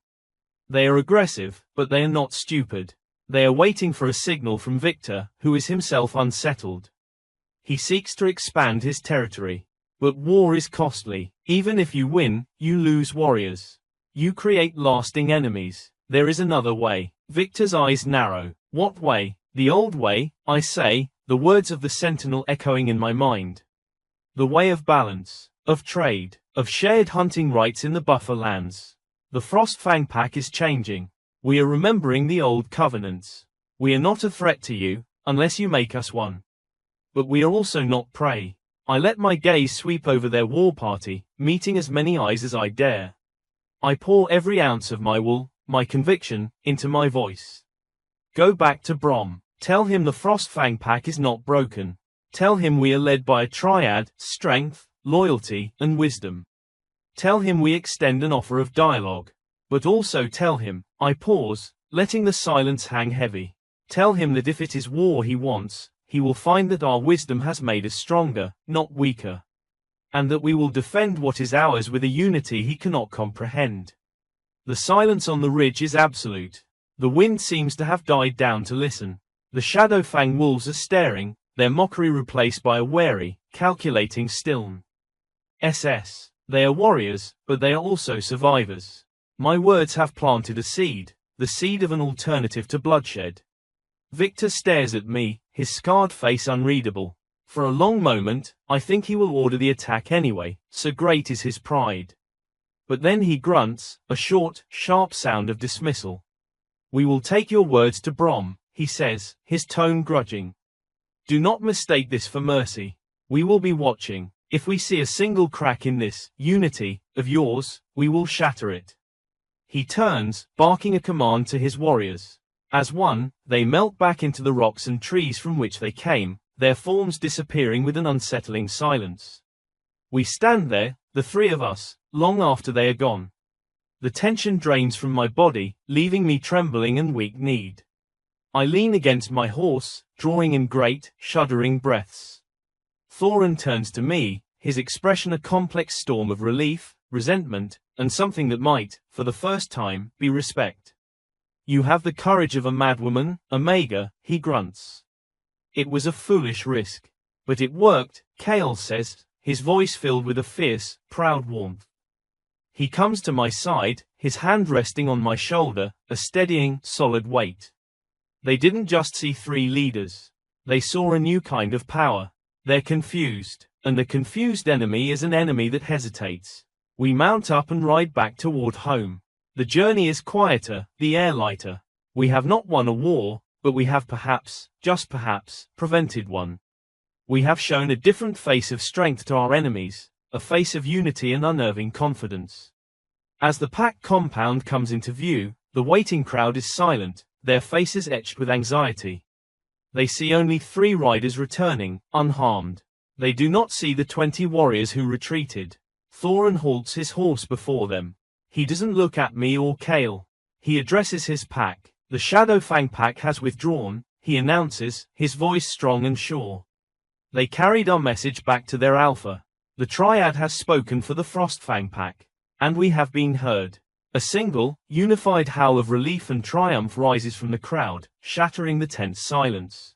They are aggressive, but they are not stupid. They are waiting for a signal from Victor, who is himself unsettled. He seeks to expand his territory. But war is costly. Even if you win, you lose warriors. You create lasting enemies. There is another way. Victor's eyes narrow. What way? The old way, I say, the words of the sentinel echoing in my mind. The way of balance, of trade, of shared hunting rights in the buffer lands. The Frostfang pack is changing. We are remembering the old covenants. We are not a threat to you, unless you make us one. But we are also not prey. I let my gaze sweep over their war party, meeting as many eyes as I dare. I pour every ounce of my will, my conviction, into my voice. Go back to Brom. Tell him the Frostfang pack is not broken. Tell him we are led by a triad, strength, loyalty, and wisdom. Tell him we extend an offer of dialogue. But also tell him, I pause, letting the silence hang heavy. Tell him that if it is war he wants, he will find that our wisdom has made us stronger, not weaker. And that we will defend what is ours with a unity he cannot comprehend. The silence on the ridge is absolute. The wind seems to have died down to listen. The Shadowfang wolves are staring, their mockery replaced by a wary, calculating stillness. They are warriors, but they are also survivors. My words have planted a seed, the seed of an alternative to bloodshed. Victor stares at me, his scarred face unreadable. For a long moment, I think he will order the attack anyway, so great is his pride. But then he grunts, a short, sharp sound of dismissal. We will take your words to Brom, he says, his tone grudging. Do not mistake this for mercy. We will be watching. If we see a single crack in this unity of yours, we will shatter it. He turns, barking a command to his warriors. As one, they melt back into the rocks and trees from which they came, their forms disappearing with an unsettling silence. We stand there, the 3 of us, long after they are gone. The tension drains from my body, leaving me trembling and weak-kneed. I lean against my horse, drawing in great, shuddering breaths. Thorin turns to me, his expression a complex storm of relief, resentment, and something that might, for the first time, be respect. You have the courage of a madwoman, Omega, he grunts. It was a foolish risk. But it worked, Kale says, his voice filled with a fierce, proud warmth. He comes to my side, his hand resting on my shoulder, a steadying, solid weight. They didn't just see 3 leaders. They saw a new kind of power. They're confused, and the confused enemy is an enemy that hesitates. We mount up and ride back toward home. The journey is quieter, the air lighter. We have not won a war, but we have perhaps, just perhaps, prevented one. We have shown a different face of strength to our enemies, a face of unity and unnerving confidence. As the pack compound comes into view, the waiting crowd is silent, their faces etched with anxiety. They see only 3 riders returning, unharmed. They do not see the 20 warriors who retreated. Thorin halts his horse before them. He doesn't look at me or Kale. He addresses his pack. The Shadowfang pack has withdrawn, he announces, his voice strong and sure. They carried our message back to their alpha. The Triad has spoken for the Frostfang pack. And we have been heard. A single, unified howl of relief and triumph rises from the crowd, shattering the tense silence.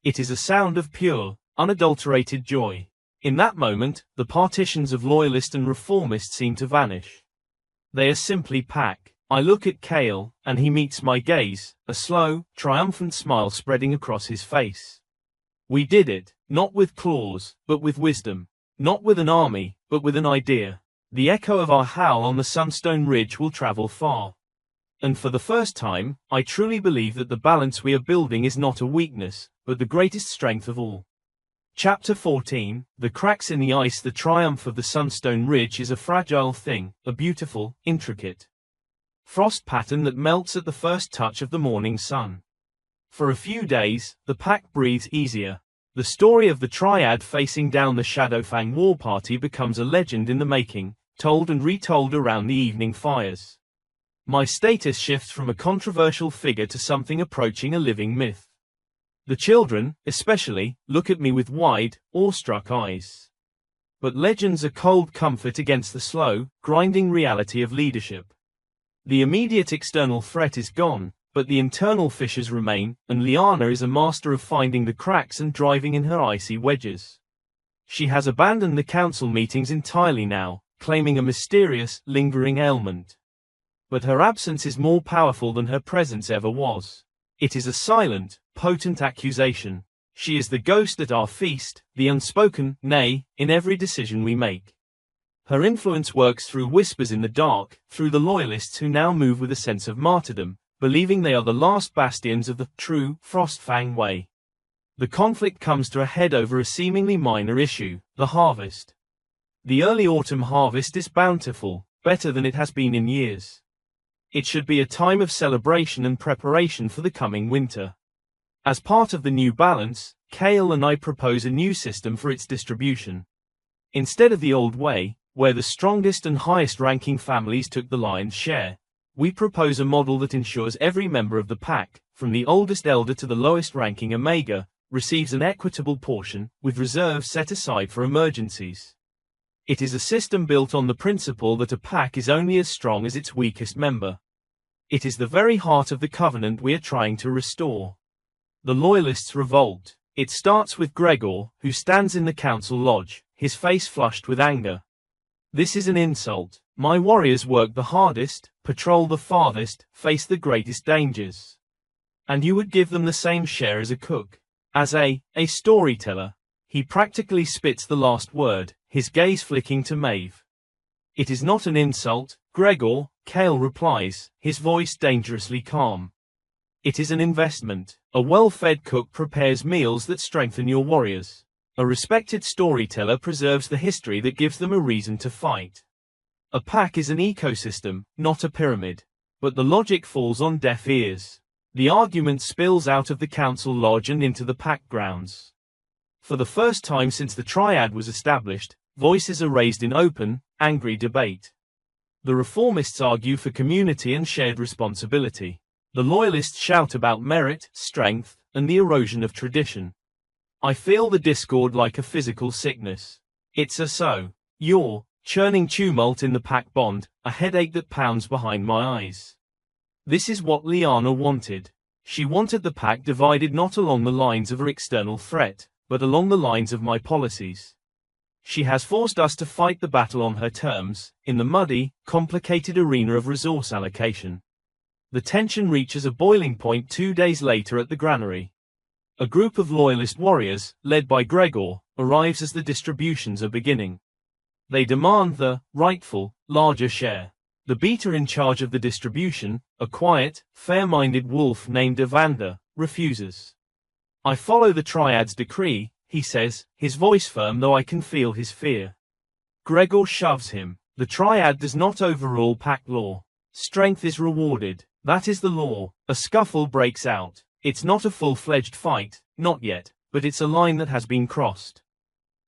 It is a sound of pure, unadulterated joy. In that moment, the partitions of loyalist and reformist seem to vanish. They are simply pack. I look at Kale, and he meets my gaze, a slow, triumphant smile spreading across his face. We did it, not with claws, but with wisdom. Not with an army, but with an idea. The echo of our howl on the Sunstone Ridge will travel far. And for the first time, I truly believe that the balance we are building is not a weakness, but the greatest strength of all. Chapter 14, The Cracks in the Ice. The triumph of the Sunstone Ridge is a fragile thing, a beautiful, intricate frost pattern that melts at the first touch of the morning sun. For a few days, the pack breathes easier. The story of the Triad facing down the Shadowfang war party becomes a legend in the making, told and retold around the evening fires. My status shifts from a controversial figure to something approaching a living myth. The children, especially, look at me with wide, awestruck eyes. But legends are cold comfort against the slow, grinding reality of leadership. The immediate external threat is gone, but the internal fissures remain, and Lyanna is a master of finding the cracks and driving in her icy wedges. She has abandoned the council meetings entirely now, claiming a mysterious, lingering ailment. But her absence is more powerful than her presence ever was. It is a silent, potent accusation. She is the ghost at our feast, the unspoken nay in every decision we make. Her influence works through whispers in the dark, through the loyalists who now move with a sense of martyrdom, believing they are the last bastions of the true Frostfang way. The conflict comes to a head over a seemingly minor issue, the harvest. The early autumn harvest is bountiful, better than it has been in years. It should be a time of celebration and preparation for the coming winter. As part of the new balance, Kale and I propose a new system for its distribution. Instead of the old way, where the strongest and highest-ranking families took the lion's share, we propose a model that ensures every member of the pack, from the oldest elder to the lowest-ranking Omega, receives an equitable portion, with reserves set aside for emergencies. It is a system built on the principle that a pack is only as strong as its weakest member. It is the very heart of the covenant we are trying to restore. The Loyalists revolt. It starts with Gregor, who stands in the council lodge, his face flushed with anger. This is an insult. My warriors work the hardest, patrol the farthest, face the greatest dangers. And you would give them the same share as a cook. As a storyteller. He practically spits the last word, his gaze flicking to Maeve. It is not an insult, Gregor, Kale replies, his voice dangerously calm. It is an investment. A well-fed cook prepares meals that strengthen your warriors. A respected storyteller preserves the history that gives them a reason to fight. A pack is an ecosystem, not a pyramid. But the logic falls on deaf ears. The argument spills out of the council lodge and into the pack grounds. For the first time since the Triad was established, voices are raised in open, angry debate. The reformists argue for community and shared responsibility. The loyalists shout about merit, strength, and the erosion of tradition. I feel the discord like a physical sickness. It's a you're churning tumult in the pack bond, a headache that pounds behind my eyes. This is what Lyanna wanted. She wanted the pack divided not along the lines of her external threat, but along the lines of my policies. She has forced us to fight the battle on her terms, in the muddy, complicated arena of resource allocation. The tension reaches a boiling point 2 days later at the granary. A group of loyalist warriors, led by Gregor, arrives as the distributions are beginning. They demand the rightful, larger share. The beta in charge of the distribution, a quiet, fair-minded wolf named Evander, refuses. I follow the triad's decree, he says, his voice firm though I can feel his fear. Gregor shoves him. The triad does not overrule pack law. Strength is rewarded. That is the law. A scuffle breaks out. It's not a full-fledged fight, not yet, but it's a line that has been crossed.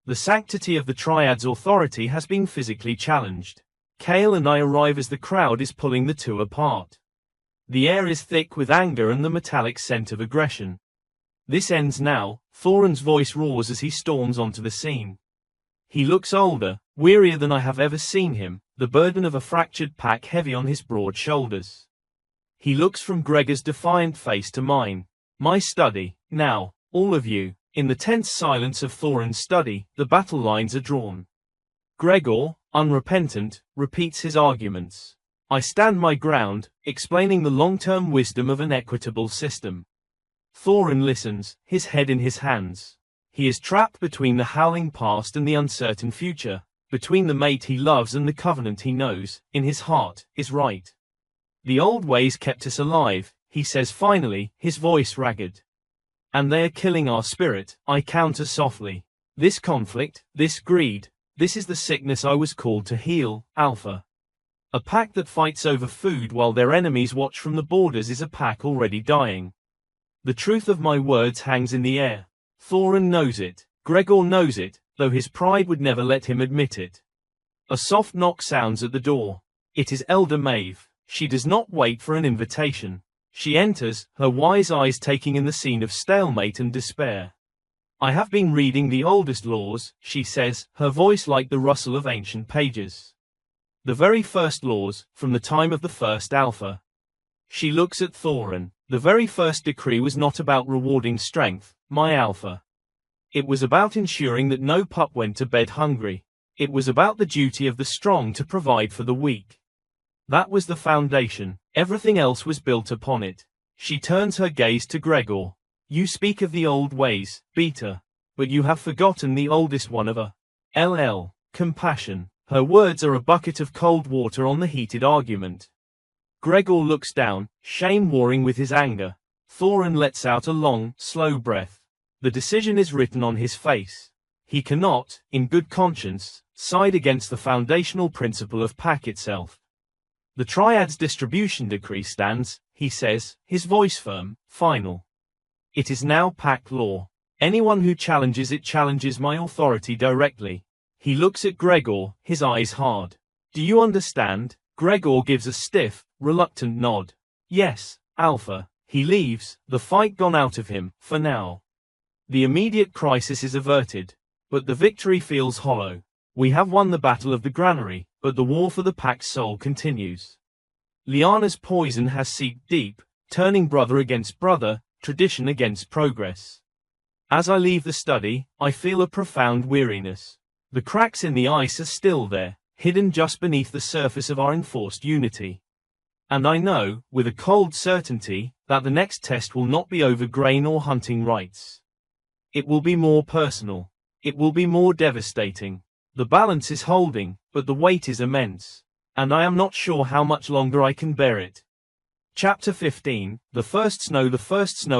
The sanctity of the triad's authority has been physically challenged. Kale and I arrive as the crowd is pulling the two apart. The air is thick with anger and the metallic scent of aggression. This ends now. Thorin's voice roars as he storms onto the scene. He looks older, wearier than I have ever seen him, the burden of a fractured pack heavy on his broad shoulders. He looks from Gregor's defiant face to mine. My study, now, all of you. In the tense silence of Thorin's study, the battle lines are drawn. Gregor, unrepentant, repeats his arguments. I stand my ground, explaining the long-term wisdom of an equitable system. Thorin listens, his head in his hands. He is trapped between the howling past and the uncertain future, between the mate he loves and the covenant he knows, in his heart, is right. The old ways kept us alive, he says finally, his voice ragged. And they are killing our spirit, I counter softly. This conflict, this greed, this is the sickness I was called to heal, Alpha. A pack that fights over food while their enemies watch from the borders is a pack already dying. The truth of my words hangs in the air. Thorin knows it, Gregor knows it, though his pride would never let him admit it. A soft knock sounds at the door. It is Elder Maeve. She does not wait for an invitation. She enters, her wise eyes taking in the scene of stalemate and despair. I have been reading the oldest laws, she says, her voice like the rustle of ancient pages. The very first laws, from the time of the first Alpha. She looks at Thorin. The very first decree was not about rewarding strength, my Alpha. It was about ensuring that no pup went to bed hungry. It was about the duty of the strong to provide for the weak. That was the foundation. Everything else was built upon it. She turns her gaze to Gregor. You speak of the old ways, Beta. But you have forgotten the oldest one of a compassion. Her words are a bucket of cold water on the heated argument. Gregor looks down, shame warring with his anger. Thorin lets out a long, slow breath. The decision is written on his face. He cannot, in good conscience, side against the foundational principle of pack itself. The triad's distribution decree stands, he says, his voice firm, final. It is now pack law. Anyone who challenges it challenges my authority directly. He looks at Gregor, his eyes hard. Do you understand? Gregor gives a stiff, reluctant nod. Yes, Alpha. He leaves, the fight gone out of him, for now. The immediate crisis is averted. But the victory feels hollow. We have won the battle of the granary, but the war for the pack's soul continues. Lyanna's poison has seeped deep, turning brother against brother, tradition against progress. As I leave the study, I feel a profound weariness. The cracks in the ice are still there, hidden just beneath the surface of our enforced unity. And I know, with a cold certainty, that the next test will not be over grain or hunting rights. It will be more personal. It will be more devastating. The balance is holding, but the weight is immense. And I am not sure how much longer I can bear it. Chapter 15, The first snow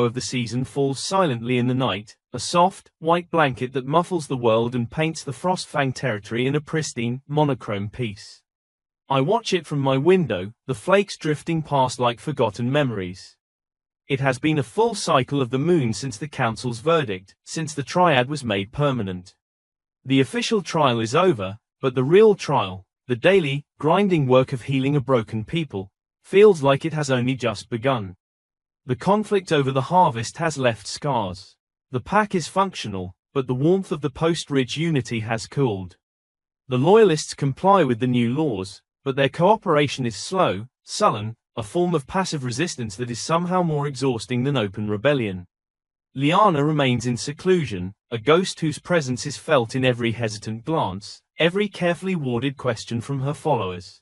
of the season falls silently in the night, a soft, white blanket that muffles the world and paints the Frostfang territory in a pristine, monochrome piece. I watch it from my window, the flakes drifting past like forgotten memories. It has been a full cycle of the moon since the council's verdict, since the triad was made permanent. The official trial is over, but the real trial, the daily, grinding work of healing a broken people, feels like it has only just begun. The conflict over the harvest has left scars. The pack is functional, but the warmth of the post-Ridge unity has cooled. The loyalists comply with the new laws, but their cooperation is slow, sullen, a form of passive resistance that is somehow more exhausting than open rebellion. Lyanna remains in seclusion, a ghost whose presence is felt in every hesitant glance, every carefully warded question from her followers.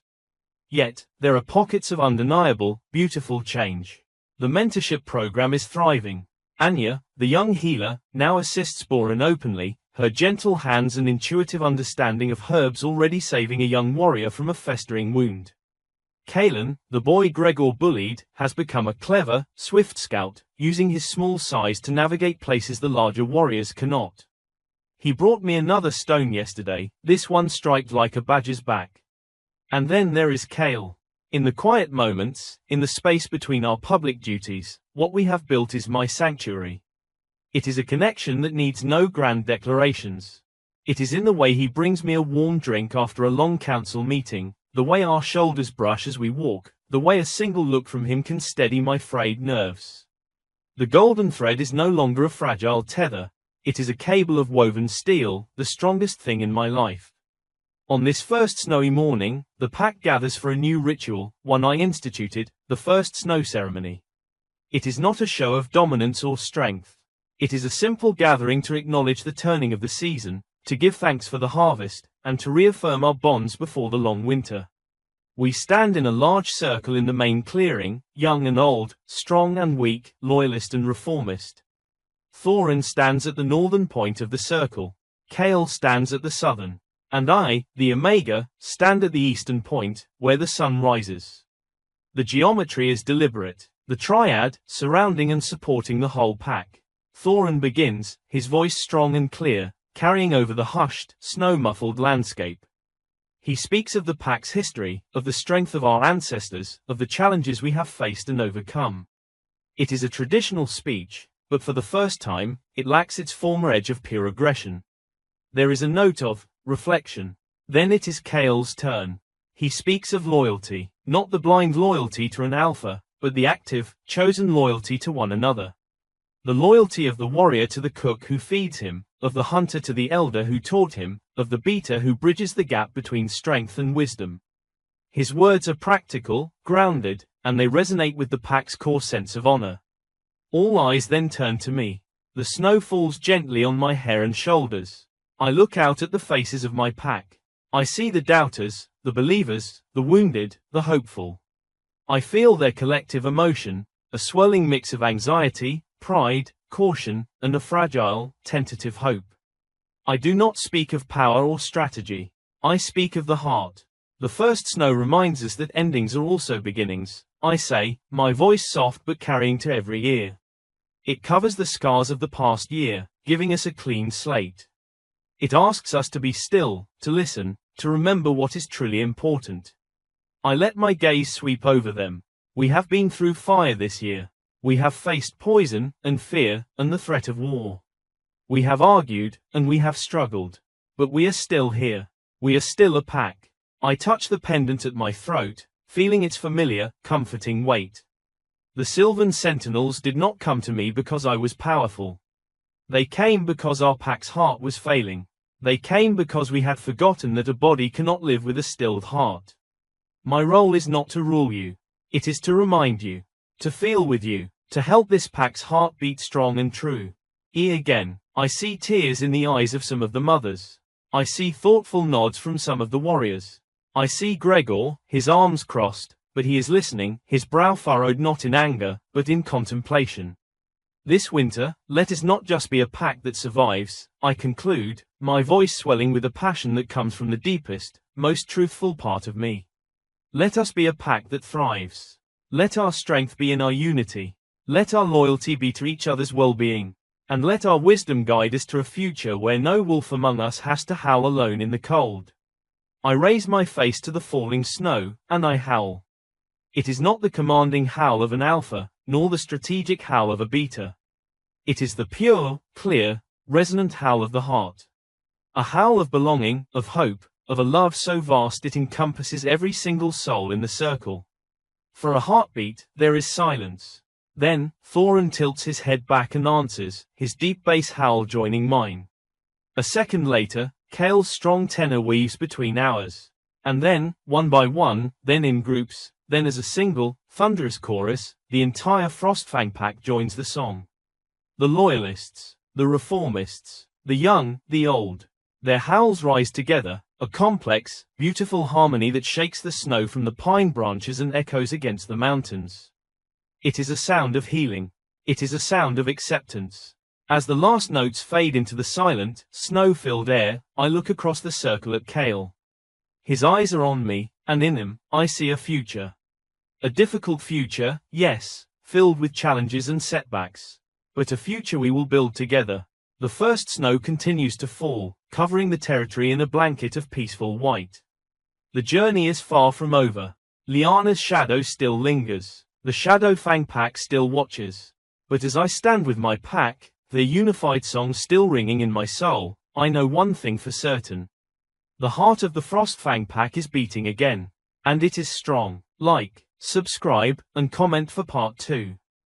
Yet, there are pockets of undeniable, beautiful change. The mentorship program is thriving. Anya, the young healer, now assists Boran openly, her gentle hands and intuitive understanding of herbs already saving a young warrior from a festering wound. Kalen, the boy Gregor bullied, has become a clever, swift scout, using his small size to navigate places the larger warriors cannot. He brought me another stone yesterday, this one striped like a badger's back. And then there is Kale. In the quiet moments, in the space between our public duties, what we have built is my sanctuary. It is a connection that needs no grand declarations. It is in the way he brings me a warm drink after a long council meeting, the way our shoulders brush as we walk, the way a single look from him can steady my frayed nerves. The golden thread is no longer a fragile tether, it is a cable of woven steel, the strongest thing in my life. On this first snowy morning, the pack gathers for a new ritual, one I instituted, the first snow ceremony. It is not a show of dominance or strength. It is a simple gathering to acknowledge the turning of the season, to give thanks for the harvest, and to reaffirm our bonds before the long winter. We stand in a large circle in the main clearing, young and old, strong and weak, loyalist and reformist. Thorin stands at the northern point of the circle. Kale stands at the southern. And I, the Omega, stand at the eastern point, where the sun rises. The geometry is deliberate, the triad, surrounding and supporting the whole pack. Thorin begins, his voice strong and clear, carrying over the hushed, snow-muffled landscape. He speaks of the pack's history, of the strength of our ancestors, of the challenges we have faced and overcome. It is a traditional speech, but for the first time, it lacks its former edge of pure aggression. There is a note of reflection. Then it is Kale's turn. He speaks of loyalty, not the blind loyalty to an alpha, but the active, chosen loyalty to one another. The loyalty of the warrior to the cook who feeds him, of the hunter to the elder who taught him, of the beater who bridges the gap between strength and wisdom. His words are practical, grounded, and they resonate with the pack's core sense of honor. All eyes then turn to me. The snow falls gently on my hair and shoulders. I look out at the faces of my pack. I see the doubters, the believers, the wounded, the hopeful. I feel their collective emotion, a swirling mix of anxiety, pride, caution, and a fragile, tentative hope. I do not speak of power or strategy. I speak of the heart. The first snow reminds us that endings are also beginnings, I say, my voice soft but carrying to every ear. It covers the scars of the past year, giving us a clean slate. It asks us to be still, to listen, to remember what is truly important. I let my gaze sweep over them. We have been through fire this year. We have faced poison, and fear, and the threat of war. We have argued, and we have struggled. But we are still here. We are still a pack. I touch the pendant at my throat, feeling its familiar, comforting weight. The Sylvan Sentinels did not come to me because I was powerful. They came because our pack's heart was failing. They came because we had forgotten that a body cannot live with a stilled heart. My role is not to rule you. It is to remind you. To feel with you. To help this pack's heart beat strong and true. Again, I see tears in the eyes of some of the mothers. I see thoughtful nods from some of the warriors. I see Gregor, his arms crossed, but he is listening, his brow furrowed not in anger, but in contemplation. This winter, let us not just be a pack that survives, I conclude, my voice swelling with a passion that comes from the deepest, most truthful part of me. Let us be a pack that thrives. Let our strength be in our unity. Let our loyalty be to each other's well-being. And let our wisdom guide us to a future where no wolf among us has to howl alone in the cold. I raise my face to the falling snow, and I howl. It is not the commanding howl of an alpha, nor the strategic howl of a beta. It is the pure, clear, resonant howl of the heart. A howl of belonging, of hope, of a love so vast it encompasses every single soul in the circle. For a heartbeat, there is silence. Then, Thorin tilts his head back and answers, his deep bass howl joining mine. A second later, Kale's strong tenor weaves between ours. And then, one by one, then in groups, then as a single, thunderous chorus, the entire Frostfang pack joins the song. The loyalists, the reformists, the young, the old. Their howls rise together, a complex, beautiful harmony that shakes the snow from the pine branches and echoes against the mountains. It is a sound of healing. It is a sound of acceptance. As the last notes fade into the silent, snow-filled air, I look across the circle at Kale. His eyes are on me, and in them, I see a future. A difficult future, yes, filled with challenges and setbacks. But a future we will build together. The first snow continues to fall, covering the territory in a blanket of peaceful white. The journey is far from over. Liana's shadow still lingers. The Shadow Fang pack still watches. But as I stand with my pack, their unified song still ringing in my soul, I know one thing for certain. The heart of the Frost Fang pack is beating again. And it is strong. Like, subscribe, and comment for part 2.